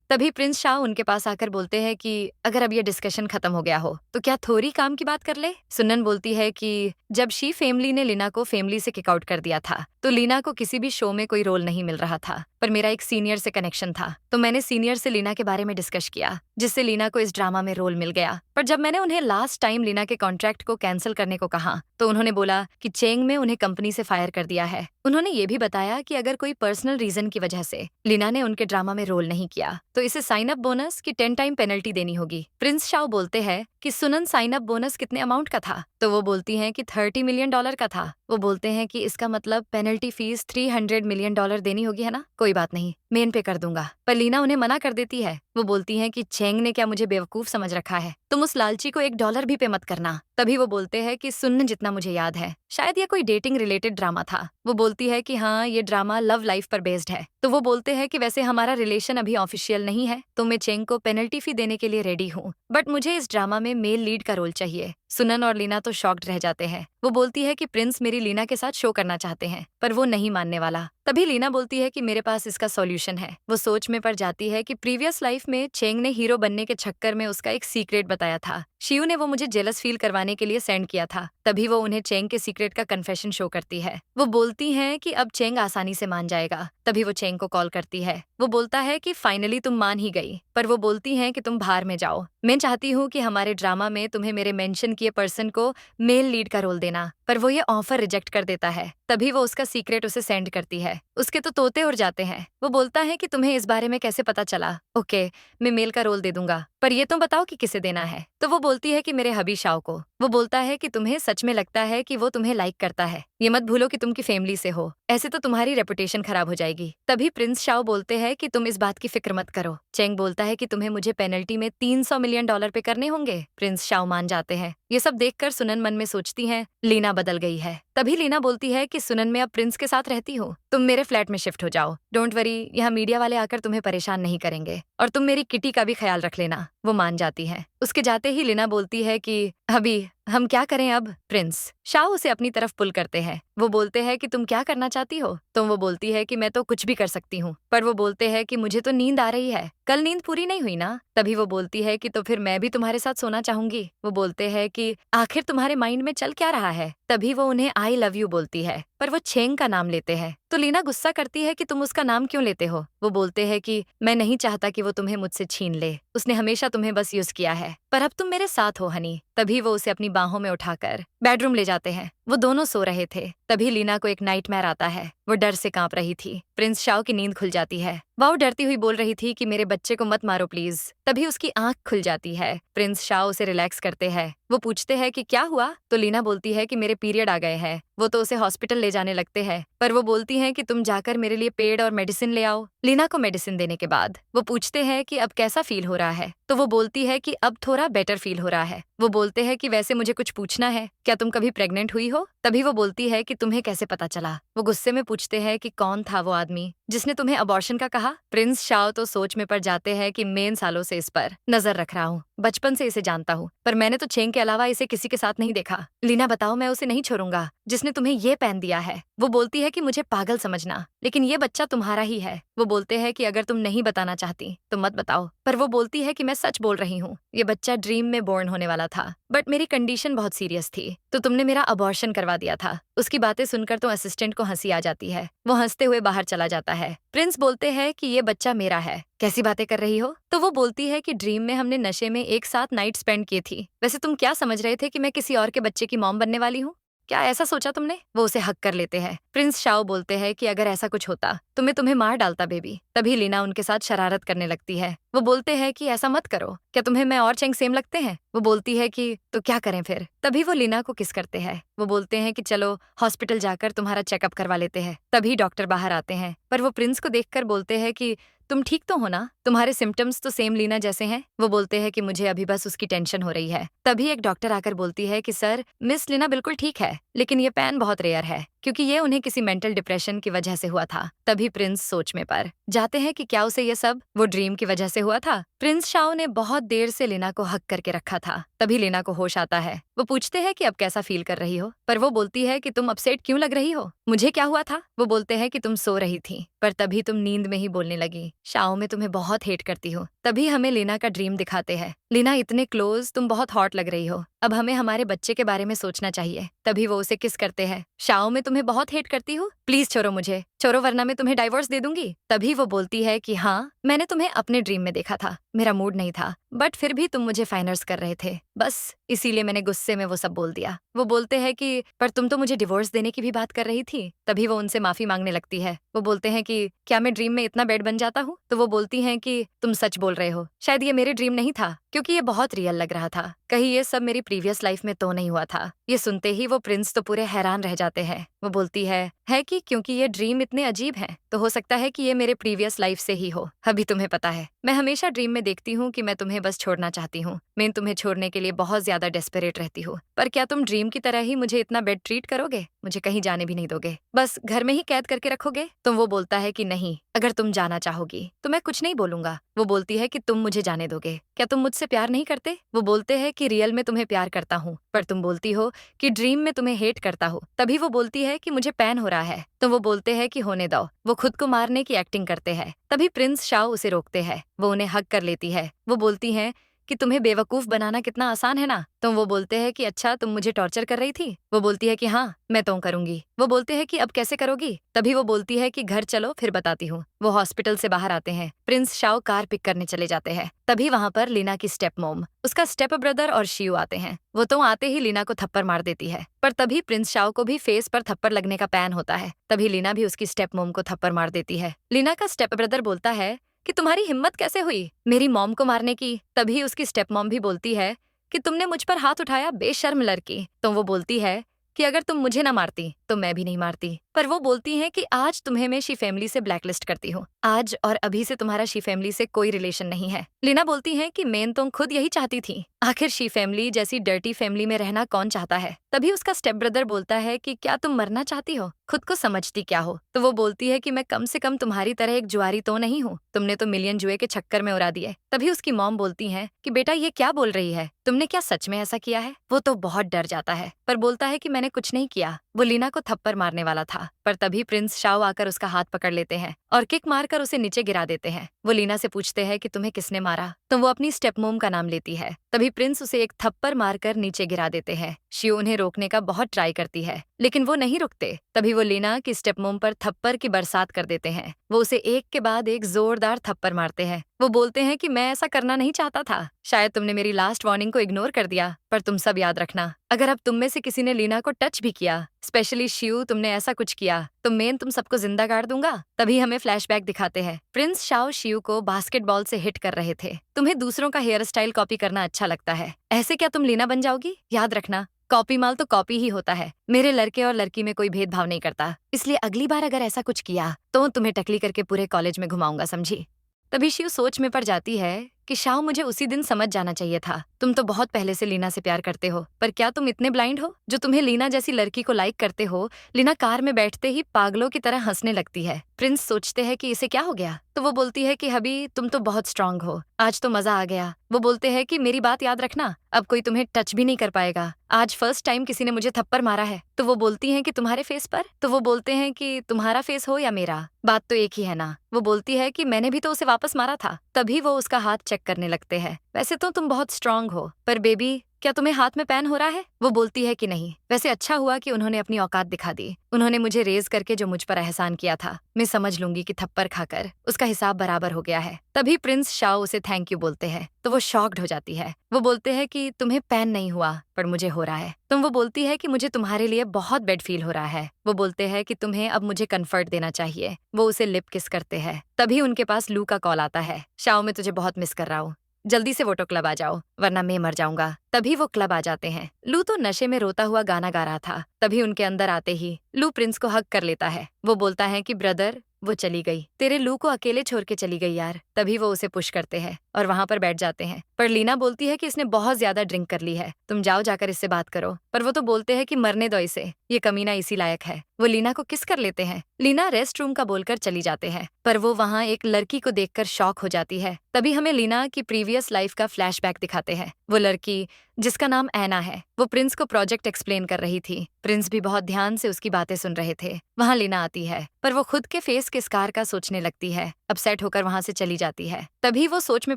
तभी प्रिंस शाह उनके पास आकर बोलते हैं कि अगर अब ये डिस्कशन खत्म हो गया हो तो क्या थोड़ी काम की बात कर ले। सुनन बोलती है कि जब शी फैमिली ने लीना को फैमिली से किक आउट कर दिया था तो लीना को किसी भी शो में कोई रोल नहीं मिल रहा था, पर मेरा एक सीनियर से कनेक्शन था, तो मैंने सीनियर से लीना के बारे में डिस्कस किया, जिससे लीना को इस ड्रामा में रोल मिल गया। पर जब मैंने उन्हें लास्ट टाइम लीना के कॉन्ट्रैक्ट को कैंसिल करने को कहा तो उन्होंने बोला कि चेंग में उन्हें कंपनी से फायर कर दिया है। उन्होंने ये भी बताया कि अगर कोई पर्सनल रीजन की वजह से लीना ने उनके ड्रामा में रोल नहीं किया तो इसे साइन अप बोनस की 10 टाइम पेनल्टी देनी होगी। प्रिंस शाओ बोलते हैं कि सुनन साइन अप बोनस कितने अमाउंट का था? तो वो बोलती हैं कि $30 मिलियन का था। वो बोलते हैं कि इसका मतलब पेनल्टी फीस $300 मिलियन देनी होगी, है ना? कोई बात नहीं, मेन पे कर दूंगा। पर लीना उन्हें मना कर देती है। वो बोलती है कि चेंग ने क्या मुझे बेवकूफ समझ रखा है, तुम उस लालची को $1 भी पे मत करना। तभी वो बोलते हैं कि सुन, जितना मुझे याद है शायद ये कोई डेटिंग रिलेटेड ड्रामा था। वो बोलती है कि हाँ, ये ड्रामा लव लाइफ पर बेस्ड है। तो वो बोलते हैं कि वैसे हमारा रिलेशन अभी ऑफिशियल नहीं है, तो मैं चेंग को पेनल्टी फी देने के लिए रेडी हूँ, बट मुझे इस ड्रामा में मेल लीड का रोल चाहिए। सुनन और लीना तो शॉक्ड रह जाते हैं। वो बोलती है कि प्रिंस मेरी लीना के साथ शो करना चाहते हैं, पर वो नहीं मानने वाला। तभी लीना बोलती है कि मेरे पास इसका सॉल्यूशन है। वो सोच में पड़ जाती है कि प्रीवियस लाइफ में चेंग ने हीरो बनने के चक्कर में उसका एक सीक्रेट बताया था। शिव ने वो मुझे जेलस फील करवाने के लिए सेंड किया था। तभी वो उन्हें चेंग के सीक्रेट का कन्फेशन शो करती है। वो बोलती हैं कि अब चेंग आसानी से मान जाएगा। तभी वो चेंग को कॉल करती है। वो बोलता है कि फाइनली तुम मान ही गई, पर वो बोलती हैं कि तुम बाहर में जाओ। मैं चाहती हूँ कि हमारे ड्रामा में तुम्हें मेरे मेंशन किए पर्सन को मेल लीड का रोल देना, पर वो ये ऑफर रिजेक्ट कर देता है। तभी वो उसका सीक्रेट उसे सेंड करती है। उसके तो तोते उड़ जाते हैं। वो बोलता है कि तुम्हें इस बारे में कैसे पता चला? ओके, मैं मेल का रोल दे दूंगा, पर ये तो बताओ कि किसे देना है। तो वो बोलती है कि मेरे हबी शाओ को। वो बोलता है कि तुम्हें सच में लगता है कि वो तुम्हें लाइक करता है? ये मत भूलो कि तुम की फैमिली से हो, ऐसे तो तुम्हारी रेपुटेशन खराब हो जाएगी। तभी प्रिंस शाओ बोलते हैं कि तुम इस बात की फिक्र मत करो। चेंग बोलता है कि तुम्हें मुझे पेनल्टी में $300 मिलियन पे करने होंगे। प्रिंस शाओ मान जाते हैं। ये सब देखकर सुनन मन में सोचती है लीना बदल गई है। तभी लीना बोलती है कि सुनन, मैं अब प्रिंस के साथ रहती हूँ, तुम मेरे फ्लैट में शिफ्ट हो जाओ। डोंट वरी, यहाँ मीडिया वाले आकर तुम्हें परेशान नहीं करेंगे, और तुम मेरी किटी का भी ख्याल रख लेना। वो मान जाती है। उसके जाते ही लीना बोलती है कि अभी हम क्या करें अब? प्रिंस शाओ उसे अपनी तरफ पुल करते हैं। वो बोलते हैं कि तुम क्या करना चाहती हो? तो वो बोलती है कि मैं तो कुछ भी कर सकती हूँ, पर वो बोलते हैं कि मुझे तो नींद आ रही है, कल नींद पूरी नहीं हुई ना। तभी वो बोलती है कि तो फिर मैं भी तुम्हारे साथ सोना चाहूंगी। वो बोलते हैं कि आखिर तुम्हारे माइंड में चल क्या रहा है? तभी वो उन्हें आई लव यू बोलती है, पर वो चेंग का नाम लेते हैं। तो लीना गुस्सा करती है कि तुम उसका नाम क्यों लेते हो? वो बोलते हैं कि मैं नहीं चाहता कि वो तुम्हें मुझसे छीन ले, उसने हमेशा तुम्हें बस यूज किया है, पर अब तुम मेरे साथ हो हनी। तभी वो उसे अपनी बाहों में उठाकर बेडरूम ले जाते हैं। वो दोनों सो रहे थे। तभी लीना को एक नाइटमेयर आता है। वो डर से कांप रही थी। प्रिंस शाओ की नींद खुल जाती है। वो डरती हुई बोल रही थी कि मेरे बच्चे को मत मारो प्लीज। तभी उसकी आंख खुल जाती है। प्रिंस शाओ उसे रिलैक्स करते हैं। वो पूछते हैं कि क्या हुआ? तो लीना बोलती है कि मेरे पीरियड आ गए हैं। वो तो उसे हॉस्पिटल ले जाने लगते हैं, पर वो बोलती हैं कि तुम जाकर मेरे लिए पेड़ और मेडिसिन ले आओ। लीना को मेडिसिन देने के बाद वो पूछते हैं कि अब कैसा फील हो रहा है? तो वो बोलती है कि अब थोड़ा बेटर फील हो रहा है। वो बोलते हैं कि वैसे मुझे कुछ पूछना है, क्या तुम कभी प्रेग्नेंट हुई हो? तभी वो बोलती है कि तुम्हें कैसे पता चला? वो गुस्से में पूछते हैं कि कौन था वो आदमी जिसने तुम्हें अबॉर्शन का कहा? प्रिंस शाओ तो सोच में पड़ जाते हैं कि मैं इन सालों से इस पर नजर रख रहा हूँ, बचपन से इसे जानता हूँ, पर मैंने तो चेंग के अलावा इसे किसी के साथ नहीं देखा। लीना बताओ, मैं उसे नहीं छोड़ूंगा जिसने तुम्हें ये पहन दिया है। वो बोलती है कि मुझे पागल समझना, लेकिन ये बच्चा तुम्हारा ही है। वो बोलते हैं कि अगर तुम नहीं बताना चाहती तो मत बताओ, पर वो बोलती है कि मैं सच बोल रही हूँ। ये बच्चा ड्रीम में बोर्न होने वाला था, बट मेरी कंडीशन बहुत सीरियस थी, तो तुमने मेरा अबॉर्शन करवा दिया था। उसकी बातें सुनकर तो असिस्टेंट को हंसी आ जाती है। वो हंसते हुए बाहर चला जाता है। प्रिंस बोलते हैं कि ये बच्चा मेरा है, कैसी बातें कर रही हो? तो वो बोलती है कि ड्रीम में हमने नशे में एक साथ नाइट स्पेंड की थी। वैसे तुम क्या समझ रहे थे कि मैं किसी और के बच्चे की मॉम बनने वाली हूँ? क्या ऐसा सोचा तुमने? वो उसे हक कर लेते हैं। प्रिंस शाओ बोलते हैं कि अगर ऐसा कुछ होता तो मैं तुम्हें मार डालता बेबी। तभी लीना उनके साथ शरारत करने लगती है। वो बोलते हैं कि ऐसा मत करो, क्या तुम्हें मैं और चेंग सेम लगते हैं? वो बोलती है कि तो क्या करें फिर? तभी वो लीना को किस करते हैं। वो बोलते हैं कि चलो हॉस्पिटल जाकर तुम्हारा चेकअप करवा लेते हैं। तभी डॉक्टर बाहर आते हैं, पर वो प्रिंस को देखकर बोलते हैं कि तुम ठीक तो हो ना? तुम्हारे सिम्टम्स तो सेम लीना जैसे हैं। वो बोलते हैं कि मुझे अभी बस उसकी टेंशन हो रही है। तभी एक डॉक्टर आकर बोलती है कि सर, मिस लीना बिल्कुल ठीक है, लेकिन ये पेन बहुत रेयर है, क्योंकि ये उन्हें किसी मेंटल डिप्रेशन की वजह से हुआ था। तभी प्रिंस सोच में पड़ जाते हैं कि क्या उसे ये सब वो ड्रीम की वजह से हुआ था? प्रिंस शाओ ने बहुत देर से लीना को हक करके रखा था। तभी लीना को होश आता है। वो पूछते हैं कि अब कैसा फील कर रही हो? पर वो बोलती है कि तुम अपसेट क्यों लग रही हो? मुझे क्या हुआ था? वो बोलते हैं कि तुम सो रही थी, पर तभी तुम नींद में ही बोलने लगी। शाओ, मैं तुम्हें बहुत हेट करती हूँ। तभी हमें लीना का ड्रीम दिखाते हैं। लीना, इतने क्लोज, तुम बहुत हॉट लग रही हो, अब हमें हमारे बच्चे के बारे में सोचना चाहिए। तभी वो उसे किस करते हैं। शाओ, मैं तुम्हें बहुत हेट करती हूँ, प्लीज छोड़ो मुझे, छोड़ो वरना मैं तुम्हें डाइवोर्स दे दूंगी। तभी वो बोलती है कि हाँ, मैंने तुम्हें अपने ड्रीम में देखा था, मेरा मूड नहीं था, बट फिर भी तुम मुझे फाइनर्स कर रहे थे, बस इसीलिए मैंने गुस्से में वो सब बोल दिया। वो बोलते हैं कि पर तुम तो मुझे डिवोर्स देने की भी बात कर रही थी। तभी वो उनसे माफी मांगने लगती है। वो बोलते हैं कि क्या मैं ड्रीम में इतना बैड बन जाता हूँ? तो वो बोलती हैं कि तुम सच बोल रहे हो, शायद ये मेरे ड्रीम नहीं था, क्योंकि ये बहुत रियल लग रहा था, कहीं ये सब मेरी प्रीवियस लाइफ में तो नहीं हुआ था। ये सुनते ही वो प्रिंस तो पूरे हैरान रह जाते हैं। वो बोलती है कि क्योंकि ये ड्रीम इतने अजीब हैं, तो हो सकता है कि ये मेरे प्रीवियस लाइफ से ही हो। अभी तुम्हें पता है, मैं हमेशा ड्रीम में देखती हूँ कि मैं तुम्हें बस छोड़ना चाहती हूँ। मैं तुम्हें छोड़ने के लिए बहुत ज्यादा डेस्परेट रहती हूँ, पर क्या तुम ड्रीम की तरह ही मुझे इतना बेड ट्रीट करोगे? मुझे कहीं जाने भी नहीं दोगे, बस घर में ही कैद करके रखोगे? तो वो बोलता है कि नहीं, अगर तुम जाना चाहोगी तो मैं कुछ नहीं बोलूंगा। वो बोलती है कि तुम मुझे जाने दोगे? क्या तुम मुझसे प्यार नहीं करते? वो बोलते हैं कि रियल में तुम्हें प्यार करता हूँ, पर तुम बोलती हो कि ड्रीम में तुम्हें हेट करता हो। तभी वो बोलती है कि मुझे पैन हो रहा है। तो वो बोलते हैं कि होने दो। वो खुद को मारने की एक्टिंग करते हैं। तभी प्रिंस शाओ उसे रोकते हैं। वो उन्हें हक कर लेती है। वो बोलती है कि तुम्हें बेवकूफ बनाना कितना आसान है ना। तो वो बोलते हैं कि अच्छा, तुम मुझे टॉर्चर कर रही थी? वो बोलती है कि हाँ, मैं तो करूंगी। वो बोलते हैं कि अब कैसे करोगी? तभी वो बोलती है कि घर चलो, फिर बताती हूँ। वो हॉस्पिटल से बाहर आते हैं। प्रिंस शाओ कार पिक करने चले जाते हैं। तभी वहाँ पर लीना की स्टेप मॉम, उसका स्टेप ब्रदर और शियू आते हैं। वो तो आते ही लीना को थप्पड़ मार देती है, पर तभी प्रिंस शाओ को भी फेस पर थप्पड़ लगने का पैन होता है। तभी लीना भी उसकी स्टेप मॉम को थप्पड़ मार देती है। लीना का स्टेप ब्रदर बोलता है कि तुम्हारी हिम्मत कैसे हुई मेरी मॉम को मारने की? तभी उसकी स्टेप मॉम भी बोलती है कि तुमने मुझ पर हाथ उठाया, बेशर्म लड़की। तो वो बोलती है कि अगर तुम मुझे ना मारती तो मैं भी नहीं मारती। पर वो बोलती है कि आज तुम्हें मैं शी फैमिली से ब्लैकलिस्ट करती हूँ। आज और अभी से तुम्हारा शी फैमिली से कोई रिलेशन नहीं है। लीना बोलती है कि मैं तो खुद यही चाहती थी। आखिर शी फैमिली जैसी डर्टी फैमिली में रहना कौन चाहता है? तभी उसका स्टेप ब्रदर बोलता है कि क्या तुम मरना चाहती हो? खुद को समझती क्या हो? तो वो बोलती है कि मैं कम से कम तुम्हारी तरह एक जुआरी तो नहीं हूँ। तुमने तो मिलियन जुए के चक्कर में उड़ा दिए। तभी उसकी मॉम बोलती है कि बेटा, ये क्या बोल रही है? तुमने क्या सच में ऐसा किया है? वो तो बहुत डर जाता है, पर बोलता है कि मैंने कुछ नहीं किया। वो लीना को थप्पड़ मारने वाला था, पर तभी प्रिंस शाओ आकर उसका हाथ पकड़ लेते हैं और किक मारकर उसे नीचे गिरा देते हैं। वो लीना से पूछते हैं कि तुम्हें किसने मारा? तो वो अपनी स्टेप मोम का नाम लेती है। तभी प्रिंस उसे एक थप्पड़ मारकर नीचे गिरा देते हैं। शियो उन्हें रोकने का बहुत ट्राई करती है, लेकिन वो नहीं रुकते। तभी वो लीना की स्टेप मोम पर थप्पड़ की बरसात कर देते हैं। वो उसे एक के बाद एक जोरदार थप्पड़ मारते हैं। वो बोलते हैं कि मैं ऐसा करना नहीं चाहता था। शायद तुमने मेरी लास्ट वार्निंग को इग्नोर कर दिया, पर तुम सब याद रखना, अगर अब तुम में से किसी ने लीना को टच भी किया, स्पेशली शियू, तुमने ऐसा कुछ किया तो मैं तुम सबको जिंदा गाड़ दूंगा। तभी हमें फ्लैशबैक दिखाते हैं। प्रिंस शाओ शियू को बास्केटबॉल से हिट कर रहे थे। तुम्हें दूसरों का हेयर स्टाइल कॉपी करना अच्छा लगता है, ऐसे क्या तुम लीना बन जाओगी? याद रखना, कॉपी माल तो कॉपी ही होता है। मेरे लड़के और लड़की में कोई भेदभाव नहीं करता, इसलिए अगली बार अगर ऐसा कुछ किया तो तुम्हें टकली करके पूरे कॉलेज में घुमाऊंगा, समझी? तभी शिव सोच में पड़ जाती है कि शाओ, मुझे उसी दिन समझ जाना चाहिए था। तुम तो बहुत पहले से लीना से प्यार करते हो, पर क्या तुम इतने ब्लाइंड हो? जो तुम्हें लीना जैसी लड़की को लाइक करते हो, लीना कार में बैठते ही पागलों की तरह हंसने लगती है। प्रिंस सोचते हैं कि इसे क्या हो गया, तो वो बोलती है कि हबी, तुम तो बहुत स्ट्रांग हो, आज तो मजा आ गया। वो बोलते हैं कि मेरी बात याद रखना, अब कोई तुम्हें टच भी नहीं कर पाएगा। आज फर्स्ट टाइम किसी ने मुझे थप्पड़ मारा है। तो वो बोलती हैं कि तुम्हारे फेस पर? तो वो बोलते हैं कि तुम्हारा फेस हो या मेरा, बात तो एक ही है ना। वो बोलती है कि मैंने भी तो उसे वापस मारा था। तभी वो उसका हाथ चेक करने लगते हैं। वैसे तो तुम बहुत स्ट्रांग हो, पर बेबी, क्या तुम्हें हाथ में पैन हो रहा है? वो बोलती है कि नहीं। वैसे अच्छा हुआ कि उन्होंने अपनी औकात दिखा दी। उन्होंने मुझे रेज करके जो मुझ पर एहसान किया था, मैं समझ लूंगी कि थप्पड़ खाकर उसका हिसाब बराबर हो गया है। तभी प्रिंस शाओ उसे थैंक यू बोलते हैं, तो वो शॉक्ड हो जाती है। वो बोलते हैं कि तुम्हें पैन नहीं हुआ, पर मुझे हो रहा है। तुम वो बोलती है कि मुझे तुम्हारे लिए बहुत बेड फील हो रहा है। वो बोलते हैं कि तुम्हें अब मुझे कंफर्ट देना चाहिए। वो उसे लिप किस करते हैं। तभी उनके पास लू का कॉल आता है। शाओ, मैं तुझे बहुत मिस कर रहा हूँ, जल्दी से वोटो क्लब आ जाओ, वरना मैं मर जाऊंगा। तभी वो क्लब आ जाते हैं। लू तो नशे में रोता हुआ गाना गा रहा था। तभी उनके अंदर आते ही लू प्रिंस को हक कर लेता है। वो बोलता है कि ब्रदर, वो चली गई, तेरे लू को अकेले छोड़ के चली गई यार। तभी वो उसे पुश करते हैं और वहां पर बैठ जाते हैं। पर लीना बोलती है कि इसने बहुत ज्यादा ड्रिंक कर ली है, तुम जाओ जाकर इससे बात करो। पर वो तो बोलते हैं कि मरने दो इसे, ये कमीना इसी लायक है। वो लीना को किस कर लेते हैं। लीना रेस्ट रूम का बोलकर चली जाते हैं, पर वो वहाँ एक लड़की को देखकर शॉक हो जाती है। तभी हमें लीना की प्रीवियस लाइफ का फ्लैशबैक दिखाते हैं। वो लड़की जिसका नाम ऐना है, वो प्रिंस को प्रोजेक्ट एक्सप्लेन कर रही थी। प्रिंस भी बहुत ध्यान से उसकी बातें सुन रहे थे। वहाँ लीना आती है, पर वो खुद के फेस के स्कार का सोचने लगती है। अपसेट होकर वहाँ से चली जाती है। तभी वो सोच में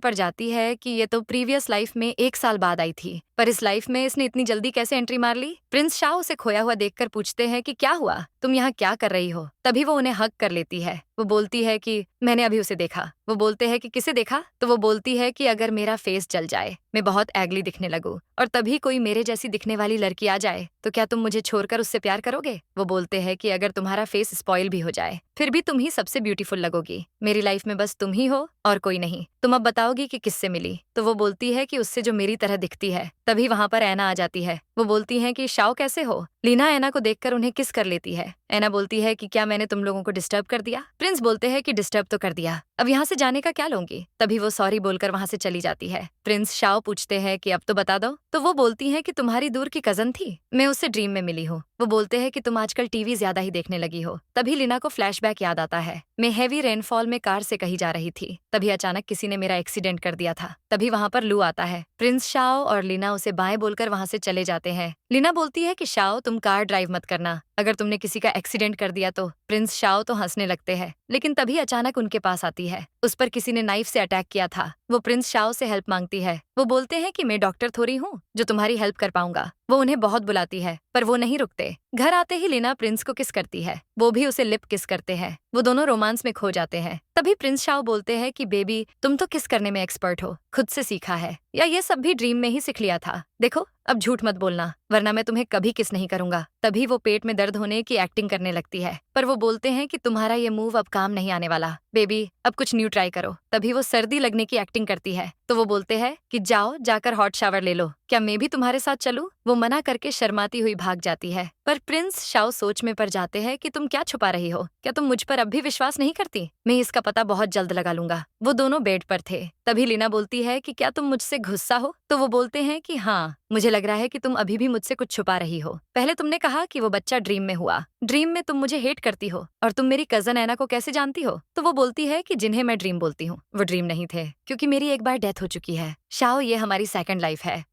पड़ जाती है कि ये तो प्रीवियस लाइफ में 1 साल बाद आई थी, पर इस लाइफ में इसने इतनी जल्दी कैसे एंट्री मार ली? प्रिंस शाओ उसे खोया हुआ देखकर पूछते हैं कि क्या हुआ, तुम यहाँ क्या कर रही हो? तभी वो उन्हें हक कर लेती है। वो बोलती है कि मैंने अभी उसे देखा। वो बोलते हैं कि किसे देखा? तो वो बोलती है कि अगर मेरा फेस जल जाए, मैं बहुत एगली दिखने लगूं, और तभी कोई मेरे जैसी दिखने वाली लड़की आ जाए, तो क्या तुम मुझे छोड़कर उससे प्यार करोगे? वो बोलते हैं कि अगर तुम्हारा फेस स्पॉइल भी हो जाए, फिर भी तुम ही सबसे ब्यूटीफुल लगोगी। मेरी लाइफ में बस तुम ही हो और कोई नहीं। नहीं, तुम अब बताओगी कि किससे मिली। तो वो बोलती है कि उससे जो मेरी तरह दिखती है। तभी वहां पर ऐना आ जाती है। वो बोलती है कि शाओ कैसे हो। लीना ऐना को देखकर उन्हें किस कर लेती है। ऐना बोलती है कि क्या मैंने तुम लोगों को डिस्टर्ब कर दिया। प्रिंस बोलते हैं कि डिस्टर्ब तो कर दिया, अब यहाँ से जाने का क्या लूंगी। तभी वो सॉरी बोलकर वहां से चली जाती है। प्रिंस शाओ पूछते हैं कि अब तो बता दो। तो वो बोलती है कि तुम्हारी दूर की कजन थी, मैं उससे ड्रीम में मिली हूँ। वो बोलते हैं कि तुम आजकल टीवी ज्यादा ही देखने लगी हो। तभी लीना को फ्लैशबैक याद आता है। मैं हेवी रेनफॉल में कार से कहीं जा रही थी, तभी अचानक किसी ने मेरा एक्सीडेंट कर दिया था। तभी वहां पर लू आता है। प्रिंस शाओ और लीना उसे बाएं बोलकर वहां से चले जाते हैं। लीना बोलती है कि शाओ तुम कार ड्राइव मत करना, अगर तुमने किसी का एक्सीडेंट कर दिया तो। प्रिंस शाओ तो हंसने लगते हैं, लेकिन तभी अचानक उनके पास आती है। उस पर किसी ने नाइफ से अटैक किया था। वो प्रिंस शाओ से हेल्प मांगती है। वो बोलते हैं कि मैं डॉक्टर थोड़ी हूँ जो तुम्हारी हेल्प कर पाऊंगा। वो उन्हें बहुत बुलाती है, पर वो नहीं रुकते। घर आते ही लीना प्रिंस को किस करती है, वो भी उसे लिप किस करते हैं। वो दोनों रोमांस में खो जाते हैं। तभी प्रिंस शाओ बोलते हैं कि बेबी तुम तो किस करने में एक्सपर्ट हो, खुद से सीखा है या ये सब भी ड्रीम में ही सीख लिया था। देखो अब झूठ मत बोलना, वरना मैं तुम्हें कभी किस नहीं करूंगा। तभी वो पेट में दर्द होने की एक्टिंग करने लगती है, पर वो बोलते हैं कि तुम्हारा ये मूव अब काम नहीं आने वाला। बेबी अब कुछ न्यू ट्राई करो। तभी वो सर्दी लगने की एक्टिंग करती है, तो वो बोलते हैं कि जाओ जाकर हॉट शावर ले लो, क्या मैं भी तुम्हारे साथ चलूं। वो मना करके शर्माती हुई भाग जाती है। पर प्रिंस शाओ सोच में पड़ जाते हैं कि तुम क्या छुपा रही हो, क्या तुम मुझ पर अब भी विश्वास नहीं करती। मैं इसका पता बहुत जल्द लगा लूंगा। वो दोनों बेड पर थे। तभी लीना बोलती है कि क्या तुम मुझसे गुस्सा हो। तो वो बोलते हैं कि हाँ, मुझे लग रहा है कि तुम अभी भी मुझसे कुछ छुपा रही हो। पहले तुमने कहा कि वो बच्चा ड्रीम में हुआ, ड्रीम में तुम मुझे हेट करती हो, और तुम मेरी कजन ऐना को कैसे जानती हो। तो वो बोलती है कि जिन्हें मैं ड्रीम बोलती हूँ वो ड्रीम नहीं थे, क्योंकि मेरी एक बार डेथ हो चुकी है। शाओ ये हमारी सेकंड लाइफ है,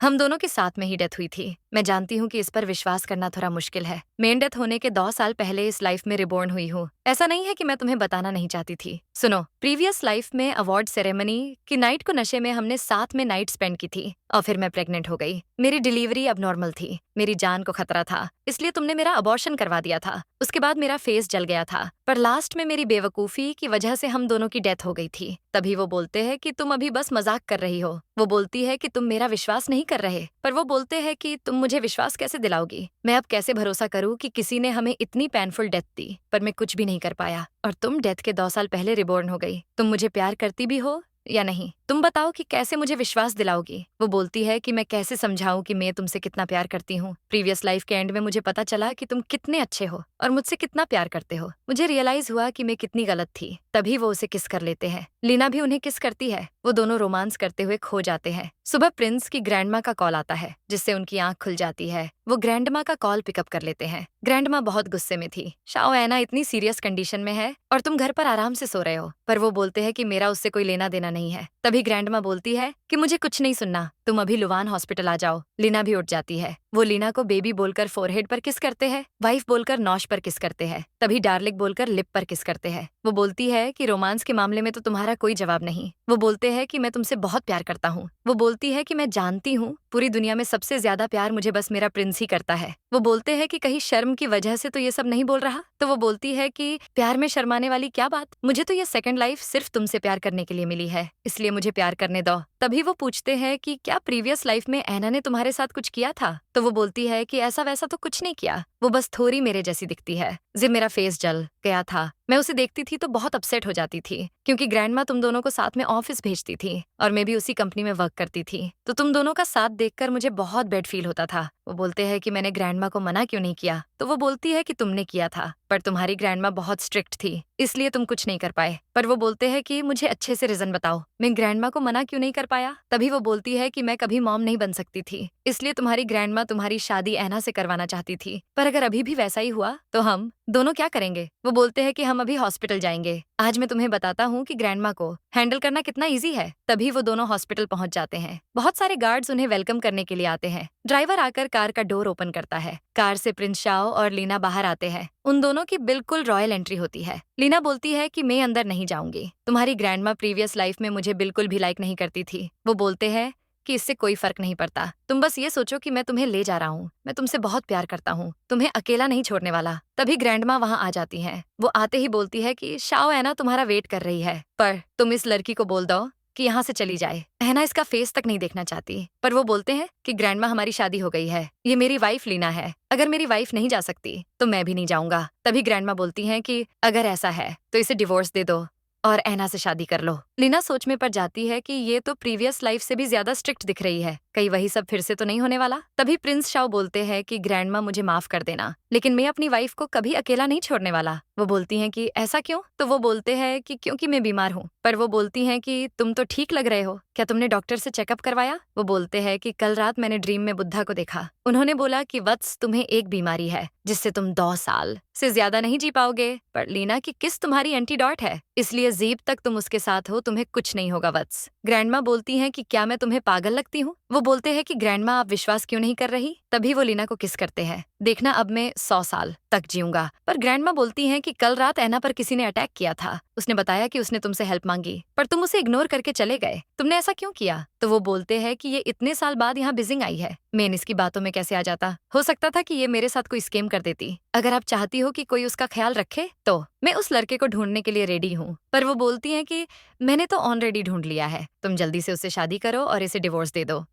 हम दोनों के साथ में ही डेथ हुई थी। मैं जानती हूँ कि इस पर विश्वास करना थोड़ा मुश्किल है। मेन डेथ होने के 2 साल पहले इस लाइफ में रिबॉर्न हुई हूँ। ऐसा नहीं है कि मैं तुम्हें बताना नहीं चाहती थी। सुनो, प्रीवियस लाइफ में अवार्ड सेरेमनी की नाइट को नशे में हमने साथ में नाइट स्पेंड की थी, और फिर मैं प्रेग्नेंट हो गई। मेरी डिलीवरी अब नॉर्मल थी, मेरी जान को खतरा था, इसलिए तुमने मेरा अबॉर्शन करवा दिया था। उसके बाद मेरा फेस जल गया था, पर लास्ट में मेरी बेवकूफ़ी की वजह से हम दोनों की डेथ हो गई थी। तभी वो बोलते हैं कि तुम अभी बस मजाक कर रही हो। वो बोलती है कि तुम मेरा विश्वास नहीं कर रहे, पर वो बोलते हैं कि तुम मुझे विश्वास कैसे दिलाओगी। मैं अब कैसे भरोसा करूं कि किसी ने हमें इतनी पेनफुल डेथ दी, पर मैं कुछ भी नहीं कर पाया, और तुम डेथ के 2 साल पहले रिबॉर्न हो गई। तुम मुझे प्यार करती भी हो या नहीं, तुम बताओ कि कैसे मुझे विश्वास दिलाओगी। वो बोलती है कि मैं कैसे समझाऊं कि मैं तुमसे कितना प्यार करती हूँ। प्रीवियस लाइफ के एंड में मुझे पता चला कि तुम कितने अच्छे हो और मुझसे कितना प्यार करते हो। मुझे रियलाइज हुआ कि मैं कितनी गलत थी। तभी वो उसे किस कर लेते हैं। लीना भी उन्हें किस करती है। वो दोनों रोमांस करते हुए खो जाते हैं। सुबह प्रिंस की ग्रैंडमा का कॉल आता है, जिससे उनकी आंख खुल जाती है। वो ग्रैंडमा का कॉल पिकअप कर लेते हैं। ग्रैंडमा बहुत गुस्से में थी। शाओ ऐना इतनी सीरियस कंडीशन में है और तुम घर पर आराम से सो रहे हो। पर वो बोलते हैं कि मेरा उससे कोई लेना देना नहीं है। तभी ग्रैंडमा बोलती है कि मुझे कुछ नहीं सुनना, तुम अभी लुवान हॉस्पिटल आ जाओ। लीना भी उठ जाती है। वो लीना को बेबी बोलकर फोरहेड पर किस करते हैं, वाइफ बोलकर नौश पर किस करते हैं, तभी डार्लिंग बोलकर लिप पर किस करते हैं। वो बोलती है कि रोमांस के मामले में तो तुम्हारा कोई जवाब नहीं। वो बोलते हैं कि मैं तुमसे बहुत प्यार करता हूँ। वो बोलती है कि मैं जानती हूँ पूरी दुनिया में सबसे ज्यादा प्यार मुझे बस मेरा प्रिंस ही करता है। वो बोलते हैं कि कहीं शर्म की वजह से तो ये सब नहीं बोल रहा। तो वो बोलती है कि प्यार में शर्माने वाली क्या बात, मुझे तो ये सेकंड लाइफ सिर्फ तुमसे प्यार करने के लिए मिली है, इसलिए मुझे प्यार करने दो। तभी वो पूछते हैं कि क्या प्रीवियस लाइफ में ऐना ने तुम्हारे साथ कुछ किया था। तो वो बोलती है कि ऐसा वैसा तो कुछ नहीं किया, वो बस थोड़ी मेरे जैसी दिखती है। जब मेरा फेस जल गया था, मैं उसे देखती थी तो बहुत अपसेट हो जाती थी, क्योंकि ग्रैंडमा तुम दोनों को साथ में ऑफिस भेजती थी और मैं भी उसी कंपनी में वर्क करती थी। तो तुम दोनों का साथ देखकर मुझे बहुत बैड फील होता था। वो बोलते हैं कि मैंने ग्रैंडमा को मना क्यों नहीं किया। तो वो बोलती है कि तुमने किया था, पर तुम्हारी ग्रैंडमा बहुत स्ट्रिक्ट थी, इसलिए तुम कुछ नहीं कर पाए। पर वो बोलते हैं कि मुझे अच्छे से रीजन बताओ, मैं ग्रैंडमा को मना क्यों नहीं कर पाया। तभी वो बोलती है कि मैं कभी मॉम नहीं बन सकती थी, इसलिए तुम्हारी ग्रैंडमा तुम्हारी शादी ऐना से करवाना चाहती थी, पर अगर अभी भी वैसा ही हुआ तो हम दोनों क्या करेंगे। वो बोलते हैं कि हम अभी हॉस्पिटल जाएंगे, आज मैं तुम्हें बताता हूँ कि ग्रैंडमा को हैंडल करना कितना इजी है। तभी वो दोनों हॉस्पिटल पहुंच जाते हैं। बहुत सारे गार्ड्स उन्हें वेलकम करने के लिए आते हैं। ड्राइवर आकर कार का डोर ओपन करता है। कार से प्रिंस शाओ और लीना बाहर आते हैं। उन दोनों की बिल्कुल रॉयल एंट्री होती है। लीना बोलती है कि मैं अंदर नहीं जाऊंगी, तुम्हारी ग्रैंडमा प्रीवियस लाइफ में मुझे बिल्कुल भी लाइक नहीं करती थी। वो बोलते हैं कि इससे कोई फर्क नहीं पड़ता, तुम बस ये सोचो कि मैं तुम्हें ले जा रहा हूँ, मैं तुमसे बहुत प्यार करता हूँ, तुम्हें अकेला नहीं छोड़ने वाला। तभी ग्रैंडमा वहाँ आ जाती हैं। वो आते ही बोलती है कि शाओ ऐना तुम्हारा वेट कर रही है, पर तुम इस लड़की को बोल दो कि यहाँ से चली जाए। ऐना इसका फेस तक नहीं देखना चाहती, पर वो बोलते हैं कि ग्रैंडमा हमारी शादी हो गई है, ये मेरी वाइफ लीना है, अगर मेरी वाइफ नहीं जा सकती तो मैं भी नहीं जाऊंगा। तभी ग्रैंडमा बोलती हैं कि अगर ऐसा है तो इसे डिवोर्स दे दो। और ऐना से शादी कर लो। लीना सोच में पड़ जाती है कि ये तो प्रीवियस लाइफ से भी ज्यादा स्ट्रिक्ट दिख रही है, कहीं वही सब फिर से तो नहीं होने वाला। तभी प्रिंस शाओ बोलते हैं कि ग्रैंडमा मुझे माफ कर देना, लेकिन मैं अपनी वाइफ को कभी अकेला नहीं छोड़ने वाला। वो बोलती हैं कि ऐसा क्यों? तो वो बोलते हैं कि क्योंकि मैं बीमार हूँ। पर वो बोलती हैं कि तुम तो ठीक लग रहे हो, क्या तुमने डॉक्टर से चेकअप करवाया? वो बोलते हैं कि कल रात मैंने ड्रीम में बुद्धा को देखा। उन्होंने बोला कि वत्स, तुम्हें एक बीमारी है जिससे तुम 2 साल से ज्यादा नहीं जी पाओगे, पर लीना की किस तुम्हारी एंटीडॉट है, इसलिए जीप तक तुम उसके साथ हो, तुम्हें कुछ नहीं होगा वत्स। ग्रैंडमा बोलती हैं कि क्या मैं तुम्हें पागल लगती हूँ? वो बोलते हैं कि ग्रैंडमा आप विश्वास क्यों नहीं कर रही? तभी वो लीना को किस करते हैं। देखना अब मैं 100 साल तक जीऊंगा। पर ग्रैंडमा बोलती हैं कि कल रात ऐना पर किसी ने अटैक किया था, उसने बताया कि उसने तुमसे हेल्प मांगी, पर तुम उसे इग्नोर करके चले गए। तुमने ऐसा क्यों किया? तो वो बोलते हैं कि ये इतने साल बाद यहाँ बिजिंग आई है, मेन इसकी बातों में कैसे आ जाता? हो सकता था कि ये मेरे साथ कोई स्केम कर देती। अगर आप चाहती हो कि कोई उसका ख्याल रखे तो मैं उस लड़के को ढूंढने के लिए रेडी हूँ। पर वो बोलती हैं कि मैंने तो ऑलरेडी ढूंढ लिया है, तुम जल्दी से उससे शादी करो और इसे डिवोर्स दे दो।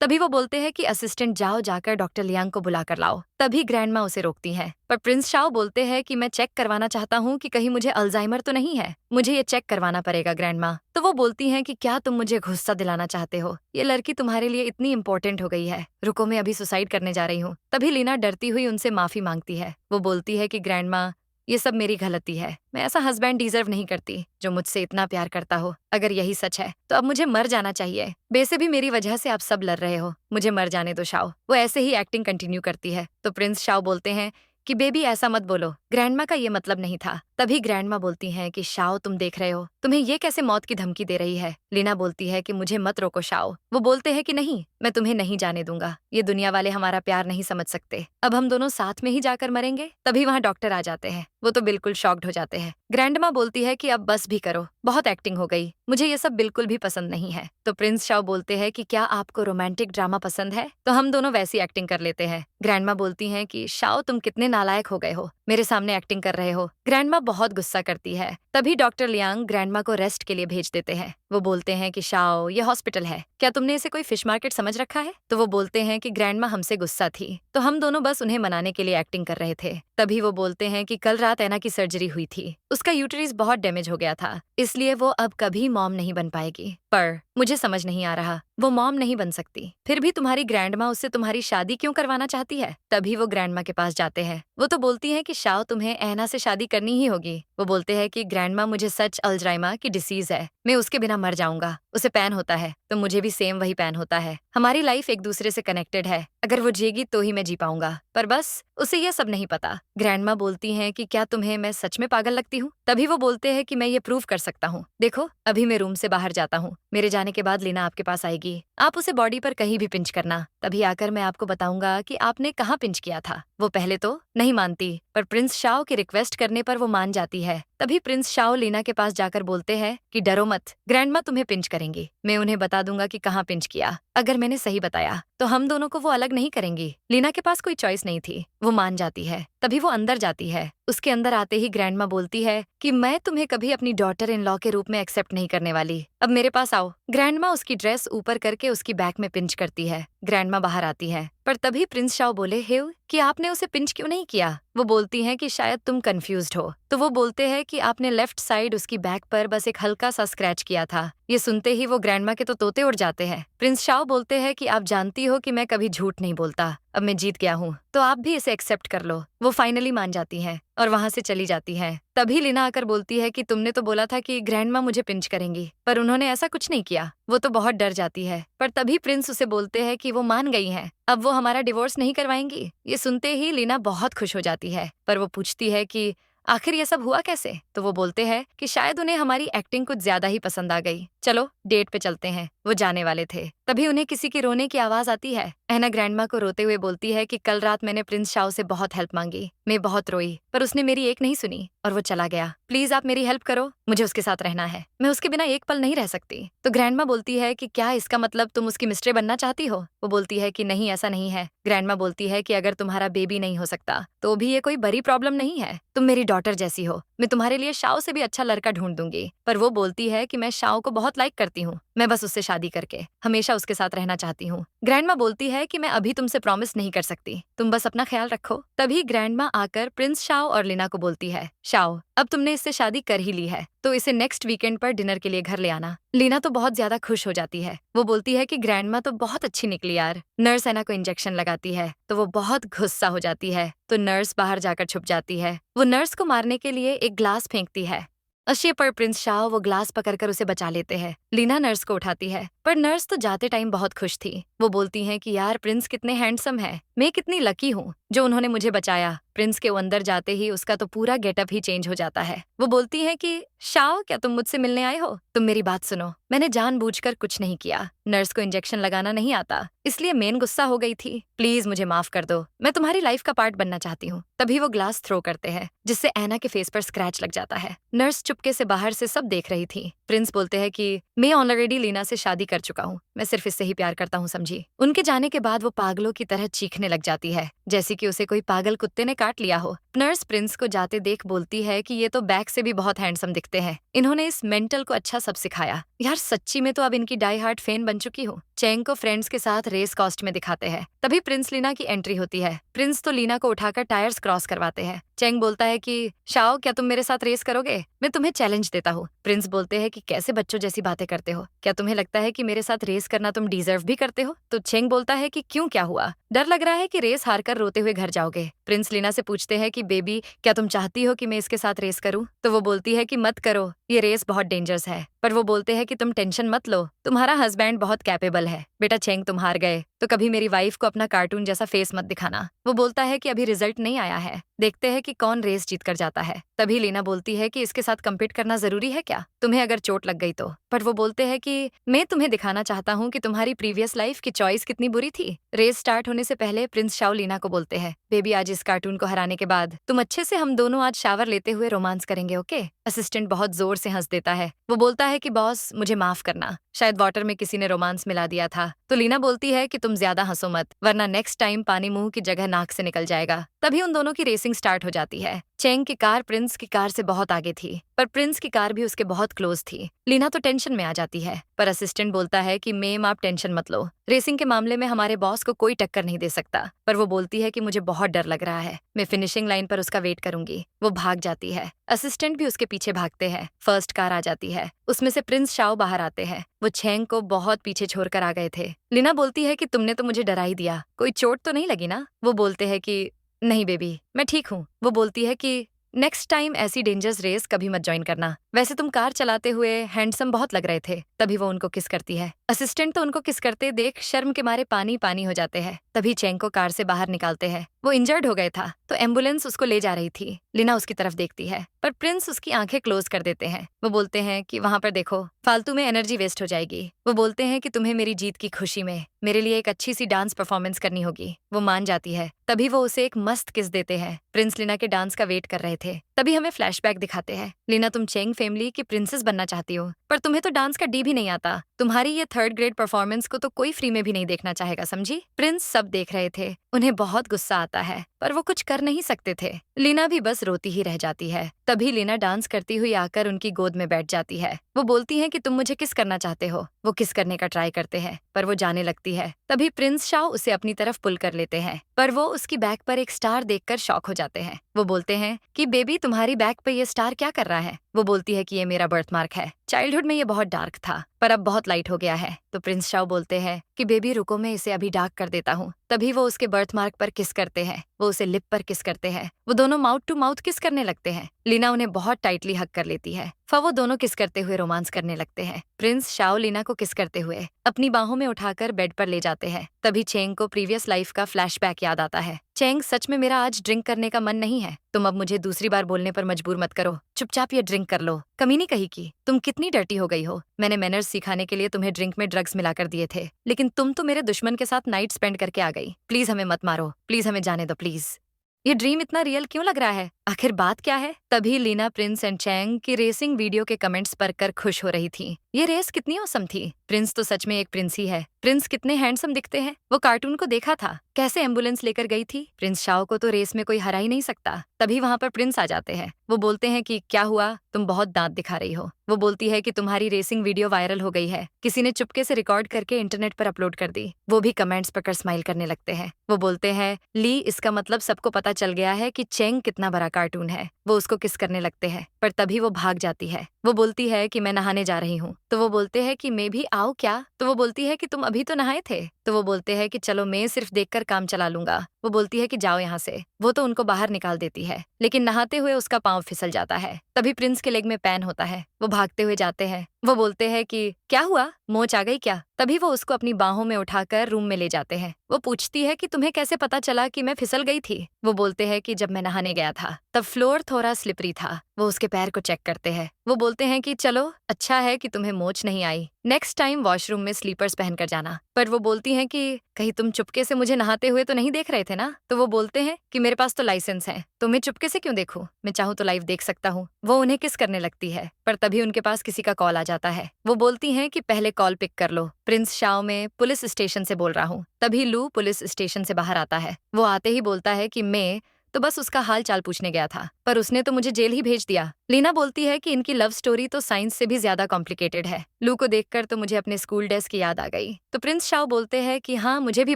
तभी वो बोलते हैं कि असिस्टेंट जाओ, जाकर डॉक्टर लियांग को बुला कर लाओ। तभी ग्रैंडमा उसे रोकती हैं। पर प्रिंस शाओ बोलते हैं कि मैं चेक करवाना चाहता हूँ कि कहीं मुझे अल्जाइमर तो नहीं है, मुझे ये चेक करवाना पड़ेगा ग्रैंडमा। तो वो बोलती हैं कि क्या तुम मुझे गुस्सा दिलाना चाहते हो? ये लड़की तुम्हारे लिए इतनी इंपॉर्टेंट हो गई है, रुको मैं अभी सुसाइड करने जा रही हूँ। तभी लीना डरती हुई उनसे माफी मांगती है। वो बोलती है कि ग्रैंडमा, ये सब मेरी गलती है, मैं ऐसा हस्बैंड डिजर्व नहीं करती जो मुझसे इतना प्यार करता हो। अगर यही सच है तो अब मुझे मर जाना चाहिए। वैसे भी मेरी वजह से आप सब लड़ रहे हो, मुझे मर जाने दो शाओ। वो ऐसे ही एक्टिंग कंटिन्यू करती है। तो प्रिंस शाओ बोलते हैं कि बेबी ऐसा मत बोलो, ग्रैंडमा का ये मतलब नहीं था। तभी ग्रैंडमा बोलती हैं कि शाओ तुम देख रहे हो, तुम्हें ये कैसे मौत की धमकी दे रही है? लीना बोलती है कि मुझे मत रोको शाओ। वो बोलते हैं कि नहीं, मैं तुम्हें नहीं जाने दूंगा, ये दुनिया वाले हमारा प्यार नहीं समझ सकते, अब हम दोनों साथ में ही जाकर मरेंगे। तभी वहाँ डॉक्टर आ जाते हैं, वो तो बिल्कुल शॉक्ड हो जाते हैं। ग्रैंडमा बोलती है कि अब बस भी करो, बहुत एक्टिंग हो गई, मुझे ये सब बिल्कुल भी पसंद नहीं है। तो प्रिंस शाओ बोलते हैं कि क्या आपको रोमांटिक ड्रामा पसंद है? तो हम दोनों वैसी एक्टिंग कर लेते हैं। ग्रैंडमा बोलती हैं कि शाओ तुम कितने नालायक हो गए हो, मेरे सामने एक्टिंग कर रहे हो। ग्रैंडमा बहुत गुस्सा करती है। तभी डॉक्टर लियांग ग्रैंडमा को रेस्ट के लिए भेज देते हैं। वो बोलते हैं कि शाओ ये हॉस्पिटल है, क्या तुमने इसे कोई फिश मार्केट समझ रखा है? तो वो बोलते हैं कि ग्रैंडमा हमसे गुस्सा थी, तो हम दोनों बस उन्हें मनाने के लिए एक्टिंग कर रहे थे। तभी वो बोलते हैं कि कल रात ऐना की सर्जरी हुई थी, उसका यूटेरस बहुत डैमेज हो गया था, इसलिए वो अब कभी मॉम नहीं बन पाएगी। पर मुझे समझ नहीं आ रहा, वो मॉम नहीं बन सकती, फिर भी तुम्हारी ग्रैंडमा उससे तुम्हारी शादी क्यों करवाना चाहती है? तभी वो ग्रैंडमा के पास जाते हैं। वो तो बोलती हैं कि शाओ तुम्हें ऐना से शादी करनी ही होगी। वो बोलते हैं कि ग्रैंडमा मुझे सच अल्जाइमर की डिसीज है, मैं उसके बिना मर जाऊंगा। उसे पैन होता है तो मुझे भी सेम वही पैन होता है, हमारी लाइफ एक दूसरे से कनेक्टेड है, अगर वो जिएगी तो ही मैं जी पाऊंगा। पर बस उसे ये सब नहीं पता। ग्रैंडमा बोलती हैं कि क्या तुम्हें मैं सच में पागल लगती हूँ? तभी वो बोलते हैं कि मैं ये प्रूव कर सकता हूँ, देखो अभी मैं रूम से बाहर जाता हूँ, मेरे जाने के बाद लीना आपके पास आएगी, आप उसे बॉडी पर कहीं भी पिंच करना, तभी आकर मैं आपको बताऊंगा कि आपने कहाँ पिंच किया था। वो पहले तो नहीं मानती, पर प्रिंस शाओ की रिक्वेस्ट करने पर वो मान जाती है। तभी प्रिंस शाओ लीना के पास जाकर बोलते हैं कि डरो मत, ग्रैंडमा तुम्हें पिंच करेंगी, मैं उन्हें बता दूंगा कि कहाँ पिंच किया, अगर मैंने सही बताया तो हम दोनों को वो अलग नहीं करेंगी। लीना के पास कोई चॉइस नहीं थी, वो मान जाती है। तभी वो अंदर जाती है। उसके अंदर आते ही ग्रैंडमा बोलती है कि मैं तुम्हें कभी अपनी डॉटर इन लॉ के रूप में एक्सेप्ट नहीं करने वाली, अब मेरे पास आओ। ग्रैंडमा उसकी ड्रेस ऊपर करके उसकी बैक में पिंच करती है। ग्रैंडमा बाहर आती है, पर तभी प्रिंस शाओ बोले हेव कि आपने उसे पिंच क्यों नहीं किया? वो बोलती हैं कि शायद तुम कंफ्यूज्ड हो। तो वो बोलते हैं कि आपने लेफ्ट साइड उसकी बैक पर बस एक हल्का सा स्क्रैच किया था। ये सुनते ही वो ग्रैंडमा के तो तोते उड़ जाते हैं। प्रिंस शाओ बोलते हैं कि आप जानती हो कि मैं कभी झूठ नहीं बोलता, अब मैं जीत गया हूँ तो आप भी इसे एक्सेप्ट कर लो। वो फाइनली मान जाती हैं और वहां से चली जाती हैं। तभी लीना आकर बोलती है कि तुमने तो बोला था कि ग्रैंडमा मुझे पिंच करेंगी, पर उन्होंने ऐसा कुछ नहीं किया। वो तो बहुत डर जाती है, पर तभी प्रिंस उसे बोलते हैं कि वो मान गई हैं, अब वो हमारा डिवोर्स नहीं करवाएंगी। ये सुनते ही लीना बहुत खुश हो जाती है, पर वो पूछती है कि आखिर ये सब हुआ कैसे? तो वो बोलते हैं कि शायद उन्हें हमारी एक्टिंग कुछ ज्यादा ही पसंद आ गई, चलो डेट पे चलते हैं। वो जाने वाले थे, तभी उन्हें किसी की रोने की आवाज आती है। ऐना ग्रैंडमा को रोते हुए बोलती है कि कल रात मैंने प्रिंस शाओ से बहुत हेल्प मांगी, मैं बहुत रोई, पर उसने मेरी एक नहीं सुनी और वो चला गया। प्लीज आप मेरी हेल्प करो, मुझे उसके साथ रहना है, मैं उसके बिना एक पल नहीं रह सकती। तो ग्रैंडमा बोलती है कि क्या इसका मतलब तुम उसकी मिस्ट्रे बनना चाहती हो? वो बोलती है कि नहीं, ऐसा नहीं है। ग्रैंडमा बोलती है कि अगर तुम्हारा बेबी नहीं हो सकता तो भी ये कोई बड़ी प्रॉब्लम नहीं है, तुम मेरी डॉटर जैसी हो, मैं तुम्हारे लिए शाओ से भी अच्छा लड़का ढूंढ दूंगी। पर वो बोलती है कि मैं शाओ को बहुत लाइक करती हूँ, मैं बस उससे शादी करके हमेशा उसके साथ रहना चाहती हूँ। ग्रैंडमा बोलती है कि मैं अभी तुमसे प्रॉमिस नहीं कर सकती, तुम बस अपना ख्याल रखो। तभी ग्रैंडमा आकर प्रिंस शाओ और लीना को बोलती है, शाओ अब तुमने इससे शादी कर ही ली है तो इसे नेक्स्ट वीकेंड पर डिनर के लिए घर ले आना। लीना तो बहुत ज्यादा खुश हो जाती है। वो बोलती है कि ग्रैंडमा तो बहुत अच्छी निकली यार। नर्स एना को इंजेक्शन लगाती है तो वो बहुत गुस्सा हो जाती है, तो नर्स बाहर जाकर छुप जाती है। वो नर्स को मारने के लिए एक ग्लास फेंकती है। अशे पर प्रिंस शाओ वो ग्लास पकड़कर उसे बचा लेते हैं। लीना नर्स को उठाती है, पर नर्स तो जाते टाइम बहुत खुश थी। वो बोलती हैं कि यार प्रिंस कितने हैंडसम है, मैं कितनी लकी हूँ जो उन्होंने मुझे बचाया। प्रिंस के अंदर जाते ही उसका तो पूरा गेटअप ही चेंज हो जाता है। वो बोलती है कि शाओ क्या तुम मुझसे मिलने आए हो? तुम मेरी बात सुनो, मैंने जानबूझकर कुछ नहीं किया। नर्स को इंजेक्शन लगाना नहीं आता, इसलिए मेन गुस्सा हो गई थी। प्लीज मुझे माफ कर दो, मैं तुम्हारी लाइफ का पार्ट बनना चाहती हूँ। तभी वो ग्लास थ्रो करते हैं, जिससे एना के फेस पर स्क्रैच लग जाता है। नर्स चुपके से बाहर से सब देख रही थी। प्रिंस बोलते हैं कि मैं ऑलरेडी लीना से शादी कर चुका हूँ, मैं सिर्फ इससे ही प्यार करता हूँ, समझी। उनके जाने के बाद वो पागलों की तरह चीखने लग जाती है, जैसे कि उसे कोई पागल कुत्ते ने काट लिया हो। नर्स प्रिंस को जाते देख बोलती है कि ये तो बैक से भी बहुत हैंडसम दिखते हैं, इन्होंने इस मेंटल को अच्छा सब सिखाया। यार सच्ची में तो अब इनकी डाई हार्ट फैन बन चुकी हूँ। चैंग को फ्रेंड्स के साथ रेस कॉस्ट में दिखाते हैं। तभी प्रिंस लीना की एंट्री होती है। प्रिंस तो लीना को उठाकर टायर्स क्रॉस करवाते हैं। चैंग बोलता है कि शाओ क्या तुम मेरे साथ रेस करोगे? मैं तुम्हें चैलेंज देता हूँ। प्रिंस बोलते हैं कि कैसे बच्चों जैसी बातें करते हो, क्या तुम्हें लगता है कि मेरे साथ रेस करना तुम डिजर्व भी करते हो? तो चैंग बोलता है कि क्यों, क्या हुआ? डर लग रहा है कि रेस हारकर रोते हुए घर जाओगे। प्रिंस लीना से पूछते हैं कि बेबी क्या तुम चाहती हो कि मैं इसके साथ रेस करूं? तो वो बोलती है कि मत करो, ये रेस बहुत डेंजरस है। पर वो बोलते हैं कि तुम टेंशन मत लो, तुम्हारा हस्बैंड बहुत कैपेबल है। बेटा चैंग तुम हार गए तो कभी मेरी वाइफ को अपना कार्टून जैसा फेस मत दिखाना। वो बोलता है कि अभी रिजल्ट नहीं आया है, देखते हैं कि कौन रेस जीत कर जाता है। तभी लीना बोलती है कि इसके साथ कम्पीट करना जरूरी है क्या, तुम्हें अगर चोट लग गई तो? पर वो बोलते हैं कि मैं तुम्हें दिखाना चाहता हूँ कि तुम्हारी प्रीवियस लाइफ की चॉइस कितनी बुरी थी। रेस स्टार्ट होने से पहले प्रिंस शाओ लीना को बोलते हैं, बेबी आज इस कार्टून को हराने के बाद तुम अच्छे से हम दोनों आज शावर लेते हुए रोमांस करेंगे, ओके? असिस्टेंट बहुत जोर से हंस देता है। वो बोलता है कि बॉस मुझे माफ करना, शायद वाटर में किसी ने रोमांस मिला दिया था। तो लीना बोलती है कि तुम ज्यादा हंसो मत, वरना नेक्स्ट टाइम पानी मुंह की जगह नाक से निकल जाएगा। तभी उन दोनों की रेसिंग स्टार्ट हो जाती है। चैंग की कार प्रिंस की कार से बहुत आगे थी, पर प्रिंस की कार भी उसके बहुत क्लोज थी। लीना तो टेंशन में आ जाती है, पर असिस्टेंट बोलता है कि मैम आप टेंशन मत लो, रेसिंग के मामले में हमारे बॉस को कोई टक्कर नहीं दे सकता। पर वो बोलती है कि मुझे बहुत डर लग रहा है, मैं फिनिशिंग लाइन पर उसका वेट करूंगी। वो भाग जाती है, असिस्टेंट भी उसके पीछे भागते हैं। फर्स्ट कार आ जाती है, उसमें से प्रिंस शाओ बाहर आते हैं। वो चैंग को बहुत पीछे छोड़कर आ गए थे। लीना बोलती है कि तुमने तो मुझे डरा ही दिया, कोई चोट तो नहीं लगी ना? वो बोलते हैं कि नहीं बेबी मैं ठीक हूँ। वो बोलती है कि नेक्स्ट टाइम ऐसी डेंजरस रेस कभी मत ज्वाइन करना, वैसे तुम कार चलाते हुए हैंडसम बहुत लग रहे थे। तभी वो उनको किस करती है। असिस्टेंट तो उनको किस करते देख शर्म के मारे पानी पानी हो जाते हैं। तभी चैंग को कार से बाहर निकालते हैं। वो इंजर्ड हो गए था तो एम्बुलेंस उसको ले जा रही थी। लीना उसकी तरफ देखती है, पर प्रिंस उसकी आंखें क्लोज कर देते हैं। वो बोलते हैं कि वहां पर देखो, फालतू में एनर्जी वेस्ट हो जाएगी। वो बोलते हैं कि तुम्हें मेरी जीत की खुशी में मेरे लिए एक अच्छी सी डांस परफॉर्मेंस करनी होगी। वो मान जाती है। तभी वो उसे एक मस्त किस देते हैं। प्रिंस लीना के डांस का वेट कर रहे थे। तभी हमें फ्लैशबैक दिखाते हैं। लीना तुम चेंग फैमिली की प्रिंसेस बनना चाहती हो, पर तुम्हें तो डांस का डी भी नहीं आता। तुम्हारी ये थर्ड ग्रेड परफॉर्मेंस को तो कोई फ्री में भी नहीं देखना चाहेगा, समझी? प्रिंस सब देख रहे थे, उन्हें बहुत गुस्सा आता है, पर वो कुछ कर नहीं सकते थे। लीना भी बस रोती ही रह जाती है। तभी लीना डांस करती हुई आकर उनकी गोद में बैठ जाती है। वो बोलती है कि तुम मुझे किस करना चाहते हो। वो किस करने का ट्राई करते हैं, पर वो जाने लगती है। तभी प्रिंस शाओ उसे अपनी तरफ पुल कर लेते हैं, पर वो उसकी बैक पर एक स्टार देखकर शॉक हो जाते हैं। वो बोलते हैं कि बेबी तुम्हारी बैक पे ये स्टार क्या कर रहा है? वो बोलती है कि ये मेरा बर्थ मार्क है, चाइल्डहुड में ये बहुत डार्क था पर अब बहुत लाइट हो गया है। तो प्रिंस शाओ बोलते हैं कि बेबी रुको, मैं इसे अभी डार्क कर देता हूँ। तभी वो उसके बर्थ मार्क पर किस करते हैं। वो उसे लिप पर किस करते हैं। वो दोनों माउथ टू माउथ किस करने लगते हैं। लीना उन्हें बहुत टाइटली हक कर लेती है। फिर वो दोनों किस करते हुए रोमांस करने लगते हैं। प्रिंस शाओ लीना को किस करते हुए अपनी बाहों में उठाकर बेड पर ले जाते हैं। तभी चेंग को प्रीवियस लाइफ का फ्लैशबैक याद आता है। चेंग सच में मेरा आज ड्रिंक करने का मन नहीं है, तुम अब मुझे दूसरी बार बोलने पर मजबूर मत करो, चुपचाप ये ड्रिंक कर लो। कमीनी कही की, तुम कितनी डर्टी हो गई हो। मैंने मैनर्स सिखाने के लिए तुम्हें ड्रिंक में ड्रग्स मिलाकर दिए थे, लेकिन तुम तो मेरे दुश्मन के साथ नाइट स्पेंड करके आ गई। प्लीज हमें मत मारो, प्लीज हमें जाने दो प्लीज। ये ड्रीम इतना रियल क्यों लग रहा है, आखिर बात क्या है? तभी लीना प्रिंस एंड चैंग की रेसिंग वीडियो के कमेंट्स पढ़कर खुश हो रही थी। ये रेस कितनी औसम थी। प्रिंस तो सच में एक प्रिंस ही है। प्रिंस कितने हैंडसम दिखते हैं। वो कार्टून को देखा था, कैसे एम्बुलेंस लेकर गई थी। प्रिंस शाओ को तो रेस में कोई हरा ही नहीं सकता। तभी वहाँ पर प्रिंस आ जाते हैं। वो बोलते हैं कि क्या हुआ, तुम बहुत दांत दिखा रही हो। वो बोलती है कि तुम्हारी रेसिंग वीडियो वायरल हो गई है, किसी ने चुपके से रिकॉर्ड करके इंटरनेट पर अपलोड कर दी। वो भी कमेंट्स पकड़ स्माइल करने लगते हैं। वो बोलते हैं, ली, इसका मतलब सबको पता चल गया है कि चेंग कितना बड़ा कार्टून है। वो उसको किस करने लगते हैं, पर तभी वो भाग जाती है। वो बोलती है कि मैं नहाने जा रही हूँ। तो वो बोलते हैं कि मैं भी आऊँ क्या। तो वो बोलती है कि तुम अभी तो नहाए थे। तो वो बोलते हैं कि चलो मैं सिर्फ देखकर काम चला लूंगा। वो बोलती है कि जाओ यहाँ से। वो तो उनको बाहर निकाल देती है, लेकिन नहाते हुए उसका पाँव फिसल जाता है। तभी प्रिंस के लेग में पैन होता है। वो भागते हुए जाते हैं। वो बोलते हैं कि क्या हुआ, मोच आ गई क्या। तभी वो उसको अपनी बाहों में उठाकर रूम में ले जाते हैं। वो पूछती है कि तुम्हें कैसे पता चला कि मैं फिसल गई थी। वो बोलते हैं कि जब मैं नहाने गया था तब फ्लोर थोड़ा स्लिपरी था। वो उसके पैर को चेक करते हैं। वो बोलते हैं कि चलो अच्छा है कि तुम्हें मोच नहीं आई, नेक्स्ट टाइम वॉशरूम में स्लीपर्स पहनकर जाना। पर वो बोलती हैं कि कहीं तुम चुपके से मुझे नहाते हुए तो नहीं देख रहे थे ना। तो वो बोलते हैं कि मेरे पास तो लाइसेंस है, तो मैं चुपके से क्यों देखूं, मैं चाहूँ तो लाइव देख सकता हूँ। वो उन्हें किस करने लगती है, पर तभी उनके पास किसी का कॉल आ जाता है। वो बोलती हैं कि पहले कॉल पिक कर लो, प्रिंस शाओ में पुलिस स्टेशन से बोल रहा हूँ। तभी लू पुलिस स्टेशन से बाहर आता है। वो आते ही बोलता है कि मैं तो बस उसका हाल चाल पूछने गया था, पर उसने तो मुझे जेल ही भेज दिया। लीना बोलती है कि इनकी लव स्टोरी तो साइंस से भी ज्यादा कॉम्प्लिकेटेड है। लू को देखकर तो मुझे अपने स्कूल डेज की याद आ गई। तो प्रिंस शाओ बोलते हैं कि हाँ, मुझे भी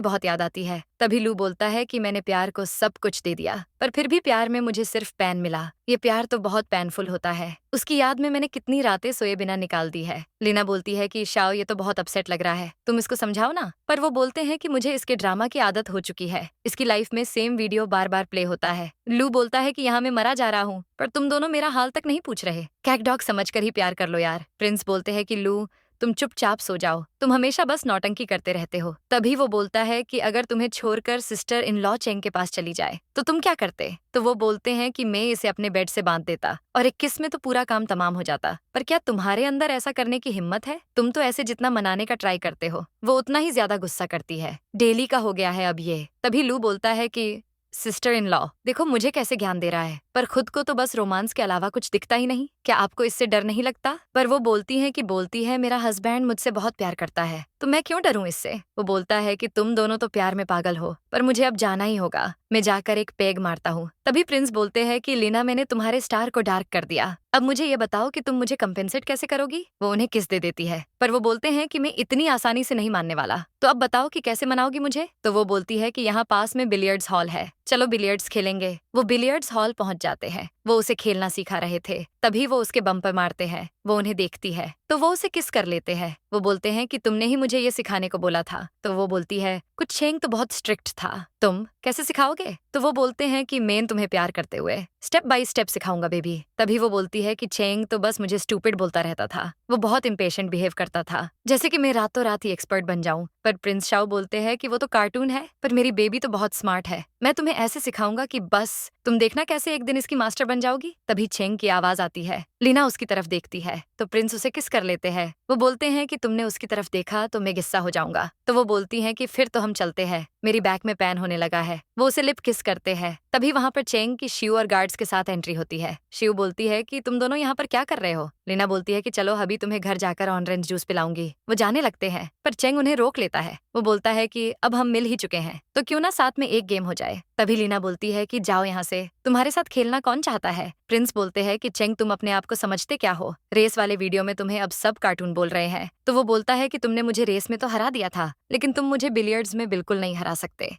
बहुत याद आती है। तभी लू बोलता है कि मैंने प्यार को सब कुछ दे दिया, पर फिर भी प्यार में मुझे सिर्फ पैन मिला। ये प्यार तो बहुत पैनफुल होता है। उसकी याद में मैंने कितनी रातें सोए बिना निकाल दी है। लीना बोलती है कि शाओ, ये तो बहुत अपसेट लग रहा है, तुम इसको समझाओ ना। पर वो बोलते हैं कि मुझे इसके ड्रामा की आदत हो चुकी है। इसकी लाइफ में सेम वीडियो बार बार प्ले होता है। लू बोलता है कि यहाँ मैं मरा जा रहा हूँ, पर तुम दोनों मेरा हाल तक नहीं पूछ रहे। कैट डॉग समझकर ही प्यार कर लो यार। प्रिंस बोलते हैं कि लू, तुम चुपचाप सो जाओ, तुम हमेशा बस नौटंकी करते रहते हो। तभी वो बोलता है कि अगर तुम्हें छोड़कर सिस्टर इन लॉ चेंग के पास चली जाए तो तुम क्या करते। तो वो बोलते हैं कि मैं इसे अपने बेड से बांध देता और एक किस में तो पूरा काम तमाम हो जाता। पर क्या तुम्हारे अंदर ऐसा करने की हिम्मत है। तुम तो ऐसे जितना मनाने का ट्राई करते हो, वो उतना ही ज्यादा गुस्सा करती है। डेली का हो गया है अब ये। तभी लू बोलता है कि सिस्टर इन लॉ, देखो मुझे कैसे ज्ञान दे रहा है, पर खुद को तो बस रोमांस के अलावा कुछ दिखता ही नहीं। क्या आपको इससे डर नहीं लगता। पर वो बोलती है मेरा हस्बैंड मुझसे बहुत प्यार करता है, तो मैं क्यों डरूं इससे। वो बोलता है कि तुम दोनों तो प्यार में पागल हो, पर मुझे अब जाना ही होगा, मैं जाकर एक पेग मारता हूँ। तभी प्रिंस बोलते हैं कि लीना, मैंने तुम्हारे स्टार को डार्क कर दिया, अब मुझे ये बताओ कि तुम मुझे कंपेंसेट कैसे करोगी। वो उन्हें किस दे देती है, पर वो बोलते हैं कि मैं इतनी आसानी से नहीं मानने वाला, तो अब बताओ कि कैसे मनाओगी मुझे। तो वो बोलती है कि यहाँ पास में बिलियर्ड्स हॉल है, चलो बिलियर्ड्स खेलेंगे। वो बिलियर्ड्स हॉल पहुंच जाते हैं। वो उसे खेलना सिखा रहे थे। तभी वो उसके बम पर मारते हैं। वो उन्हें देखती है तो वो उसे किस कर लेते हैं। वो बोलते हैं कि तुमने ही मुझे ये सिखाने को बोला था। तो वो बोलती है, कुछ चेंग तो बहुत स्ट्रिक्ट था, तुम कैसे सिखाओगे। तो वो बोलते हैं कि मैं तुम्हें प्यार करते हुए स्टेप बाय स्टेप सिखाऊंगा बेबी। तभी वो बोलती है कि चेंग तो बस मुझे स्टूपिड बोलता रहता था, वो बहुत इम्पेशेंट बिहेव करता था, जैसे कि मैं रातों रात ही एक्सपर्ट बन जाऊं। पर प्रिंस शाओ बोलते हैं कि वो तो कार्टून है, पर मेरी बेबी तो बहुत स्मार्ट है, मैं तुम्हें ऐसे सिखाऊंगा कि बस तुम देखना कैसे एक दिन इसकी मास्टर बन जाओगी। तभी चेंग की आवाज आती है। लीना उसकी तरफ देखती है तो प्रिंस उसे किस कर लेते हैं। वो बोलते हैं कि तुमने उसकी तरफ देखा तो मैं गुस्सा हो जाऊंगा। तो वो बोलती हैं कि फिर तो हम चलते हैं, मेरी बैक में पैन होने लगा है। वो उसे लिप किस करते हैं। तभी वहां पर चेंग की शिव और गार्ड्स के साथ एंट्री होती है। शिव बोलती है कि तुम दोनों यहाँ पर क्या कर रहे हो। लीना बोलती है कि चलो अभी तुम्हें घर जाकर ऑरेंज जूस पिलाऊंगी। वो जाने लगते हैं पर चेंग उन्हें रोक लेता है। वो बोलता है कि अब हम मिल ही चुके हैं तो क्यों ना साथ में एक गेम हो जाए। तभी लीना बोलती है कि जाओ यहाँ से, तुम्हारे साथ खेलना कौन चाहता है। प्रिंस बोलते हैं कि चेंग, तुम अपने आप को समझते क्या हो, रेस वाले वीडियो में तुम्हें अब सब कार्टून बोल रहे हैं। तो वो बोलता है कि तुमने मुझे रेस में तो हरा दिया था, लेकिन तुम मुझे बिलियर्ड्स में बिल्कुल नहीं हरा सकते।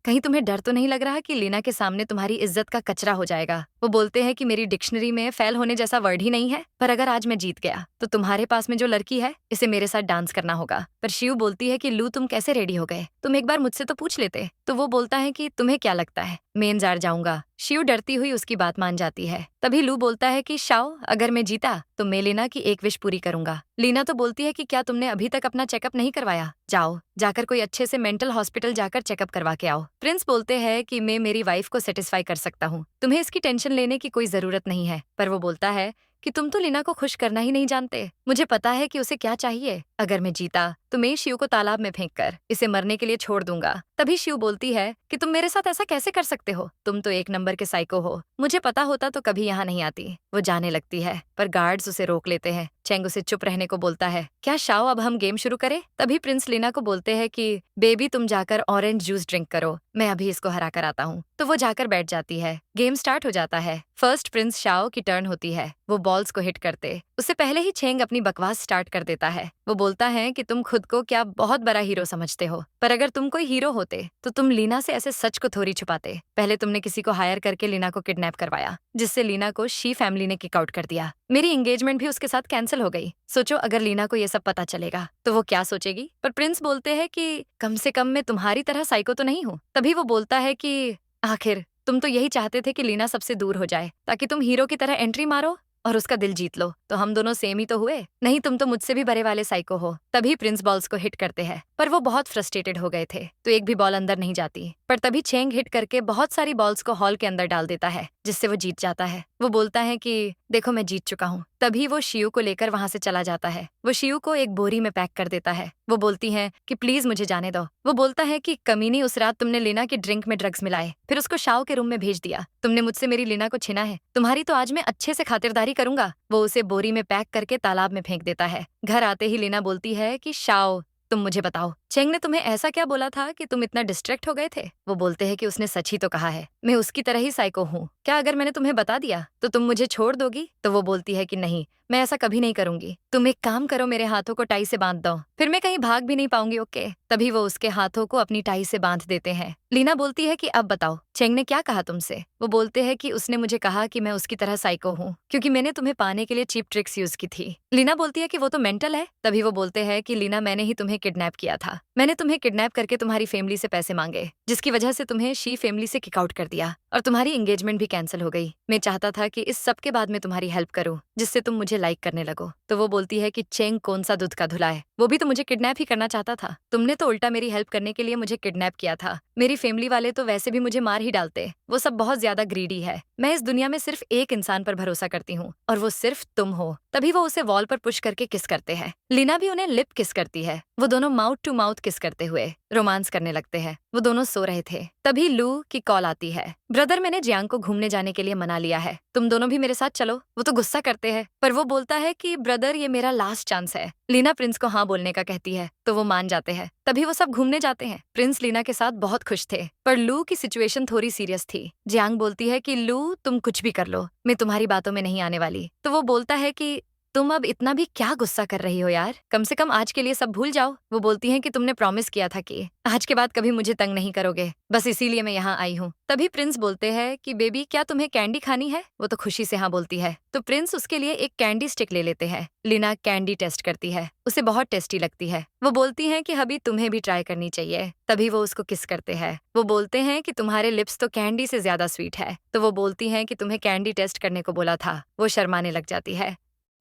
कहीं तुम्हें डर तो नहीं लग रहा कि लीना के सामने तुम्हारी इज्जत का कचरा हो जाएगा। वो बोलते हैं कि मेरी डिक्शनरी में फेल होने जैसा वर्ड ही नहीं है, पर अगर आज मैं जीत गया तो तुम्हारे पास में जो लड़की है इसे मेरे साथ डांस करना होगा। पर शिव बोलती है कि लू, तुम कैसे रेडी हो गए, तुम एक बार मुझसे तो पूछ लेते। तो वो बोलता है कि तुम्हें क्या लगता है मैं इंजार जाऊंगा। शिव डरती हुई उसकी बात मान जाती है। तभी लू बोलता है कि शाओ, अगर मैं जीता तो मैं लीना की एक विश पूरी करूंगा। लीना तो बोलती है कि क्या तुमने अभी तक अपना चेकअप नहीं करवाया, जाओ जाकर कोई अच्छे से मेंटल हॉस्पिटल जाकर चेकअप करवा के आओ। प्रिंस बोलते हैं कि मैं मेरी वाइफ को सेटिस्फाई कर सकता हूँ, तुम्हें इसकी टेंशन लेने की कोई जरूरत नहीं है। पर वो बोलता है कि तुम तो लीना को खुश करना ही नहीं जानते, मुझे पता है कि उसे क्या चाहिए। अगर मैं जीता तो मैं शिव को तालाब में फेंक कर इसे मरने के लिए छोड़ दूंगा। तभी शिव बोलती है कि तुम मेरे साथ ऐसा कैसे कर सकते हो, तुम तो एक नंबर के साइको हो, मुझे पता होता तो कभी यहाँ नहीं आती। वो जाने लगती है पर गार्ड्स उसे रोक लेते हैं। चेंग उसे चुप रहने को बोलता है। क्या शाओ, अब हम गेम शुरू करें? तभी प्रिंस लीना को बोलते हैं कि बेबी तुम जाकर ऑरेंज जूस ड्रिंक करो, मैं अभी इसको हरा कर आता हूँ। तो वो जाकर बैठ जाती है। गेम स्टार्ट हो जाता है। फर्स्ट प्रिंस शाओ की टर्न होती है। वो बॉल्स को हिट करते उससे पहले ही चेंग अपनी बकवास स्टार्ट कर देता है। वो बोलता है कि तुम खुद को क्या बहुत बड़ा हीरो समझते हो, पर अगर तुम कोई हीरो होते तो तुम लीना से ऐसे सच को थोड़ी छुपाते। पहले तुमने किसी को हायर करके लीना को किडनैप करवाया, जिससे लीना को शी फैमिली ने किक आउट कर दिया। मेरी एंगेजमेंट भी उसके साथ कैंसिल हो गई। सोचो अगर लीना को ये सब पता चलेगा तो वो क्या सोचेगी। पर प्रिंस बोलते हैं कि कम से कम मैं तुम्हारी तरह साइको तो नहीं हूँ। तभी वो बोलता है कि आखिर तुम तो यही चाहते थे कि लीना सबसे दूर हो जाए ताकि तुम हीरो की तरह एंट्री मारो और उसका दिल जीत लो। तो हम दोनों सेम ही तो हुए। नहीं, तुम तो मुझसे भी बड़े वाले साइको हो। तभी प्रिंस बॉल्स को हिट करते हैं पर वो बहुत फ्रस्ट्रेटेड हो गए थे तो एक भी बॉल अंदर नहीं जाती। पर तभी चेंग हिट करके बहुत सारी बॉल्स को हॉल के अंदर डाल देता है, जिससे वो जीत जाता है। वो बोलता है कि देखो मैं जीत चुका हूँ। तभी वो शियू को लेकर वहां से चला जाता है। वो शियू को एक बोरी में पैक कर देता है। वो बोलती है कि प्लीज मुझे जाने दो। वो बोलता है कि कमीनी, उस रात तुमने लीना की ड्रिंक में ड्रग्स मिलाए, फिर उसको शाओ के रूम में भेज दिया। तुमने मुझसे मेरी लीना को छीना है। तुम्हारी तो आज मैं अच्छे से खातिरदारी करूंगा। वो उसे बोरी में पैक करके तालाब में फेंक देता है। घर आते ही लीना बोलती है कि शाओ तुम मुझे बताओ, चेंग ने तुम्हें ऐसा क्या बोला था कि तुम इतना डिस्ट्रैक्ट हो गए थे? वो बोलते हैं कि उसने सच ही तो कहा है, मैं उसकी तरह ही साइको हूँ। क्या अगर मैंने तुम्हें बता दिया तो तुम मुझे छोड़ दोगी? तो वो बोलती है कि नहीं, मैं ऐसा कभी नहीं करूंगी। तुम एक काम करो, मेरे हाथों को टाई से बांध दो, फिर मैं कहीं भाग भी नहीं पाऊंगी। ओके। तभी वो उसके हाथों को अपनी टाई से बांध देते हैं। लीना बोलती है कि अब बताओ चेंग ने क्या कहा तुमसे? वो बोलते हैं कि उसने मुझे कहा कि मैं उसकी तरह साइको हूँ क्योंकि मैंने तुम्हें पाने के लिए चीप ट्रिक्स यूज की थी। लीना बोलती है कि वो तो मेंटल है। तभी वो बोलते हैं कि लीना, मैंने ही तुम्हें किडनैप किया था। मैंने तुम्हें किडनैप करके तुम्हारी फैमिली से पैसे मांगे, जिसकी वजह से तुम्हें शी फैमिली से किक आउट कर दिया और तुम्हारी एंगेजमेंट भी कैंसिल हो गई। मैं चाहता था कि इस सब के बाद मैं तुम्हारी हेल्प करूं, जिससे तुम मुझे लाइक करने लगो। तो वो बोलती है कि चेंग कौन सा दूध का धुला है, वो भी तो मुझे किडनैप ही करना चाहता था। तुमने तो उल्टा मेरी हेल्प करने के लिए मुझे किडनैप किया था। मेरी फैमिली वाले तो वैसे भी मुझे मार ही डालते। वो सब बहुत ज्यादा ग्रीडी है। मैं इस दुनिया में सिर्फ एक इंसान पर भरोसा करती हूँ और वो सिर्फ तुम हो। तभी वो उसे वॉल पर पुश करके किस करते हैं। लीना भी उन्हें लिप किस करती है। वो दोनों माउथ टू माउथ किस करते हुए रोमांस करने लगते हैं। वो दोनों सो रहे थे। तभी लू की कॉल आती है। ब्रदर, मैंने जियांग को घूमने जाने के लिए मना लिया है, तुम दोनों भी मेरे साथ चलो। वो तो गुस्सा करते हैं पर वो बोलता है कि ब्रदर, ये मेरा लास्ट चांस है। लीना प्रिंस को हाँ बोलने का कहती है तो वो मान जाते हैं। तभी वो सब घूमने जाते हैं। प्रिंस लीना के साथ बहुत खुश थे पर लू की सिचुएशन थोड़ी सीरियस थी। जियांग बोलती है कि लू, तुम कुछ भी कर लो, मैं तुम्हारी बातों में नहीं आने वाली। तो वो बोलता है कि तुम अब इतना भी क्या गुस्सा कर रही हो यार, कम से कम आज के लिए सब भूल जाओ। वो बोलती हैं कि तुमने प्रॉमिस किया था कि आज के बाद कभी मुझे तंग नहीं करोगे, बस इसीलिए मैं यहाँ आई हूँ। तभी प्रिंस बोलते हैं कि बेबी, क्या तुम्हें कैंडी खानी है? वो तो खुशी से हाँ बोलती है। तो प्रिंस उसके लिए एक कैंडी स्टिक ले लेते हैं। लीना कैंडी टेस्ट करती है, उसे बहुत टेस्टी लगती है। वो बोलती हैं कि हबी तुम्हें भी ट्राई करनी चाहिए। तभी वो उसको किस करते हैं। वो बोलते हैं कि तुम्हारे लिप्स तो कैंडी से ज्यादा स्वीट है। तो वो बोलती हैं कि तुम्हें कैंडी टेस्ट करने को बोला था। वो शर्माने लग जाती है।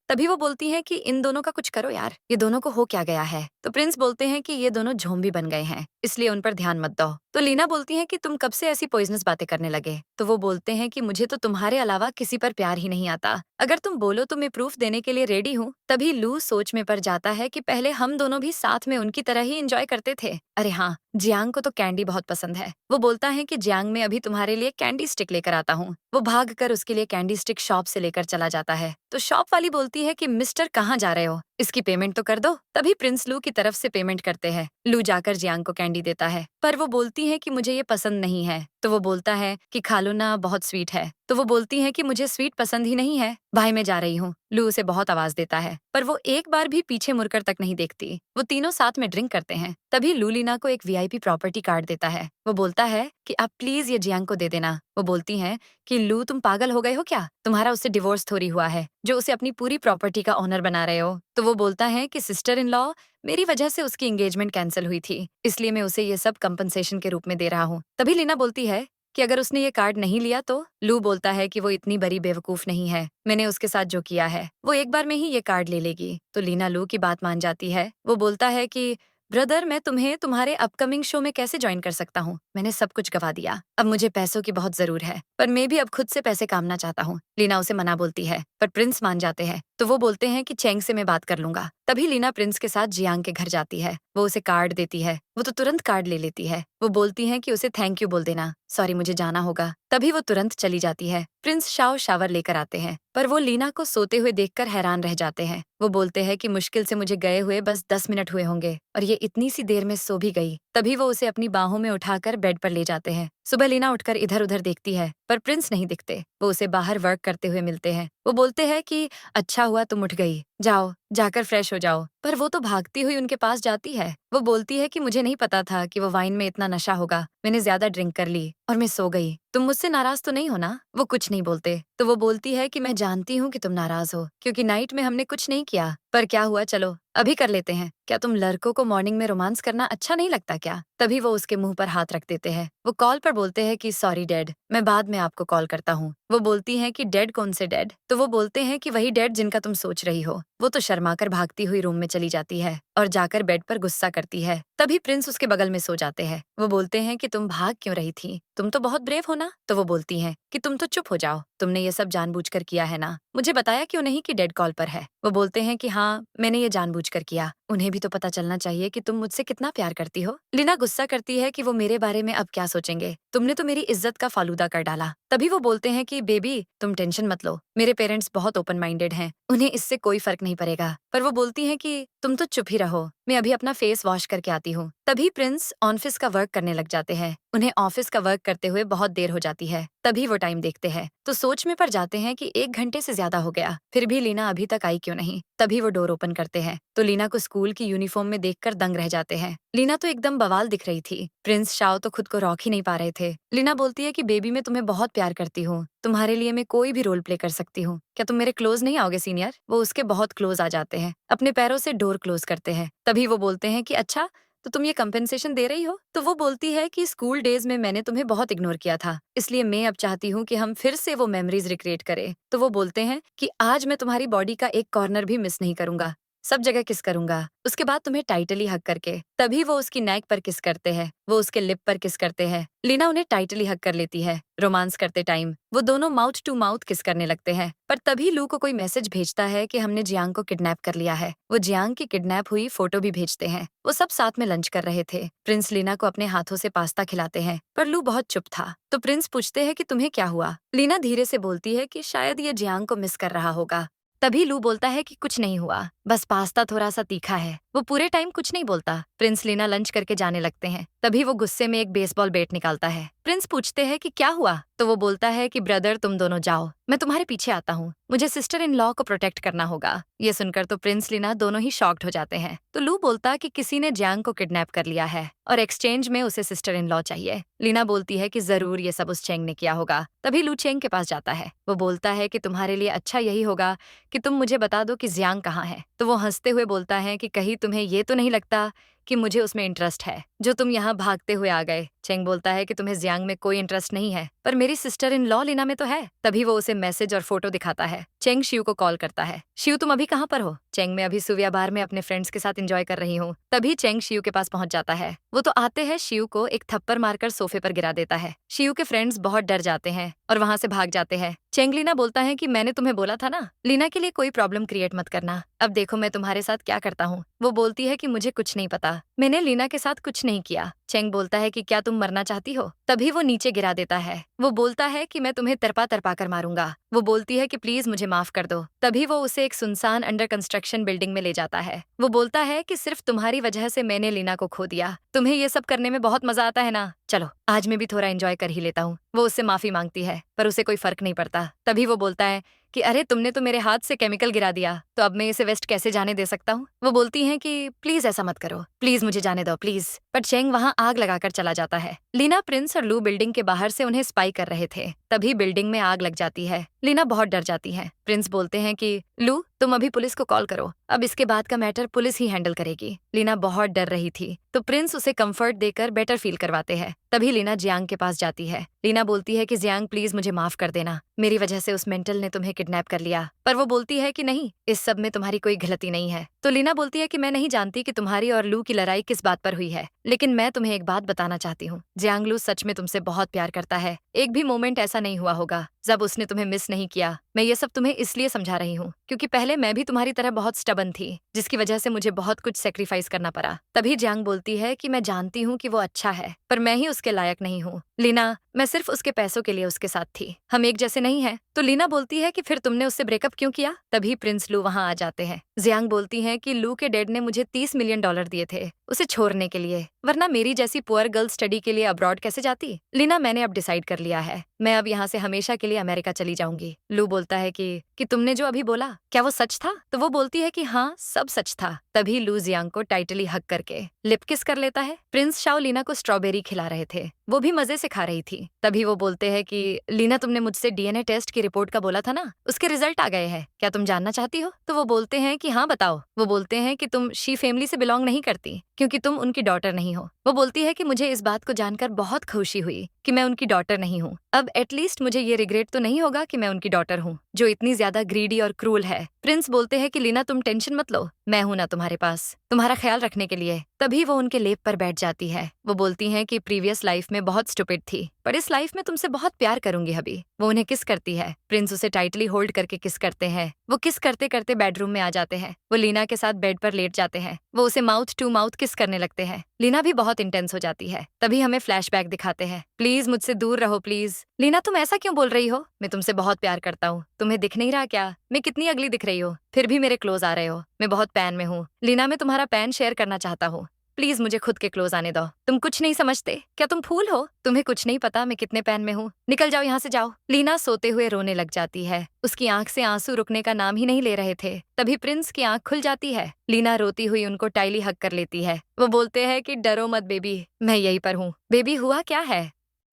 तभी वो बोलती हैं कि इन दोनों का कुछ करो यार, ये दोनों को हो क्या गया है? तो प्रिंस बोलते हैं कि ये दोनों ज़ोंबी बन गए हैं, इसलिए उन पर ध्यान मत दो। तो लीना बोलती है कि तुम कब से ऐसी पॉइजनस बातें करने लगे? तो वो बोलते हैं कि मुझे तो तुम्हारे अलावा किसी पर प्यार ही नहीं आता, अगर तुम बोलो तो मैं प्रूफ देने के लिए रेडी हूँ। तभी लू सोच में पड़ जाता है कि पहले हम दोनों भी साथ में उनकी तरह ही एंजॉय करते थे। अरे हाँ, जियांग को तो कैंडी बहुत पसंद है। वो बोलता है कि जियांग, मैं अभी तुम्हारे लिए कैंडी स्टिक लेकर आता हूँ। वो भाग कर उसके लिए कैंडी स्टिक शॉप से लेकर चला जाता है। तो शॉप वाली बोलती है कि मिस्टर, कहाँ जा रहे हो? इसकी पेमेंट तो कर दो। तभी प्रिंस लू की तरफ से पेमेंट करते हैं। लू जाकर जियांग को कैंडी देता है पर वो बोलती है कि मुझे ये पसंद नहीं है। तो वो बोलता है कि खा लो ना, बहुत स्वीट है। तो वो बोलती है कि मुझे स्वीट पसंद ही नहीं है, भाई मैं जा रही हूँ। लू उसे बहुत आवाज देता है पर वो एक बार भी पीछे मुड़कर तक नहीं देखती। वो तीनों साथ में ड्रिंक करते हैं। तभी लू लीना को एक वीआईपी प्रॉपर्टी कार्ड देता है। वो बोलता है कि आप प्लीज ये जियांग को दे देना। वो बोलती हैं कि लू, तुम पागल हो गए हो क्या? तुम्हारा उससे डिवोर्स थोड़ी हुआ है जो उसे अपनी पूरी प्रॉपर्टी का ऑनर बना रहे हो। तो वो बोलता है कि सिस्टर इन लॉ, मेरी वजह से उसकी एंगेजमेंट कैंसिल हुई थी, इसलिए मैं उसे ये सब कंपनसेशन के रूप में दे रहा हूँ। तभी लीना बोलती है कि अगर उसने ये कार्ड नहीं लिया तो? लू बोलता है कि वो इतनी बड़ी बेवकूफ नहीं है, मैंने उसके साथ जो किया है वो एक बार में ही ये कार्ड ले लेगी। तो लीना लू की बात मान जाती है। वो बोलता है कि ब्रदर, मैं तुम्हें तुम्हारे अपकमिंग शो में कैसे ज्वाइन कर सकता हूँ? मैंने सब कुछ गवा दिया। अब मुझे पैसों की बहुत जरूर है, पर मैं भी अब खुद से पैसे कामना चाहता हूँ। लीना उसे मना बोलती है, पर प्रिंस मान जाते हैं। तो वो बोलते हैं कि चेंग से मैं बात कर लूंगा। तभी लीना प्रिंस के साथ जियांग के घर जाती है। वो उसे कार्ड देती है, वो तो तुरंत कार्ड ले लेती है। वो बोलती है कि उसे थैंक यू बोल देना, सॉरी मुझे जाना होगा। तभी वो तुरंत चली जाती है। प्रिंस शावर लेकर आते हैं, पर वो लीना को सोते हुए देखकर हैरान रह जाते हैं। वो बोलते हैं कि मुश्किल से मुझे गए हुए बस 10 मिनट हुए होंगे और ये इतनी सी देर में सो भी गई। तभी वो उसे अपनी बाहों में उठाकर बेड पर ले जाते हैं। सुबह लीना उठकर इधर उधर देखती है, पर प्रिंस नहीं दिखते। वो उसे बाहर वर्क करते हुए मिलते हैं। वो बोलते हैं कि अच्छा हुआ तुम उठ गई, जाओ जाकर फ्रेश हो जाओ। पर वो तो भागती हुई उनके पास जाती है। वो बोलती है कि मुझे नहीं पता था कि वो वाइन में इतना नशा होगा। मैंने ज्यादा ड्रिंक कर ली और मैं सो गई। तुम मुझसे नाराज तो नहीं हो ना? वो कुछ नहीं बोलते। तो वो बोलती है कि मैं जानती हूँ कि तुम नाराज हो, क्योंकि नाइट में हमने कुछ नहीं किया। पर क्या हुआ, चलो अभी कर लेते हैं। क्या तुम लड़कों को मॉर्निंग में रोमांस करना अच्छा नहीं लगता क्या? तभी वो उसके मुंह पर हाथ रख देते हैं। वो कॉल पर बोलते हैं कि सॉरी डैड, मैं बाद में आपको कॉल करता हूँ। वो बोलती हैं कि डैड कौन से डैड? तो वो बोलते हैं कि वही डैड जिनका तुम सोच रही हो। वो तो शर्माकर भागती हुई रूम में चली जाती है और जाकर बेड पर गुस्सा करती है। तभी प्रिंस उसके बगल में सो जाते हैं। वो बोलते हैं कि तुम भाग क्यों रही थी? तुम तो बहुत ब्रेव हो ना? तो वो बोलती हैं कि तुम तो चुप हो जाओ, तुमने ये सब जानबूझकर किया है ना? मुझे बताया क्यों नहीं कि डैड कॉल पर है? वो बोलते हैं कि हाँ, मैंने ये जानबूझकर किया। उन्हें भी तो पता चलना चाहिए कि तुम मुझसे कितना प्यार करती हो। लीना गुस्सा करती है कि वो मेरे बारे में अब क्या सोचेंगे? तुमने तो मेरी इज्जत का फालूदा कर डाला। तभी वो बोलते हैं कि बेबी तुम टेंशन मत लो, मेरे पेरेंट्स बहुत ओपन माइंडेड हैं, उन्हें इससे कोई फर्क नहीं पड़ेगा। पर वो बोलती हैं कि तुम तो चुप ही रहो, मैं अभी अपना फेस वॉश करके आती हूँ। तभी प्रिंस ऑफिस का वर्क करने लग जाते हैं। उन्हें ऑफिस का वर्क करते हुए बहुत देर हो जाती है। तभी वो टाइम देखते हैं तो सोच में पड़ जाते हैं कि 1 घंटे से ज्यादा हो गया, फिर भी लीना अभी तक आई क्यों नहीं। तभी वो डोर ओपन करते हैं तो लीना को स्कूल की यूनिफॉर्म में देखकर दंग रह जाते हैं। लीना तो एकदम बवाल दिख रही थी। प्रिंस शाओ तो खुद को रोक ही नहीं पा रहे थे। लीना बोलती है कि बेबी मैं तुम्हें बहुत प्यार करती हूँ, तुम्हारे लिए मैं कोई भी रोल प्ले कर सकती हूँ, क्या तुम मेरे क्लोज नहीं आओगे सीनियर? वो उसके बहुत क्लोज आ जाते हैं, अपने पैरों से डोर क्लोज करते हैं। तभी वो बोलते हैं कि अच्छा तो तुम ये कंपेंसेशन दे रही हो? तो वो बोलती है कि स्कूल डेज में मैंने तुम्हें बहुत इग्नोर किया था, इसलिए मैं अब चाहती हूँ कि हम फिर से वो मेमोरीज रिक्रिएट करें। तो वो बोलते हैं कि आज मैं तुम्हारी बॉडी का एक कॉर्नर भी मिस नहीं करूंगा, सब जगह किस करूंगा, उसके बाद तुम्हें टाइटली हग करके। तभी वो उसकी नेक पर किस करते हैं, वो उसके लिप पर किस करते हैं। लीना उन्हें टाइटली हग कर लेती है। रोमांस करते टाइम वो दोनों माउथ टू माउथ किस करने लगते हैं। पर तभी लू को कोई मैसेज भेजता है कि हमने जियांग को किडनैप कर लिया है। वो जियांग की किडनैप हुई फोटो भी भेजते हैं। वो सब साथ में लंच कर रहे थे। प्रिंस लीना को अपने हाथों से पास्ता खिलाते हैं, पर लू बहुत चुप था। तो प्रिंस पूछते हैं कि तुम्हें क्या हुआ? लीना धीरे से बोलती है कि शायद ये जियांग को मिस कर रहा होगा। तभी लू बोलता है कि कुछ नहीं हुआ, बस पास्ता थोड़ा सा तीखा है। वो पूरे टाइम कुछ नहीं बोलता। प्रिंस लीना लंच करके जाने लगते हैं। तभी वो गुस्से में एक बेसबॉल बैट निकालता है। प्रिंस पूछते हैं कि क्या हुआ? तो वो बोलता है कि ब्रदर तुम दोनों जाओ, मैं तुम्हारे पीछे आता हूँ, मुझे सिस्टर इन लॉ को प्रोटेक्ट करना होगा। ये सुनकर तो प्रिंस लीना दोनों ही शॉक्ड हो जाते हैं। तो लू बोलता कि किसी ने जियांग को किडनैप कर लिया है और एक्सचेंज में उसे सिस्टर इन लॉ चाहिए। लीना बोलती है कि जरूर ये सब उस चेंग ने किया होगा। तभी लू चेंग के पास जाता है। वो बोलता है कि तुम्हारे लिए अच्छा यही होगा कि तुम मुझे बता दो कि जियांग कहाँ है। तो वो हंसते हुए बोलता है कि कहीं तुम्हें ये तो नहीं लगता कि मुझे उसमें इंटरेस्ट है जो तुम यहाँ भागते हुए आ गए। चेंग बोलता है कि तुम्हें जियांग में कोई इंटरेस्ट नहीं है, पर मेरी सिस्टर इन लॉ लीना में तो है। तभी वो उसे मैसेज और फोटो दिखाता है। चेंग शिव को कॉल करता है। शिव तुम अभी कहाँ पर हो? चेंग मैं अभी सुविया बार में अपने फ्रेंड्स के साथ एंजॉय कर रही हूँ। तभी चेंग शिव के पास पहुंच जाता है। वो तो आते हैं शिव को एक थप्पड़ मारकर सोफे पर गिरा देता है। शिव के फ्रेंड्स बहुत डर जाते हैं और वहां से भाग जाते हैं। चेंग लीना बोलता है कि मैंने तुम्हें बोला था ना, लीना के लिए कोई प्रॉब्लम क्रिएट मत करना। अब देखो मैं तुम्हारे साथ क्या करता हूँ। वो बोलती है कि मुझे कुछ नहीं पता, मैंने लीना के साथ कुछ नहीं किया। चेंग बोलता है कि क्या तुम मरना चाहती हो? तभी वो नीचे गिरा देता है। वो बोलता है कि मैं तुम्हें तरपा तरपा कर मारूंगा। वो बोलती है कि प्लीज मुझे माफ कर दो। तभी वो उसे एक सुनसान अंडर कंस्ट्रक्शन बिल्डिंग में ले जाता है। वो बोलता है कि सिर्फ तुम्हारी वजह से मैंने लीना को खो दिया, तुम्हें ये सब करने में बहुत मजा आता है ना, चलो आज मैं भी थोड़ा एंजॉय कर ही लेता हूँ। वो उससे माफी मांगती है, पर उसे कोई फर्क नहीं पड़ता। तभी वो बोलता है कि अरे तुमने तो मेरे हाथ से केमिकल गिरा दिया, तो अब मैं इसे वेस्ट कैसे जाने दे सकता हूँ। वो बोलती हैं कि प्लीज ऐसा मत करो, प्लीज मुझे जाने दो प्लीज। पर चेंग वहाँ आग लगाकर चला जाता है। लीना, प्रिंस और लू बिल्डिंग के बाहर से उन्हें स्पाई कर रहे थे। तभी बिल्डिंग में आग लग जाती है। लीना बहुत डर जाती है। प्रिंस बोलते हैं कि लू तुम अभी पुलिस को कॉल करो, अब इसके बाद का मैटर पुलिस ही हैंडल करेगी। लीना बहुत डर रही थी, तो प्रिंस उसे कंफर्ट देकर बेटर फील करवाते हैं। तभी लीना जियांग के पास जाती है। लीना बोलती है कि जियांग प्लीज मुझे माफ कर देना, मेरी वजह से उस मेंटल ने तुम्हें किडनैप कर लिया, पर वो बोलती है कि नहीं, इस सब में तुम्हारी कोई गलती नहीं है। तो लीना बोलती है कि मैं नहीं जानती कि तुम्हारी और लू की लड़ाई किस बात पर हुई है, लेकिन मैं तुम्हें एक बात बताना चाहती हूँ। जियांग लू सच में तुमसे बहुत प्यार करता है। एक भी मोमेंट ऐसा नहीं हुआ होगा जब उसने तुम्हें मिस नहीं किया। मैं ये सब तुम्हें इसलिए समझा रही हूँ क्योंकि पहले मैं भी तुम्हारी तरह बहुत स्टबन थी, जिसकी वजह से मुझे बहुत कुछ सेक्रीफाइस करना पड़ा। तभी जियांग बोलती है कि मैं जानती हूँ कि वो अच्छा है, पर मैं ही उसके लायक नहीं हूँ। लीना, मैं सिर्फ उसके पैसों के लिए उसके साथ थी, हम एक जैसे नहीं हैं। तो लीना बोलती है कि फिर तुमने उससे ब्रेकअप क्यों किया? तभी प्रिंस लू वहां आ जाते हैं। जियांग बोलती हैं कि लू के डैड ने मुझे $30 मिलियन दिए थे उसे छोड़ने के लिए, वरना मेरी जैसी पुअर गर्ल स्टडी के लिए अब्रॉड कैसे जाती? लीना, मैंने अब डिसाइड कर लिया है, मैं अब यहाँ से हमेशा के लिए अमेरिका चली जाऊंगी। लू बोलता है कि तुमने जो अभी बोला, क्या वो सच था? तो वो बोलती है कि हाँ, सब सच था। तभी लू जियांग को टाइटली हक करके लिप किस कर लेता है। प्रिंस शाओ लीना को स्ट्रॉबेरी खिला रहे थे, वो भी मजे से खा रही थी। तभी वो बोलते हैं कि लीना, तुमने मुझसे डीएनए टेस्ट की रिपोर्ट का बोला था ना, उसके रिजल्ट आ गए हैं, क्या तुम जानना चाहती हो? तो वो बोलते हैं कि हाँ बताओ। वो बोलते हैं कि तुम शी फैमिली से बिलोंग नहीं करती क्योंकि तुम उनकी डॉटर नहीं हो। वो बोलती है कि मुझे इस बात को जानकर बहुत खुशी हुई कि मैं उनकी डॉटर नहीं हूँ। अब एटलीस्ट मुझे ये रिग्रेट तो नहीं होगा कि मैं उनकी डॉटर हूँ, जो इतनी ज्यादा ग्रीडी और क्रूल है। प्रिंस बोलते हैं कि लीना, तुम टेंशन मत लो, मैं हूं ना तुम्हारे पास, तुम्हारा ख्याल रखने के लिए। तभी वो उनके लेप पर बैठ जाती है। वो बोलती हैं कि प्रीवियस लाइफ में बहुत स्टूपिड थी, पर इस लाइफ में तुमसे बहुत प्यार करूंगी हबी। वो उन्हें किस करती है। प्रिंस उसे टाइटली होल्ड करके किस करते हैं। वो किस करते करते बेडरूम में आ जाते हैं। वो लीना के साथ बेड पर लेट जाते हैं। वो उसे माउथ टू माउथ किस करने लगते हैं। लीना भी बहुत इंटेंस हो जाती है। तभी हमें फ्लैशबैक दिखाते हैं। प्लीज मुझसे दूर रहो प्लीज। लीना, तुम ऐसा क्यों बोल रही हो? मैं तुमसे बहुत प्यार करता हूँ, तुम्हें दिख नहीं रहा क्या मैं कितनी अगली दिख रही हो? फिर भी मेरे क्लोज आ रहे हो। मैं बहुत पैन में हूँ लीना, मैं तुम्हारा पैन शेयर करना चाहता हूँ, प्लीज मुझे खुद के क्लोज आने दो। तुम कुछ नहीं समझते क्या? तुम फूल हो, तुम्हें कुछ नहीं पता मैं कितने पैन में हूँ। निकल जाओ यहाँ से, जाओ। लीना सोते हुए रोने लग जाती है। उसकी आंख से आंसू रुकने का नाम ही नहीं ले रहे थे। तभी प्रिंस की आंख खुल जाती है। लीना रोती हुई उनको टाइली हक कर लेती है। वो बोलते हैं कि डरो मत बेबी, मैं यहीं पर हूँ। बेबी, हुआ क्या है?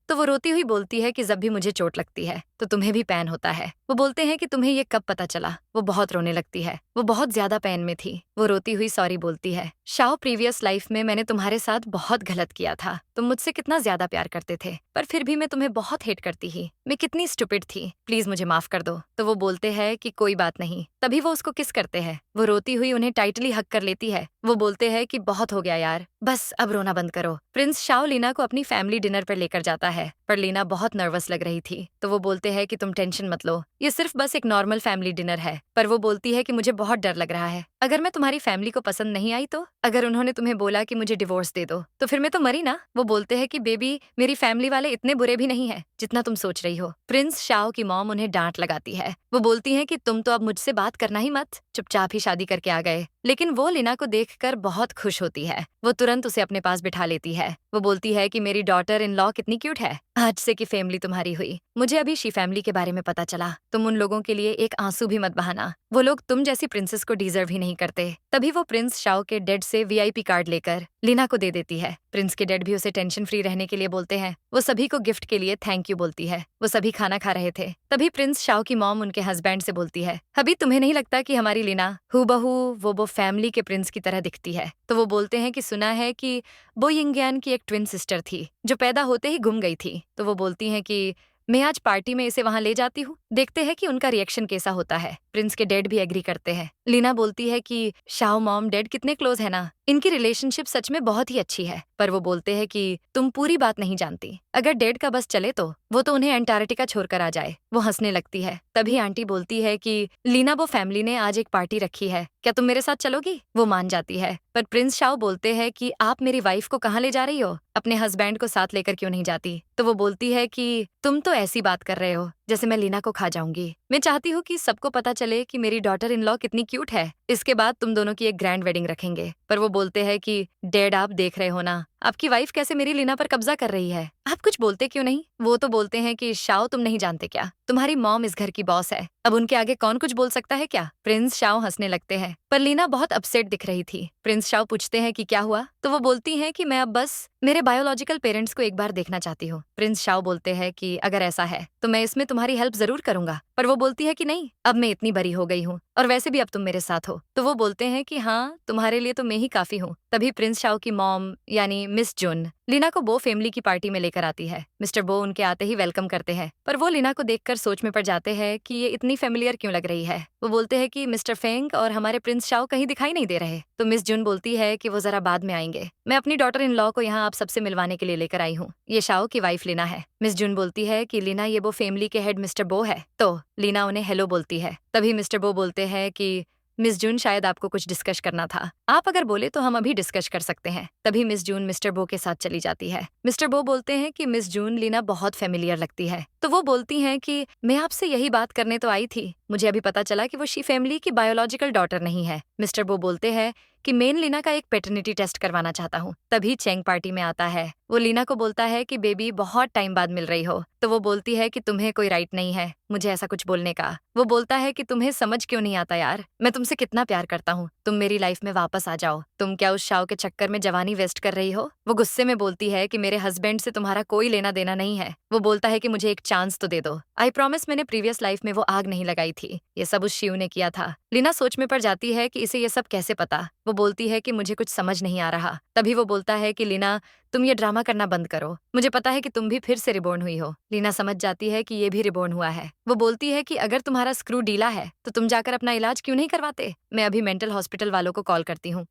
तो वो रोती हुई बोलती है कि जब भी मुझे चोट लगती है तो तुम्हें भी पैन होता है। वो बोलते हैं कि तुम्हें ये कब पता चला? वो बहुत रोने लगती है, वो बहुत ज्यादा पैन में थी। वो रोती हुई सॉरी बोलती है। शाओ, प्रीवियस लाइफ में मैंने तुम्हारे साथ बहुत गलत किया था, तुम मुझसे कितना ज्यादा प्यार करते थे, पर फिर भी मैं तुम्हें बहुत हेट करती ही। मैं कितनी स्टूपिड थी, प्लीज मुझे माफ कर दो। तो वो बोलते हैं कि कोई बात नहीं। तभी वो उसको किस करते हैं। वो रोती हुई उन्हें टाइटली हक कर लेती है। वो बोलते हैं कि बहुत हो गया यार, बस अब रोना बंद करो। प्रिंस शाओ लीना को अपनी फैमिली डिनर पर लेकर जाता है, पर लीना बहुत नर्वस लग रही थी। तो वो बोलते हैं कि तुम टेंशन मत लो, ये सिर्फ बस एक नॉर्मल फैमिली डिनर है। पर वो बोलती है कि मुझे बहुत डर लग रहा है, अगर मैं तुम्हारी फैमिली को पसंद नहीं आई तो? अगर उन्होंने तुम्हें बोला कि मुझे डिवोर्स दे दो तो फिर मैं तो मरी ना। वो बोलते हैं कि बेबी, मेरी फैमिली वाले इतने बुरे भी नहीं है जितना तुम सोच रही हो। प्रिंस शाओ की मॉम उन्हें डांट लगाती है। वो बोलती है कि तुम तो अब मुझसे बात करना ही मत, चुपचाप ही शादी करके आ गए। लेकिन वो लीना को देखकर बहुत खुश होती है। वो तुरंत उसे अपने पास बिठा लेती है। वो बोलती है कि मेरी डॉटर इन लॉ कितनी क्यूट है, आज से की फैमिली तुम्हारी हुई। मुझे अभी शी फैमिली के बारे में पता चला, तुम उन लोगों के लिए एक आंसू भी मत बहाना, वो लोग तुम जैसी प्रिंसेस को डिजर्व ही नहीं करते। तभी वो प्रिंस शाओ के डैड से वीआईपी कार्ड लेकर लीना को दे देती है। प्रिंस के डैड भी उसे टेंशन फ्री रहने के लिए बोलते हैं। वो सभी को गिफ्ट के लिए थैंक यू बोलती है। वो सभी खाना खा रहे थे। तभी प्रिंस शाओ की मॉम उनके हस्बैंड से बोलती है, अभी तुम्हें नहीं लगता कि हमारी लीना हूबहू वो फैमिली के प्रिंस की तरह दिखती है? तो वो बोलते हैं कि सुना है कि बो यिंगयान की एक ट्विन सिस्टर थी जो पैदा होते ही गुम गई थी। तो वो बोलती हैं कि मैं आज पार्टी में इसे वहां ले जाती हूँ, देखते हैं कि उनका रिएक्शन कैसा होता है। प्रिंस के डैड भी एग्री करते हैं। लीना बोलती है कि शाओ मॉम डैड कितने क्लोज है ना, इनकी रिलेशनशिप सच में बहुत ही अच्छी है। पर वो बोलते हैं कि तुम पूरी बात नहीं जानती, अगर डैड का बस चले तो वो तो उन्हें अंटार्कटिका छोड़कर आ जाए। वो हंसने लगती है। तभी आंटी बोलती है कि लीना, वो फैमिली ने आज एक पार्टी रखी है, क्या तुम मेरे साथ चलोगी? वो मान जाती है। पर प्रिंस शाओ बोलते हैं कि आप मेरी वाइफ को कहाँ ले जा रही हो, अपने हस्बैंड को साथ लेकर क्यों नहीं जाती? तो वो बोलती है कि तुम तो ऐसी बात कर रहे हो जैसे मैं लीना को खा जाऊंगी। मैं चाहती हूँ कि सबको पता चले कि मेरी डॉटर इन लॉ कितनी क्यूट है, इसके बाद तुम दोनों की एक ग्रैंड वेडिंग रखेंगे। पर वो बोलते हैं कि डैड, आप देख रहे हो ना आपकी वाइफ कैसे मेरी लीना पर कब्जा कर रही है, आप कुछ बोलते क्यों नहीं? वो तो बोलते हैं कि शाओ, तुम नहीं जानते क्या, तुम्हारी मॉम इस घर की बॉस है, अब उनके आगे कौन कुछ बोल सकता है क्या? प्रिंस शाओ हंसने लगते हैं। पर लीना बहुत अपसेट दिख रही थी। प्रिंस शाओ पूछते हैं कि क्या हुआ? तो वो बोलती हैं कि मैं अब बस मेरे बायोलॉजिकल पेरेंट्स को एक बार देखना चाहती हूँ। प्रिंस शाओ बोलते हैं कि अगर ऐसा है तो मैं इसमें तुम्हारी हेल्प जरूर करूंगा, पर वो बोलती है कि नहीं, अब मैं इतनी बड़ी हो गई हूँ और वैसे भी अब तुम मेरे साथ हो। तो वो बोलते हैं कि हाँ, तुम्हारे लिए तो मैं ही काफी हूँ। तभी प्रिंस शाओ की मॉम यानी मिस जुन लीना को बो फैमिली की पार्टी में लेकर आती है। मिस्टर बो उनके आते ही वेलकम करते हैं, पर वो लीना को देखकर सोच में पड़ जाते हैं कि ये इतनी फेमिलियर क्यों लग रही है। वो बोलते हैं कि मिस्टर फेंग और हमारे प्रिंस शाओ कहीं दिखाई नहीं दे रहे। तो मिस जुन बोलती है कि वो जरा बाद में आएंगे, मैं अपनी डॉटर इन लॉ को यहाँ आप सबसे मिलवाने के लिए लेकर आई हूँ। ये शाओ की वाइफ लीना है। मिस जुन बोलती है कि लीना, ये वो फैमिली के हेड मिस्टर बो है। तो लीना उन्हें हेलो बोलती है। तभी मिस्टर बो बोलते हैं कि मिस जून, शायद आपको कुछ डिस्कस करना था, आप अगर बोले तो हम अभी डिस्कस कर सकते हैं। तभी मिस जून मिस्टर बो के साथ चली जाती है। मिस्टर बो बोलते हैं कि मिस जून, लीना बहुत फेमिलियर लगती है। तो वो बोलती हैं कि मैं आपसे यही बात करने तो आई थी, मुझे अभी पता चला कि वो शी फैमिली की बायोलॉजिकल डॉटर नहीं है। मिस्टर बो बोलते हैं कि मेन लीना का एक पेटर्निटी टेस्ट करवाना चाहता हूँ। तभी चेंग पार्टी में आता है। वो लीना को बोलता है कि बेबी, बहुत टाइम बाद मिल रही हो। तो वो बोलती है कि तुम्हें कोई राइट नहीं है मुझे ऐसा कुछ बोलने का। वो बोलता है कि तुम्हें समझ क्यों नहीं आता यार, मैं तुमसे कितना प्यार करता हूँ, तुम मेरी लाइफ में वापस आ जाओ। तुम क्या उस शाओ के चक्कर में जवानी वेस्ट कर रही हो। वो गुस्से में बोलती है कि मेरे हस्बैंड से तुम्हारा कोई लेना देना नहीं है। वो बोलता है कि मुझे एक चांस तो दे दो, आई प्रॉमिस मैंने प्रीवियस लाइफ में वो आग नहीं लगाई थी, ये सब उस शिव ने किया था। लीना सोच में पड़ जाती है कि इसे ये सब कैसे पता। वो बोलती है कि मुझे कुछ समझ नहीं आ रहा। तभी वो बोलता है कि लीना, तुम ये ड्रामा करना बंद करो, मुझे पता है कि तुम भी फिर से रिबॉर्न हुई हो। लीना समझ जाती है कि ये भी रिबॉर्न हुआ है। वो बोलती है कि अगर तुम्हारा स्क्रू ढीला है तो तुम जाकर अपना इलाज क्यों नहीं करवाते, मैं अभी मेंटल हॉस्पिटल वालों को कॉल करती हूँ।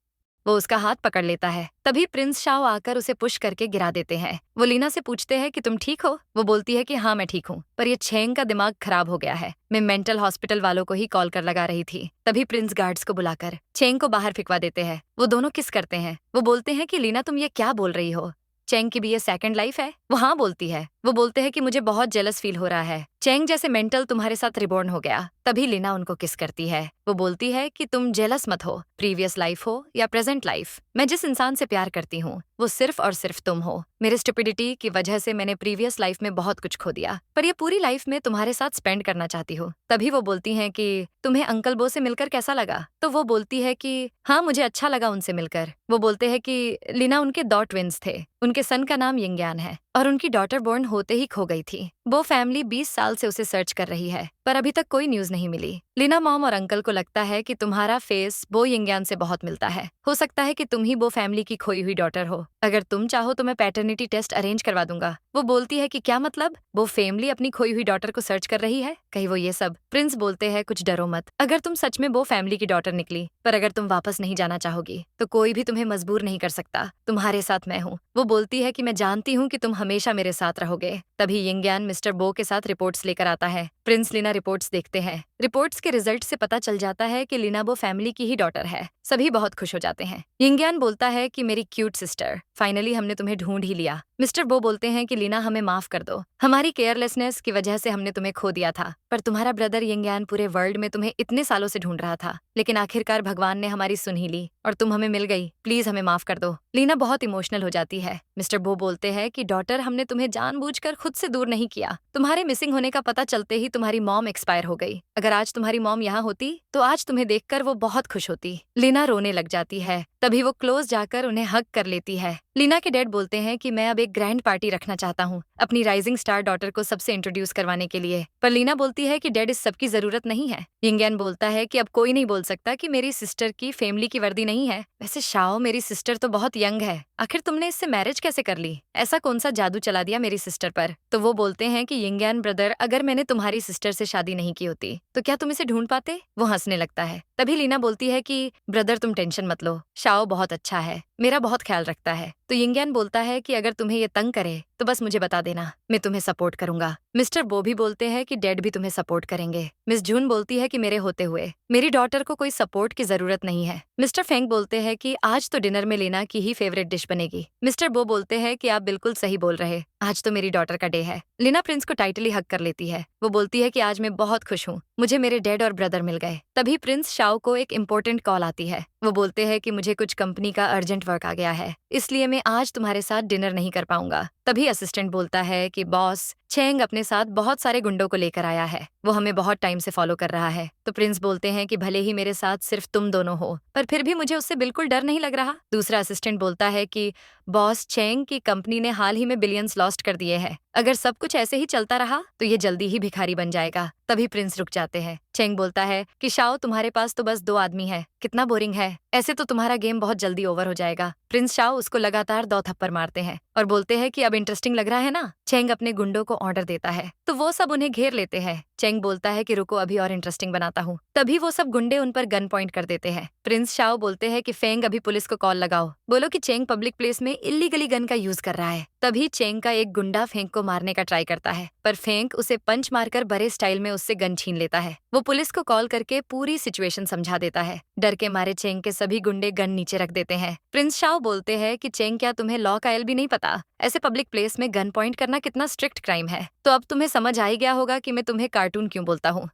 वो उसका हाथ पकड़ लेता है। तभी प्रिंस शाओ आकर उसे पुश करके गिरा देते हैं। वो लीना से पूछते हैं कि तुम ठीक हो। वो बोलती है कि हाँ, मैं ठीक हूँ, पर ये छेंग का दिमाग खराब हो गया है, मैं मेंटल हॉस्पिटल वालों को ही कॉल कर लगा रही थी। तभी प्रिंस गार्ड्स को बुलाकर छेंग को बाहर फिकवा देते हैं। वो दोनों किस करते हैं। वो बोलते हैं कि लीना, तुम ये क्या बोल रही हो, चेंग की भी ये सेकंड लाइफ है। वो हाँ बोलती है। वो बोलते हैं कि मुझे बहुत जेलस फील हो रहा है, चेंग जैसे मेंटल तुम्हारे साथ रिबॉर्न हो गया। तभी लीना उनको किस करती है। वो बोलती है कि तुम जेलस मत हो, प्रीवियस लाइफ हो या प्रेजेंट लाइफ, मैं जिस इंसान से प्यार करती हूँ वो सिर्फ और सिर्फ तुम हो। मेरे स्टुपिडिटी की वजह से मैंने प्रीवियस लाइफ में बहुत कुछ खो दिया, पर ये पूरी लाइफ में तुम्हारे साथ स्पेंड करना चाहती हूँ। तभी वो बोलती हैं कि तुम्हें अंकल बो से मिलकर कैसा लगा। तो वो बोलती है कि हाँ, मुझे अच्छा लगा उनसे मिलकर। वो बोलते हैं कि लीना, उनके 2 ट्विंस थे, उनके सन का नाम यिंगयान है और उनकी डॉटर बोर्न होते ही खो गई थी। वो फैमिली 20 साल से उसे सर्च कर रही है, पर अभी तक कोई न्यूज नहीं मिली। लीना मॉम और अंकल को लगता है कि तुम्हारा फेस बो यिंगयान से बहुत मिलता है, हो सकता है कि तुम ही बो फैमिली की खोई हुई डॉटर हो। अगर तुम चाहो तो मैं पैटर्निटी टेस्ट अरेंज करवा दूंगा। वो बोलती है कि क्या मतलब, वो फैमिली अपनी खोई हुई डॉटर को सर्च कर रही है, कहीं वो ये सब। प्रिंस बोलते हैं कुछ डरो मत, अगर तुम सच में वो फैमिली की डॉटर निकली, पर अगर तुम वापस नहीं जाना चाहोगी तो कोई भी तुम्हें मजबूर नहीं कर सकता, तुम्हारे साथ मैं हूँ। वो बोलती है कि मैं जानती हूँ कि तुम हमेशा मेरे साथ रहोगे। तभी यिंगयान मिस्टर बो के साथ रिपोर्ट्स लेकर आता है। प्रिंस लीना रिपोर्ट्स देखते हैं। रिपोर्ट्स के रिजल्ट से पता चल जाता है कि लीना बो फैमिली की ही डॉटर है। सभी बहुत खुश हो जाते हैं। यिंगयान बोलता है कि मेरी क्यूट सिस्टर, फाइनली हमने तुम्हें ढूंढ ही लिया। मिस्टर बो बोलते हैं कि लीना, हमें माफ कर दो, हमारी केयरलेसनेस की वजह से हमने तुम्हें खो दिया था, पर तुम्हारा ब्रदर यिंगयान पूरे वर्ल्ड में तुम्हें इतने सालों से ढूंढ रहा था, लेकिन आखिरकार भगवान ने हमारी सुन ही ली और तुम हमें मिल गई, प्लीज हमें माफ कर दो। लीना बहुत इमोशनल हो जाती है। मिस्टर बो बोलते हैं कि डॉटर, हमने तुम्हें जानबूझकर खुद से दूर नहीं किया, तुम्हारे मिसिंग होने का पता चलते ही तुम्हारी मॉम एक्सपायर हो गई। अगर आज तुम्हारी मॉम यहाँ होती तो आज तुम्हें देखकर वो बहुत खुश होती। लीना रोने लग जाती है। तभी वो क्लोज जाकर उन्हें हग कर लेती है। लीना के डैड बोलते हैं कि मैं अब एक ग्रैंड पार्टी रखना चाहता हूँ अपनी राइजिंग स्टार डॉटर को सबसे इंट्रोड्यूस करवाने के लिए, पर लीना बोलती है कि डैड, इस सब की जरूरत नहीं है। यिंगयान बोलता है कि अब कोई नहीं बोल सकता कि मेरी सिस्टर की फैमिली की वर्दी नहीं है। वैसे शाओ, मेरी सिस्टर तो बहुत यंग है, आखिर तुमने इससे मैरिज कैसे कर ली, ऐसा कौन सा जादू चला दिया मेरी सिस्टर पर। तो वो बोलते हैं कि यिंगयान ब्रदर, अगर मैंने तुम्हारी सिस्टर से शादी नहीं की होती तो क्या तुम इसे ढूंढ पाते। वो हंसने लगता है। तभी लीना बोलती है कि ब्रदर, तुम टेंशन मत लो, शाओ बहुत अच्छा है, मेरा बहुत ख्याल रखता है। तो यिंगयान बोलता है कि अगर तुम्हें ये तंग करे तो बस मुझे बता देना, मैं तुम्हें सपोर्ट करूंगा। मिस्टर बो भी बोलते हैं कि डैड भी तुम्हें सपोर्ट करेंगे। मिस जून बोलती है कि मेरे होते हुए मेरी डॉटर को कोई सपोर्ट की जरूरत नहीं है। मिस्टर फेंग बोलते हैं कि आज तो डिनर में लीना की ही फेवरेट डिश बनेगी। मिस्टर बो बोलते हैं कि आप बिल्कुल सही बोल रहे, आज तो मेरी डॉटर का डे है। लीना प्रिंस को टाइटली हग कर लेती है। वो बोलती है कि आज मैं बहुत खुश हूँ, मुझे मेरे डैड और ब्रदर मिल गए। तभी प्रिंस शाओ को एक इम्पोर्टेंट कॉल आती है। वो बोलते हैं कि मुझे कुछ कंपनी का अर्जेंट वर्क आ गया है, इसलिए मैं आज तुम्हारे साथ डिनर नहीं कर पाऊंगा। तभी असिस्टेंट बोलता है कि बॉस, चेंग अपने साथ बहुत सारे गुंडों को लेकर आया है, वो हमें बहुत टाइम से फॉलो कर रहा है। तो प्रिंस बोलते हैं कि भले ही मेरे साथ सिर्फ तुम दोनों हो, पर फिर भी मुझे उससे बिल्कुल डर नहीं लग रहा। दूसरा असिस्टेंट बोलता है कि बॉस, चेंग की कंपनी ने हाल ही में बिलियंस लॉस्ट कर दिए हैं, अगर सब कुछ ऐसे ही चलता रहा तो ये जल्दी ही भिखारी बन जाएगा। तभी प्रिंस रुक जाते हैं। चेंग बोलता है कि शाओ, तुम्हारे पास तो बस 2 आदमी है, कितना बोरिंग है, ऐसे तो तुम्हारा गेम बहुत जल्दी ओवर हो जाएगा। प्रिंस शाओ उसको लगातार 2 थप्पड़ मारते हैं और बोलते हैं कि अब इंटरेस्टिंग लग रहा है ना। चेंग अपने गुंडों को ऑर्डर देता है तो वो सब उन्हें घेर लेते हैं। चेंग बोलता है कि रुको, अभी और इंटरेस्टिंग बनाता हूँ। तभी वो सब गुंडे उन पर गन पॉइंट कर देते हैं। प्रिंस शाओ बोलते हैं कि फेंग, अभी पुलिस को कॉल लगाओ, बोलो कि चेंग पब्लिक प्लेस में इल्लीगली गन का यूज कर रहा है। तभी चेंग का एक गुंडा फेंग को मारने का ट्राई करता है, पर फेंग उसे पंच मारकर बड़े स्टाइल में उससे गन छीन लेता है। वो पुलिस को कॉल करके पूरी सिचुएशन समझा देता है। डर के मारे चेंग के सभी गुंडे गन नीचे रख देते हैं। प्रिंस शाओ बोलते हैं कि चेंग, क्या तुम्हें लॉ का एल भी नहीं पता? ऐसे पब्लिक प्लेस में गन पॉइंट करना कितना स्ट्रिक्ट क्राइम है। तो अब तुम्हें समझ आ ही गया होगा कि मैं तुम्हें कार्टून क्यों बोलता हूँ।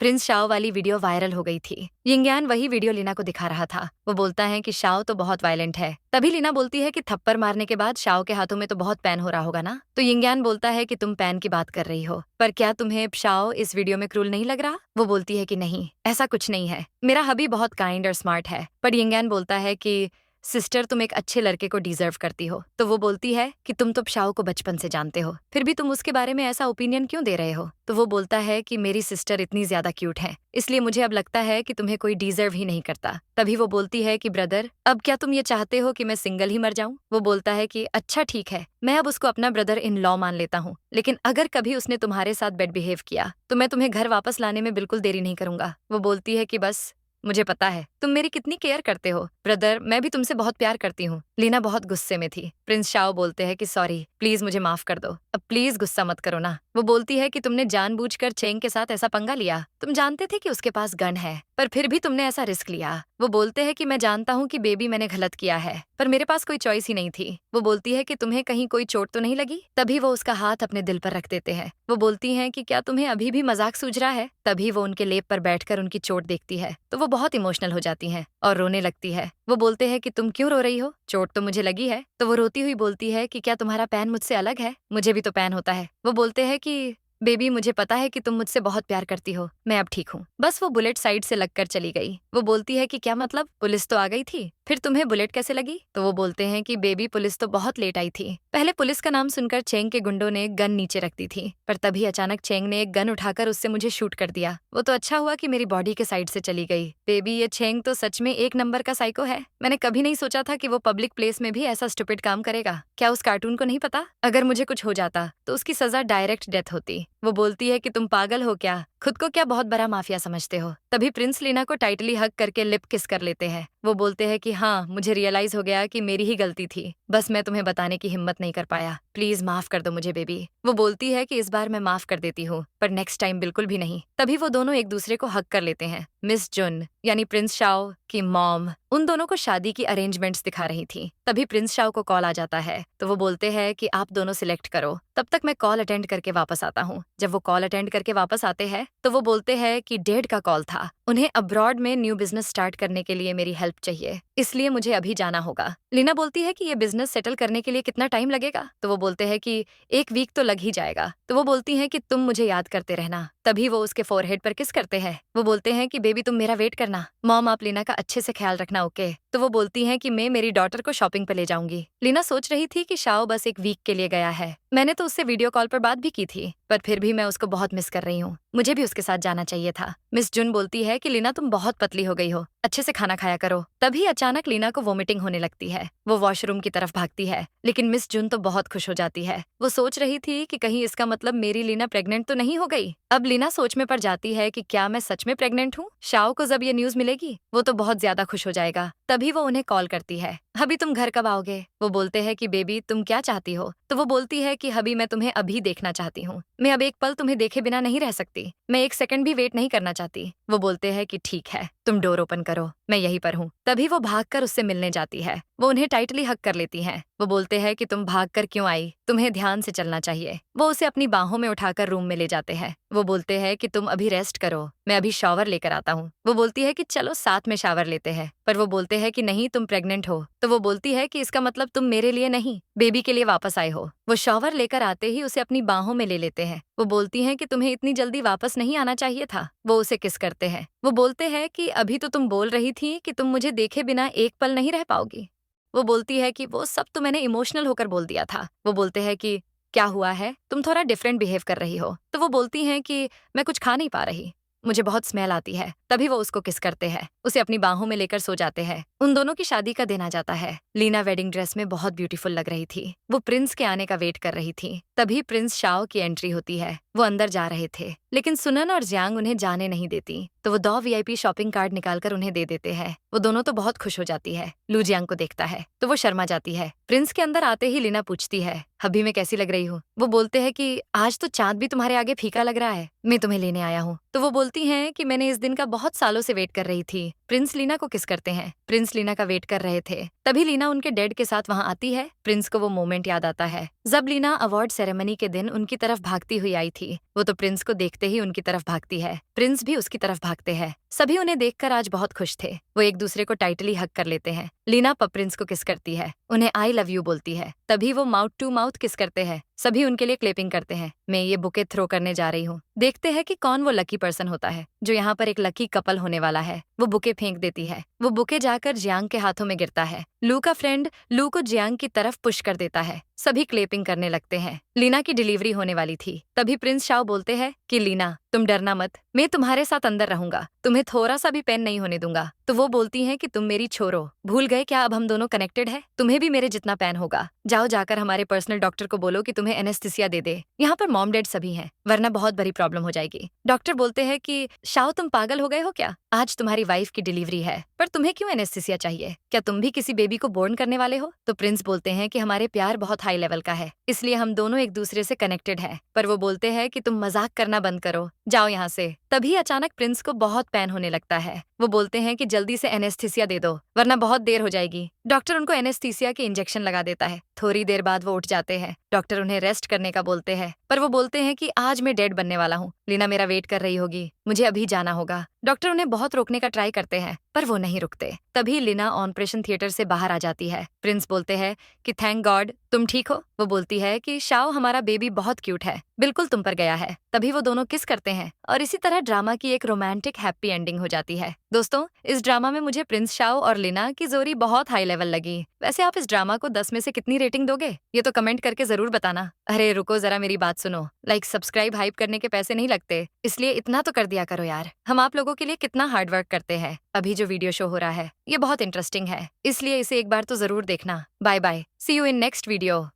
प्रिंस शाओ वाली वीडियो वायरल हो गई थी। यिंगयान वही वीडियो लीना को दिखा रहा था। वो बोलता है कि शाओ तो बहुत वायलेंट है। तभी लीना बोलती है कि थप्पड़ मारने के बाद शाओ के हाथों में तो बहुत पेन हो रहा होगा ना। तो यिंगयान बोलता है कि तुम पेन की बात कर रही हो, पर क्या तुम्हें शाओ इस वीडियो में क्रूल नहीं लग रहा? वो बोलती है कि नहीं, ऐसा कुछ नहीं है, मेरा हबी बहुत काइंड और स्मार्ट है। पर यिंगयान बोलता है कि सिस्टर, तुम एक अच्छे लड़के को डिजर्व करती हो। तो वो बोलती है कि तुम तो शाओ को बचपन से जानते हो, फिर भी तुम उसके बारे में ऐसा ओपिनियन क्यों दे रहे हो? तो वो बोलता है कि मेरी सिस्टर इतनी ज्यादा क्यूट है, इसलिए मुझे अब लगता है कि तुम्हें कोई डिजर्व ही नहीं करता। तभी वो बोलती है कि ब्रदर, अब क्या तुम ये चाहते हो कि मैं सिंगल ही मर जाऊं? वो बोलता है कि अच्छा ठीक है, मैं अब उसको अपना ब्रदर इन लॉ मान लेता हूँ, लेकिन अगर कभी उसने तुम्हारे साथ बैड बिहेव किया तो मैं तुम्हें घर वापस लाने में बिल्कुल देरी नहीं करूंगा। वो बोलती है कि बस, मुझे पता है तुम मेरी कितनी केयर करते हो ब्रदर, मैं भी तुमसे बहुत प्यार करती हूँ। लीना बहुत गुस्से में थी। प्रिंस शाओ बोलते हैं कि सॉरी, प्लीज मुझे माफ कर दो, अब प्लीज गुस्सा मत करो ना। वो बोलती है कि तुमने जानबूझकर चेंग के साथ ऐसा पंगा लिया, तुम जानते थे कि उसके पास गन है, पर फिर भी तुमने ऐसा रिस्क लिया। वो बोलते हैं कि मैं जानता हूँ कि बेबी, मैंने गलत किया है, पर मेरे पास कोई चॉइस ही नहीं थी। वो बोलती है कि तुम्हें कहीं कोई चोट तो नहीं लगी? तभी वो उसका हाथ अपने दिल पर रख देते हैं। वो बोलती हैं कि क्या तुम्हें अभी भी मजाक सूझ रहा है? तभी वो उनके लेप पर बैठकर उनकी चोट देखती है तो वो बहुत इमोशनल हो जाती हैं और रोने लगती है। वो बोलते हैं कि तुम क्यों रो रही हो? चोट तो मुझे लगी है। तो वो रोती हुई बोलती है कि क्या तुम्हारा पैन मुझसे अलग है? मुझे भी तो पैन होता है। वो बोलते हैं कि बेबी, मुझे पता है कि तुम मुझसे बहुत प्यार करती हो, मैं अब ठीक हूँ। बस वो बुलेट साइड से लगकर चली गई। वो बोलती है कि क्या मतलब, पुलिस तो आ गई थी, फिर तुम्हें बुलेट कैसे लगी? तो वो बोलते हैं कि बेबी, पुलिस तो बहुत लेट आई थी। पहले पुलिस का नाम सुनकर चेंग के गुंडों ने गन नीचे रख दी थी, पर तभी अचानक चेंग ने एक गन उठाकर उससे मुझे शूट कर दिया। वो तो अच्छा हुआ कि मेरी बॉडी के साइड से चली गई। बेबी, ये चेंग तो सच में एक नंबर का साइको है। मैंने कभी नहीं सोचा था कि वो पब्लिक प्लेस में भी ऐसा स्टूपिड काम करेगा। क्या उस कार्टून को नहीं पता, अगर मुझे कुछ हो जाता तो उसकी सजा डायरेक्ट डेथ होती। वो बोलती है कि तुम पागल हो क्या, खुद को क्या बहुत बड़ा माफिया समझते हो? तभी प्रिंस लीना को टाइटली हग करके लिप किस कर लेते हैं। वो बोलते हैं कि हाँ, मुझे रियलाइज हो गया कि मेरी ही गलती थी, बस मैं तुम्हें बताने की हिम्मत नहीं कर पाया, प्लीज माफ कर दो मुझे बेबी। वो बोलती है कि इस बार मैं माफ कर देती हूँ, पर नेक्स्ट टाइम बिल्कुल भी नहीं। तभी वो दोनों एक दूसरे को हग कर लेते हैं। मिस जुन यानी प्रिंस शाओ की मॉम उन दोनों को शादी की अरेंजमेंट्स दिखा रही थी। तभी प्रिंस शाओ को कॉल आ जाता है तो वो बोलते हैं कि आप दोनों सिलेक्ट करो, तब तक मैं कॉल अटेंड करके वापस आता हूँ। जब वो कॉल अटेंड करके वापस आते हैं तो वो बोलते हैं कि डैड का कॉल था, उन्हें अब्रॉड में न्यू बिजनेस स्टार्ट करने के लिए मेरी हेल्प चाहिए, इसलिए मुझे अभी जाना होगा। लीना बोलती है कि ये बिजनेस सेटल करने के लिए कितना टाइम लगेगा? तो वो बोलते हैं कि 1 वीक तो लग ही जाएगा। तो वो बोलती हैं कि तुम मुझे याद करते रहना। तभी वो उसके फोरहेड पर किस करते हैं। वो बोलते हैं कि बेबी, तुम मेरा वेट करना, मॉम आप लीना का अच्छे से ख्याल रखना, ओके? तो वो बोलती हैं कि मैं मेरी डॉटर को शॉपिंग पे ले जाऊंगी। लीना सोच रही थी कि शाओ बस 1 वीक के लिए गया है, मैंने तो उससे वीडियो कॉल पर बात भी की थी, पर फिर भी मैं उसको बहुत मिस कर रही हूँ, मुझे भी उसके साथ जाना चाहिए था। मिस जुन बोलती है कि लीना तुम बहुत पतली हो गई हो, अच्छे से खाना खाया करो। तभी अचानक लीना को वोमिटिंग होने लगती है। वो वॉशरूम की तरफ भागती है, लेकिन मिस जुन तो बहुत खुश हो जाती है। वो सोच रही थी कि कहीं इसका मतलब मेरी लीना प्रेग्नेंट तो नहीं हो गई। अब लीना सोच में पड़ जाती है कि क्या मैं सच में प्रेग्नेंट हूँ? शाओ को जब ये न्यूज मिलेगी वो तो बहुत ज्यादा खुश हो जाएगा। तभी वो उन्हें कॉल करती है, हबी तुम घर कब आओगे? वो बोलते हैं कि बेबी तुम क्या चाहती हो? तो वो बोलती है कि हबी मैं तुम्हें अभी देखना चाहती हूँ, मैं अब एक पल तुम्हें देखे बिना नहीं रह सकती। मैं 1 सेकंड भी वेट नहीं करना चाहती। वो बोलते हैं कि ठीक है, तुम डोर ओपन करो, मैं यहीं पर हूँ। तभी वो भागकर उससे मिलने जाती है। वो उन्हें टाइटली हग कर लेती हैं। वो बोलते हैं कि तुम भागकर क्यों आई, तुम्हें ध्यान से चलना चाहिए। वो उसे अपनी बाहों में उठाकर रूम में ले जाते हैं। वो बोलते हैं कि तुम अभी रेस्ट करो, मैं अभी शॉवर लेकर आता हूँ। वो बोलती है कि चलो साथ में शावर लेते हैं, पर वो बोलते हैं कि नहीं, तुम प्रेग्नेंट हो। तो वो बोलती है कि इसका मतलब तुम मेरे लिए नहीं, बेबी के लिए वापस आए हो। वो शॉवर लेकर आते ही उसे अपनी बाहों में ले लेते हैं। वो बोलती हैं कि तुम्हें इतनी जल्दी वापस नहीं आना चाहिए था। वो उसे किस करते हैं। वो बोलते हैं कि अभी तो तुम बोल रही थी कि तुम मुझे देखे बिना एक पल नहीं रह पाओगी। वो बोलती है कि वो सब तो मैंने इमोशनल होकर बोल दिया था। वो बोलते हैं कि क्या हुआ है, तुम थोड़ा डिफरेंट बिहेव कर रही हो। तो वो बोलती हैं कि मैं कुछ खा नहीं पा रही, मुझे बहुत स्मेल आती है। तभी वो उसको किस करते हैं, उसे अपनी बाहों में लेकर सो जाते हैं। उन दोनों की शादी का दिन आ जाता है। लीना वेडिंग ड्रेस में बहुत ब्यूटीफुल लग रही थी। वो प्रिंस के आने का वेट कर रही थी। तभी प्रिंस शाओ की एंट्री होती है। वो अंदर जा रहे थे, लेकिन सुनन और जियांग उन्हें जाने नहीं देती। तो वो 2 वीआईपी शॉपिंग कार्ड निकालकर उन्हें दे देते हैं। वो दोनों तो बहुत खुश हो जाती है। लू जियांग को देखता है तो वो शर्मा जाती है। प्रिंस के अंदर आते ही लीना पूछती है, अभी मैं कैसी लग रही हूँ। वो बोलते हैं कि आज तो चांद भी तुम्हारे आगे फीका लग रहा है, मैं तुम्हें लेने आया हूँ। तो वो बोलती हैं कि मैंने इस दिन का बहुत सालों से वेट कर रही थी। प्रिंस लीना को किस करते हैं। प्रिंस लीना का वेट कर रहे थे। तभी लीना उनके डैड के साथ वहां आती है। प्रिंस को वो मोमेंट याद आता है जब लीना अवार्ड सेरेमनी के दिन उनकी तरफ भागती हुई आई थी। वो तो प्रिंस को देखते ही उनकी तरफ भागती है। प्रिंस भी उसकी तरफ भागते हैं। सभी उन्हें देखकर आज बहुत खुश थे। वो एक दूसरे को टाइटली हग कर लेते हैं। लीना प्रिंस को किस करती है, उन्हें आई लव यू बोलती है। तभी वो माउथ टू माउथ किस करते हैं। सभी उनके लिए क्लेपिंग करते हैं। मैं ये बुके थ्रो करने जा रही हूँ। देखते हैं कि कौन वो लकी पर्सन होता है जो यहाँ पर एक लकी कपल होने वाला है। वो बुके फेंक देती है। वो बुके जाकर जियांग के हाथों में गिरता है। लू का फ्रेंड लू को जियांग की तरफ पुश कर देता है। सभी क्लेपिंग करने लगते हैं। लीना की डिलीवरी होने वाली थी। तभी प्रिंस शाओ बोलते हैं कि लीना तुम डरना मत, मैं तुम्हारे साथ अंदर रहूंगा, तुम्हें थोड़ा सा भी पेन नहीं होने दूंगा। तो वो बोलती हैं कि तुम मेरी छोरो, भूल गए क्या अब हम दोनों कनेक्टेड है, तुम्हें भी मेरे जितना पेन होगा। जाओ जाकर हमारे पर्सनल डॉक्टर को बोलो कि तुम्हें एनेस्थीसिया दे दे। यहाँ पर मॉम डैड सभी हैं, वरना बहुत बड़ी प्रॉब्लम हो जाएगी। डॉक्टर बोलते हैं कि शाओ तुम पागल हो गए हो क्या, आज तुम्हारी वाइफ की डिलीवरी है, पर तुम्हें क्यों एनेस्थीसिया चाहिए, क्या तुम भी किसी बेबी को बोर्न करने वाले हो। तो प्रिंस बोलते हैं कि हमारे प्यार बहुत हाई लेवल का है, इसलिए हम दोनों एक दूसरे से कनेक्टेड है। पर वो बोलते हैं कि तुम मजाक करना बंद करो, जाओ यहाँ से। तभी अचानक प्रिंस को बहुत पेन होने लगता है। वो बोलते हैं कि जल्दी से एनेस्थीसिया दे दो, वरना बहुत देर हो जाएगी। डॉक्टर उनको एनेस्थीसिया के इंजेक्शन लगा देता है। थोड़ी देर बाद वो उठ जाते हैं। डॉक्टर उन्हें रेस्ट करने का बोलते हैं, पर वो बोलते हैं कि आज मैं डेड बनने वाला हूँ, लीना मेरा वेट कर रही होगी, मुझे अभी जाना होगा। डॉक्टर उन्हें बहुत रोकने का ट्राई करते हैं, पर वो नहीं रुकते। तभी लीना ऑपरेशन थिएटर से बाहर आ जाती है। प्रिंस बोलते हैं कि थैंक गॉड तुम ठीक हो। वो बोलती है कि शाओ हमारा बेबी बहुत क्यूट है, बिल्कुल तुम पर गया है। तभी वो दोनों किस करते हैं और इसी तरह ड्रामा की एक रोमांटिक हैप्पी एंडिंग हो जाती है। दोस्तों, इस ड्रामा में मुझे प्रिंस शाओ और लीना की जोड़ी बहुत हाई लेवल लगी। वैसे आप इस ड्रामा को 10 में से कितनी रेटिंग दोगे, ये तो कमेंट करके जरूर बताना। अरे रुको जरा, मेरी बात सुनो। लाइक सब्सक्राइब हाइप करने के पैसे नहीं लगते, इसलिए इतना तो कर दिया करो यार। हम आप लोगों के लिए कितना हार्ड वर्क करते हैं। अभी जो वीडियो शो हो रहा है ये बहुत इंटरेस्टिंग है, इसलिए इसे एक बार तो जरूर देखना। Bye bye, see you in next video.